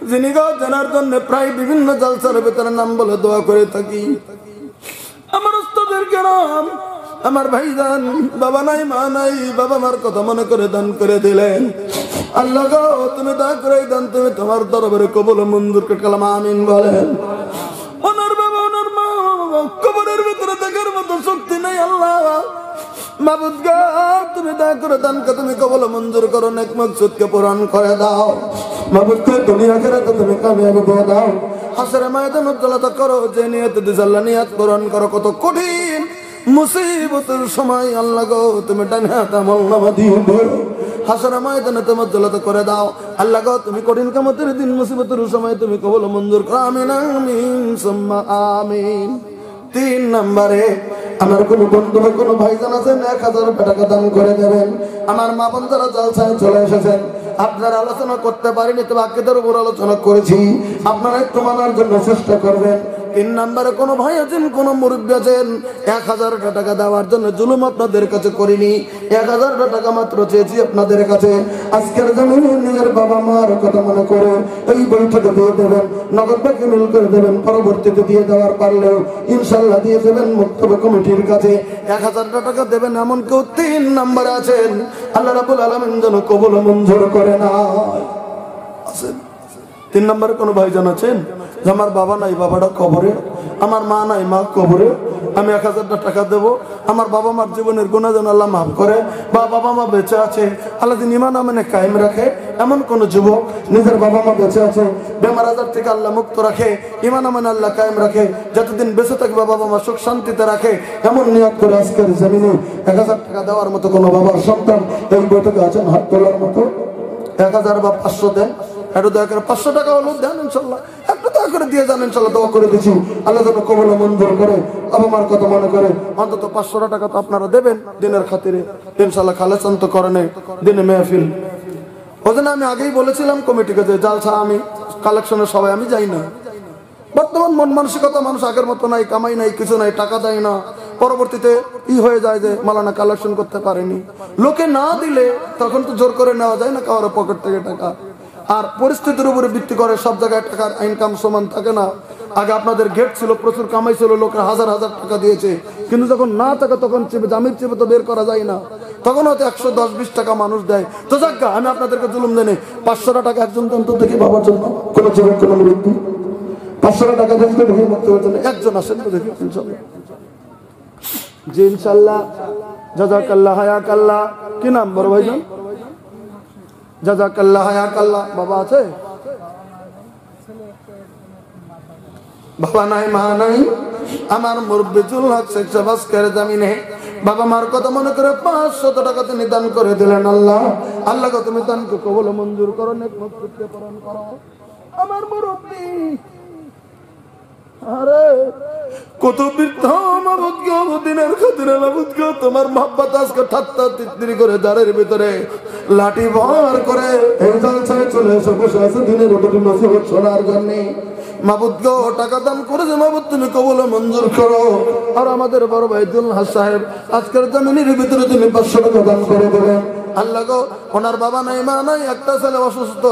যিনি গো জানার জন্য প্রায় বিভিন্ন জালসার ভিতরে নাম বলে দোয়া করে থাকি। আমার ওস্তাদের নাম আমার ভাইজান, বাবা নাই মা নাই, বাবা মার কথা মনে করে দান করে দিলেন। আল্লাহ গো তুমি দয়া করে দান তুমি তোমার দরবারে কবুল মঞ্জুর করে কালামা আমিন বলেন। ওনার বাবা ওনার মা কবরের ভিতরে দেখার মতো শক্তি নেই। আল্লাহ মাবুদ গো তুমি দয়া করে দানকে তুমি কবুল মঞ্জুর করো, নেক মাকসুদকে পূরণ করে দাও। মাবুদ গো দুনিয়া আখিরাতে তুমি কামিয়াবি দিয়ে দাও। হাসরে ময়দানে উজ্জ্বলতা করো, যে নিয়ত দিয়েছ আল্লাহ নিয়ত পূরণ করো। কত কঠিন মুসিবতের সময় আল্লাহ গো তুমি ডানে হাত আমলনামা দিয়ে দাও, হাসরে ময়দানে তুমি উজ্জ্বলতা করে দাও। আল্লাহ গো তুমি কঠিন কিয়ামতের দিন মুসিবতের সময় তুমি কবুল মঞ্জুর করো। আমিন আমিন সুম্মা আমিন। 3 নম্বরে আমার কোন বন্ধু বা কোন ভাইজান আছেন 1000 টাকা দান করে দেবেন। আমার মা বোন যারা জালসায় চলে এসেছেন আপনারা আলোচনা করতে পারেনি, তবে আকিদার উপর আলোচনা করেছি, আপনারা একটু মানার জন্য চেষ্টা করবেন। 3 নম্বরে কোন ভাই আছেন কোন মুরব্বী আছেন 1000 টাকা দেওয়ার জন্য জুলুম আপনাদের কাছে করিনি, 1000 টাকা মাত্র চেয়েছি আপনাদের কাছে। আজকের জমিনে নিজের বাবা মার কথা মনে করে এই বইটাকে দিয়ে দেবেন, নগদ বাকি মিল করে দেবেন, পরবর্তীতে দিয়ে দেওয়ার পারলেও ইনশাল্লাহ দিয়ে দেবেন মুক্তব কমিটির কাছে 1000 টাকা দেবেন। এমন কেউ 3 নম্বরে আছেন আল্লাহ রাব্বুল আলামিন যেন কবুল মঞ্জুর করে না আছেন। 3 নম্বরে কোন ভাইজান আছেন যে আমার বাবা নাই, বাবাটা কবরে, আমার মা নাই, মা কবরে, আমি 1000 টাকা দেবো, আমার বাবা মার জীবনের গুনাহ যেন আল্লাহ মাফ করে, বা বাবা মা বেঁচে আছে আল্লাহ দিন ঈমান আমলে কায়েম রাখে। এমন কোন যুবক নিজের বাবা মা বেঁচে আছে, বেমার আজার থেকে আল্লাহ মুক্ত রাখে, ঈমান আমলে আল্লাহ কায়েম রাখে, যতদিন বেঁচে থাকবে বাবা মা সুখ শান্তিতে রাখে, এমন নিয়ত করে আজকের জমিনে 1000 টাকা দেওয়ার মতো কোন বাবার সন্তান এই বৈঠকে আছেন হাত তোলার মতো? 1000 বা 500 দেন, একটু দয়া করে 500 টাকা হলো দেন ইনশাল্লাহ, একটু দয়া করে দিয়ে যান ইনশাল্লাহ, দোয়া করে দিচ্ছি আল্লাহ যেন কবুল মঞ্জুর করে, বাবা মার কথা মনে করে অন্তত 500 টাকা তো আপনারা দেবেন দিনের খাতিরে ইনশাল্লাহ। খালেসান তো করেন দিনে মেহফিল, ওই জন্য আমি আগেই বলেছিলাম কমিটিকে যে জালসা আমি কালেকশনের সবাই আমি যাই না। বর্তমান মন মানসিকতা মানুষ আগের মতো নাই, কামাই নাই, কিছু নাই, টাকা দেয় না, পরবর্তীতে হয়ে যায় যে মালানা কালেকশন করতে পারেনি, লোকে না দিলে তখন তো জোর করে নেওয়া যায় না কারোর পকেট থেকে টাকা। আর পরিস্থিতির উপরে ভিত্তি করে সব জায়গায় টাকার ইনকাম সমান থাকে না। আগে আপনাদের গেট ছিল, প্রচুর কামাই ছিল, লোকের 1000 টাকা দিয়েছে, কিন্তু যখন না থাকে তখন জামির চেপে তো বের করা যায় না, তখন হয়তো 110-20 টাকা মানুষ দেয়। তো যাক আমি আপনাদেরকে জুলুম দেনে 500 টাকা একজন দেন তো দেখি বাবার জন্য, কোন যুবক কোন মুরব্বী 500 টাকা দেন তো দেখি মুক্তবের জন্য একজন আসেন তো দেখি ইনশাল্লাহ। জি ইনশাল্লাহ, জাযাকাল্লাহ হায়াকাল্লাহ। কি নাম বড় ভাইজান? জাযাকাল্লাহ হায়াকাল্লাহ। বাবা আছে? বাবা নাই, মা নাই। আমার মুরব্বিজুল হক শেখ শাহবাজ করে জামিনে বাবা মার কথা মনে করে 500 টাকা তিনি দান করে দিলেন। আল্লাহ আল্লাহ গো তুমি দানকে কবুল মঞ্জুর করো, নেক মাকসুদকে পূরণ করো। আমার মুরব্বি আরে কত বৃদ্ধ মাবুদ গো, দিনের খাতিরে মাবুদ গো তোমার মহব্বত আজকে ঠাট্টা টিট্টিরি করে দাঁড়ের ভিতরে লাঠি ভর করে এই জালসায় চলে এসে বসে আছে দিনের ওটা নসিহত শোনার জন্য। মাবুদ গো টাকা দান করেছে, মাবুদ তুমি কবুল মঞ্জুর করো। আর আমাদের বড় ভাই দুলহাস সাহেব আজকের জমিনের ভিতরে তুমি 500 টাকা দান করে দেবেন। আল্লাহ গো ওনার বাবা নাই, মা নাই, একটা ছেলে অসুস্থ,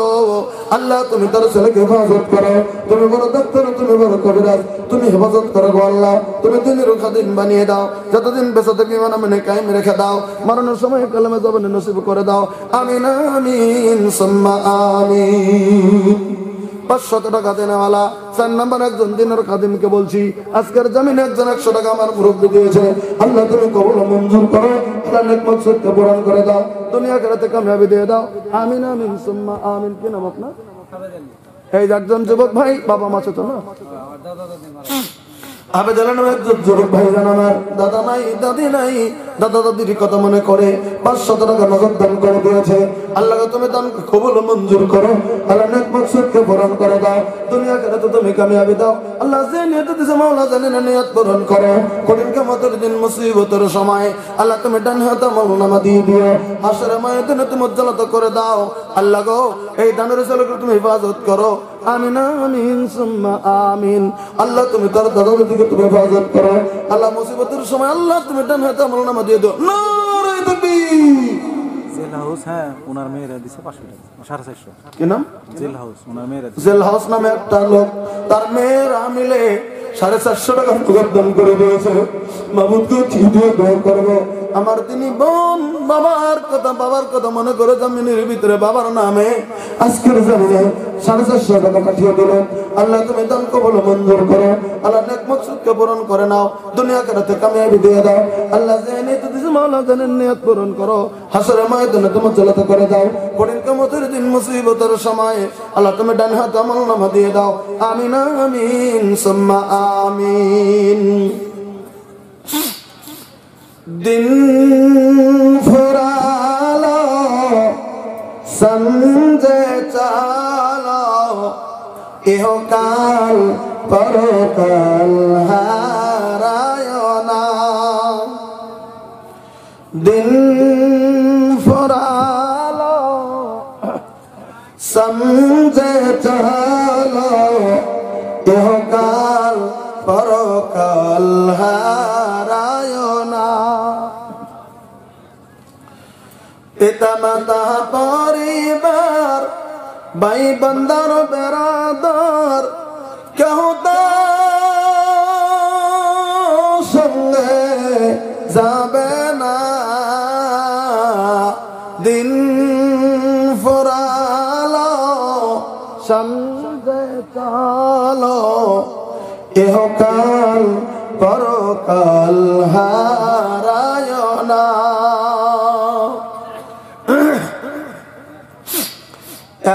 আল্লাহ তুমি তার ছেলেকে হেফাজত করো। তুমি বড় ডাক্তার, তুমি বড় কবিরাজ, তুমি হেফাজত করো গো আল্লাহ। তুমি দিনের খাদিম বানিয়ে দাও, যতদিন বেঁচে থাকি ইমান আমলে কায়েম রেখে দাও, মরণের সময় কালেমে জবানে নসিব করে দাও। আমিন আমিন সুম্মা আমিন। 500 টাকা দেনেওয়ালা 4 নম্বর একজন দিনের খাদিমকে বলছি, আজকের জমিনে একজন 100 টাকা আমার মুরব্বি দিয়েছে, আল্লাহ তুমি কবুল মঞ্জুর করো, আল্লাহ নেক মাকসুদকে পূরণ করে দাও, দুনিয়া আখিরাতে কামিয়াবি দিয়ে দাও। আমিন আমিন সুম্মা আমিন। কি নাম আপনার? এই যে একজন যুবক ভাই, বাবা মা ছোট না, আবেদন একজন যুবক ভাই জানার দাদা নাই, দাদি নাই, দাদা দাদির কথা মনে করে 500 টাকা নগদ দান করে দিয়েছে। আল্লাহ তুমি দান কবুল মঞ্জুর করো, আল্লাহ নেক মাকসুদকে পূরণ করে দাও, দুনিয়া আখিরাতে তুমি কামিয়াবি দাও। আল্লাহ যে নিয়ত দিয়েছে মাওলা জানে না, নিয়ত পূরণ করো। কঠিন কিয়ামতের দিন মুসিবতের সময় আল্লাহ তুমি ডান হাতে মাওলানা দিয়ে দিও, হাসরের ময়দানে তুমি উজ্জ্বলত করে দাও। আল্লাহ গো এই দানের ছেলেকে তুমি হেফাজত করো। আমিন আমিন সুম্মা আমিন। আল্লাহ তুমি তার দাদার দিকে তুমি হেফাজত করো। আল্লাহ মুসিবতের সময় আল্লাহ তুমি ডান হাতে মাওলানা দিয়ে দিও। নারে তাকবীর। জেল হাউস, হ্যাঁ ওনার মেয়েরা দিছে 500 টাকা, 450। কি নাম? জেল হাউস, ওনার মেয়েরা জেল হাউস নামে একটা লোক, তার মেয়েরা মিলে 450 টাকা নগদ দান করে দিয়েছে। মাবুদকে কি দিয়ে দোয়া করবো? আমার তিনি বোন বাবার কথা মনে করে জমিনের ভিতরে বাবার নামে আজকের জমিনে 450 টাকা পাঠিয়ে দিল। আল্লাহ তুমি দান কবুল মঞ্জুর করো, আল্লাহ নেক মাকসুদকে পূরণ করে নাও, দুনিয়া আখিরাতে কামিয়াবি দিয়ে দাও। আল্লাহ যে নিয়ত দিয়েছে মাওলা জানেন, নিয়ত পূরণ করো, হাসরের ময়দানে তুমি উজ্জ্বলত করে দাও। কঠিন কিয়ামতের দিন মুসিবতের সময় আল্লাহ তুমি ডান হাতে আমলনামা দিয়ে দাও। আমিন আমিন সুম্মা আমিন। দিন ফুরালো সমঝে চালো, ইহকাল পরকাল হারায় না। দিন ফুরালো সমঝে চালো, ইহকাল পরকাল হারায় না। পিতা মাতা পরিবার ভাই বন্দার বেরাদার কেহ সঙ্গে যাবে না। দিন ফুরালো সঙ্গে চলো, ইহকাল পরকাল হারায় না।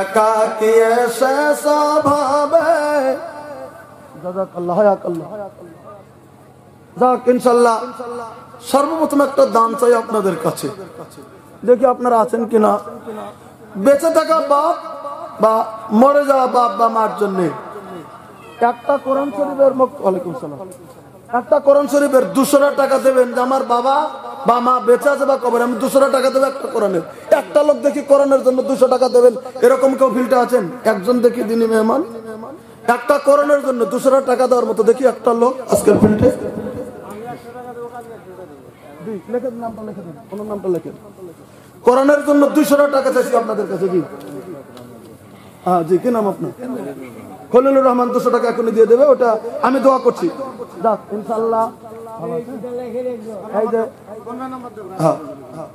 একাকী শেষ ভাবে জাযাকাল্লাহ ইয়াকাল্লাহ। যাক ইনশাআল্লাহ সর্বপ্রথম একটা দান চাই আপনাদের কাছে, দেখি আপনারা আছেন কিনা। বেঁচে থাকা বাপ বা মরে যাওয়া বাপ বা মার জন্য একটা কোরআন শরীফের ওয়ালাইকুম সালাম, একটা কোরআন শরীফের 200 টাকা দেবেন যে আমার বাবা বা মা বেঁচে আছে বা কবরে, আমি 200 টাকা দেবো একটা কোরআনের। একটা লোক দেখি কোরআনের জন্য 200 টাকা দেবেন, এরকম কেউ ফিল্টে আছেন? একজন দেখি দিনী মেহমান একটা কোরআনের জন্য 200 টাকা দেওয়ার মতো দেখি একটা লোক আজকের ফিল্টে। লিখে দিন, নামটা লিখে দিন, কোন নামটা লিখেন। কোরআনের জন্য 200 টাকা চাইছি আপনাদের কাছে। জি হ্যাঁ জি, কি নাম আপনার? খলিলুর রহমান। 200 টাকা এখনই দিয়ে দেবে, ওটা আমি দোয়া করছি। যাক ইনশাআল্লাহ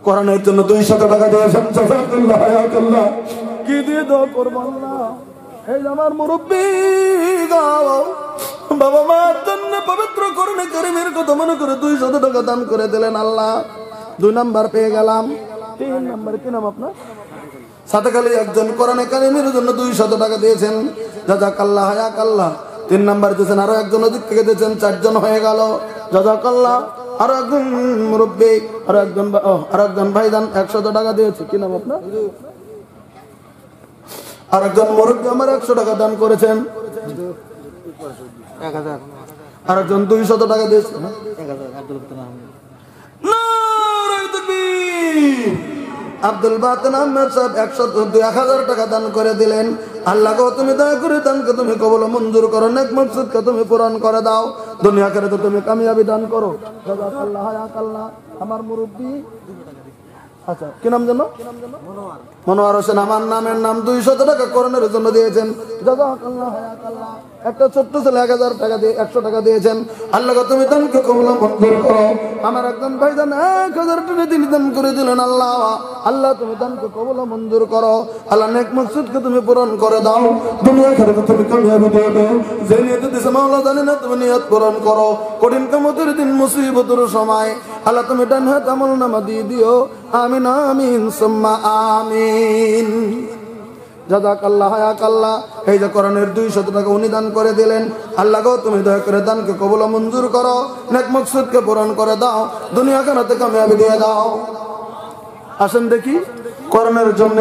কোরআনের জন্য 200 টাকা দিয়েছেন, জাযাকাল্লাহ ইয়াকাল্লাহ। কি দিয়ে দোয়া করব আল্লাহ? এই আমার মুরব্বি গাও বাবা মার জন্য পবিত্র কোরআনে কারীমের কথা মনে করে 200 টাকা দান করে দিলেন আল্লাহ। 2 নাম্বার পেয়ে গেলাম। 3 নাম্বার কি নাম আপনার? সাথে খালি একজন কোরআনে কারীমের জন্য 200 টাকা দিয়েছেন, জাযাকাল্লাহ ইয়াকাল্লাহ। 3 নাম্বার দিয়েছেন, আরো একজন ওদিক থেকে দিয়েছেন, 4 জন হয়ে গেল, জাযাকাল্লাহ। আরো একজন মুরব্বি, আরো একজন ভাইজান 100 টাকা দিয়েছে। কি নাম আপনার? আর একজন মুরব্বি আমার 100 টাকা দান করেছেন, 1000। আর একজন 200 টাকা দিয়েছেন, 1000। নারে তাকবীর। আব্দুল বাতেন আহমেদ সাহেব 1000 টাকা দান করে দিলেন। আল্লাহ গো তুমি দয়া করে দানকে তুমি কবুল মঞ্জুর করো, নেক মকসুদকে তুমি পূরণ করে দাও, দুনিয়া আখিরাতে তুমি কামিয়াবি দান করো। জাযাকাল্লাহ হায়াকাল্লাহ। আমার মুরব্বি আচ্ছা কি নাম জানো? মনোয়ার হোসেন, আমার নামের নাম 200 টাকা কোরআনের জন্য দিয়েছেন। জাযাকাল্লাহ হায়াকাল্লাহ। একটা ছোট্ট ছেলে 1000 টাকা দিয়ে 100 টাকা দিয়েছেন। আল্লাহ তুমি দানকে কবুল মঞ্জুর করো। আমার একজন ভাইজান 1000 টাকা দিলে দান করে দিলেন। আল্লাহ আল্লাহ তুমি দানকে কবুল মঞ্জুর করো। আল্লাহ নেক মকসুদকে তুমি পূরণ করে দাও, দুনিয়া আখিরাতে তুমি কামিয়াবি দিয়ে দাও। যে নিয়ত দিছে মাওলা জানে না, তুমি নিয়ত পূরণ করো। কঠিন কিয়ামতের দিন মুসিবতের সময় আল্লাহ তুমি ডান হাত আমলনামা দিয়ে দিও। আমিন আমিন সুম্মা আমিন। জাযাকাল্লাহ হায়াকাল্লাহ। এই যে কোরআনের 200 টাকা উনি দান করে দিলেন। আল্লাহ গো তুমি দয়া করে দানকে কবুল মঞ্জুর করো, নেক মকসুদকে পূরণ করে দাও, দুনিয়া আখিরাতে কামিয়াবি দিয়ে দাও। আসেন দেখি কোরআনের জন্য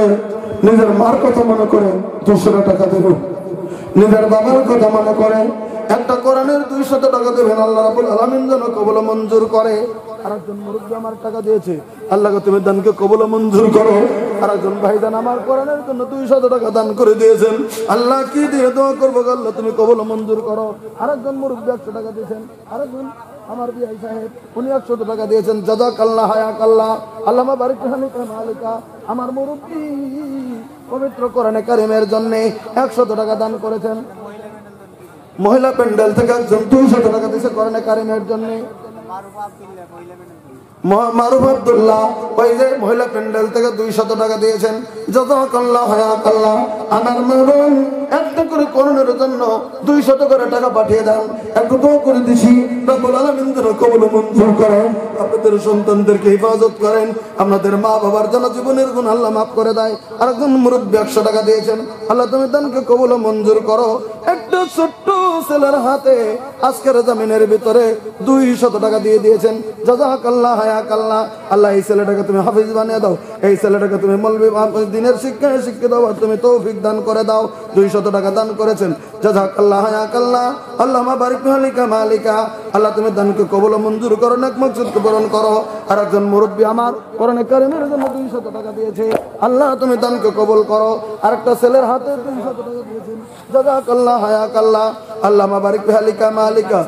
নিজের মার কথা মনে করে 200 টাকা দেব, নিজের বাবার কথা মনে করে একটা কোরআনের 200 টাকা দেবেন। আল্লাহ রাব্বুল আলামিন যেন কবুল মঞ্জুর করে। আরেকজন মুরব্বি আমার টাকা দিয়েছে, আল্লাহ তুমি দানকে কবুল মঞ্জুর করো। আরেকজন ভাইজান আমার কোরআনের জন্য 200 টাকা দান করে দিয়েছেন। আল্লাহ কি দিয়ে দোয়া করবো, আল্লাহ তুমি কবুল মঞ্জুর করো। আরেকজন মুরব্বি 100 টাকা দিয়েছেন। আরেকজন আমার বিআই সাহেব উনি 100 টাকা দিয়েছেন। জাযাকাল্লাহ হায়াকাল্লাহ। আল্লামা বারিক হানিকা মালিকা আমার মুরব্বি পবিত্র কোরআনে কারিমের জন্য 100 টাকা দান করেছেন। মহিলা প্যান্ডেল থেকে একজন 200 টাকা দিয়েছে কোরআনে কারিমের জন্য। মারুফ আব্দুল্লাহ ওই যে মহিলা প্যান্ডেল থেকে 200 টাকা দিয়েছেন। জাযাকাল্লাহ হায়াকাল্লাহ। আমার মরণ একটা করে কোরআনের জন্য 200 করে টাকা পাঠিয়ে দেন। একটু দোয়া করে দিছি রব্বুল আলামিন যেন কবুল মঞ্জুর করেন, আপনাদের সন্তানদেরকে হেফাজত করেন, আপনাদের মা বাবার জন্য জীবনের গুণ আল্লাহ মাফ করে দেয়। আরেকজন মুরব্বি 100 টাকা দিয়েছেন। আল্লাহ তুমি দানকে কবুল মঞ্জুর করো। একটা ছোট্ট ছেলের হাতে আজকের জমিনের ভিতরে 200 টাকা দিয়ে দিয়েছেন। জাযাকাল্লাহ হায়াকাল্লাহ। আল্লাহ এই ছেলেটাকে তুমি হাফেজ বানিয়ে দাও, এই ছেলেটাকে তুমি মৌলবি দিনের শিক্ষায় শিক্ষিত দাও, তুমি তৌফিক দান করে দাও। 200 টাকা দান করেছেন। জাযাকাল্লাহ হায়াকাল্লাহ। আল্লামা বারিক হানিকা মালিকা আল্লাহ তুমি দানকে কবুল মঞ্জুর করো, নেক মকসুদকে পূরণ করো। আরেকজন মুরব্বি আমার কোরআনে কারিমের জন্য 200 টাকা দিয়েছে। আল্লাহ তুমি দানকে কবুল করো। আরেকটা ছেলের হাতে 200 টাকা দিয়েছেন। জাযাকাল্লাহ হায়াকাল্লাহ। আল্লামা বারিক হানিকা মালিকা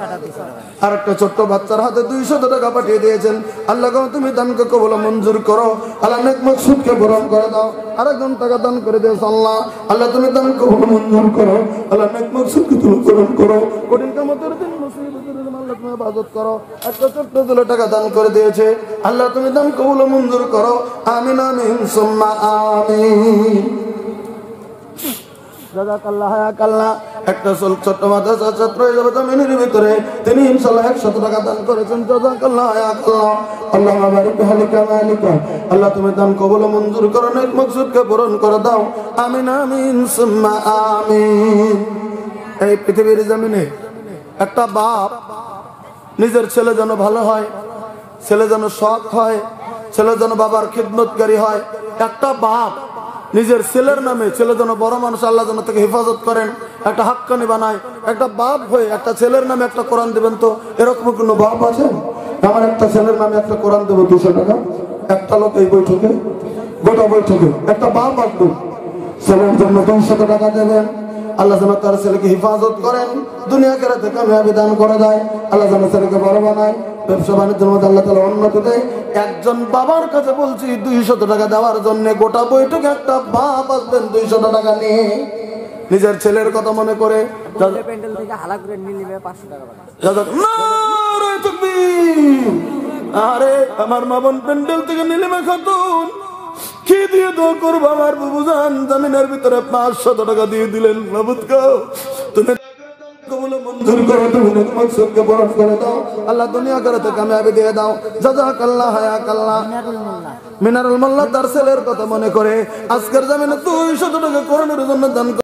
আরেকটা ছোট্ট বাচ্চার হাতে 200 টাকা পাঠিয়ে দিয়েছেন। আল্লাহ তুমি দানকে কবুল মঞ্জুর করো, আল্লাহ নেক মকসুদকে পূরণ করে দাও। আরেকজন টাকা দান করে দিয়েছে। আল্লাহ আল্লাহ তুমি দান কবুল মঞ্জুর করো, আল্লাহ নেক মকসুদকে তুমি পূরণ করো, কঠিন কিয়ামতের দিন মুসিবতের দিন আল্লাহ তুমি হেফাজত করো। একটা ছোট্ট ছেলে টাকা দান করে দিয়েছে। আল্লাহ তুমি দান কবুল মঞ্জুর করো। আমিন আমিন সুম্মা আমিন। জাযাকাল্লাহ হায়াকাল্লাহ। একটা ছোট্ট মাদ্রাসা ছাত্র হিসেবে জমিনের ভিতরে তিনি ইনশাআল্লাহ 100 টাকা দান করেছেন। জাযাকাল্লাহ হায়াকাল্লাহ। আল্লাহুম্মা বারিক হানিকা মালিকা আল্লাহ তুমি দান কবুল মঞ্জুর করো, নেক মকসুদকে পূরণ করে দাও। আমিন আমিন সুম্মা আমিন। এই পৃথিবীর জমিনে একটা বাপ নিজের ছেলে যেন ভালো হয়, ছেলে যেন সৎ হয়, ছেলে যেন বাবার খিদমতকারী হয়, একটা বাপ নিজের ছেলের নামে ছেলে যেন বড় মানুষ আল্লাহ যেন তাকে হেফাজত করেন, একটা হাক্কানি বানায়, একটা বাপ হয়ে একটা ছেলের নামে একটা কোরআন দিবেন। তো এরকম কোন বাপ আছে? আমার একটা ছেলের নামে একটা কোরআন দেবো 200 টাকা। একটা লোক এই বৈঠকে গোটা বৈঠকে একটা বাপ আসবে, ছেলের জন্য 200 টাকা দেবেন। আল্লাহ যেন তার ছেলেকে হেফাজত করেন, দুনিয়া আখিরাতে কামিয়াবি দান করে দেয়। আল্লাহ যেন ছেলেকে বড় বানায়, ব্যবসা বাণিজ্যের মধ্যে আল্লাহ তাআলা উন্নতি দেয়। একজন বাবার কাছে বলছি 200 টাকা দেওয়ার জন্য গোটা বৈঠকে একটা বাপ আসবেন 200 টাকা নিয়ে নিজের ছেলের কথা মনে করে। প্যান্ডেল থেকে হালা করে নিয়ে 500 টাকা আরে আমার মা বোন প্যান্ডেল থেকে নীলিমা খাতুন কি দিয়ে দোয়া করবো? আমার বুবুজান জমিনের ভিতরে 500 টাকা দিয়ে দিলেন। তুমি কবুল মঞ্জুর করো, তুমি নেক মকসুদকে পূরণ করে দাও, আল্লাহ দুনিয়া আখিরাতে কামিয়াবি দিয়ে দাও। জাযাকাল্লাহ হায়াকাল্লাহ। মিনারুল মোল্লা তার ছেলের কথা মনে করে আজকের জমিনে 200 টাকা কোরআনের জন্য দান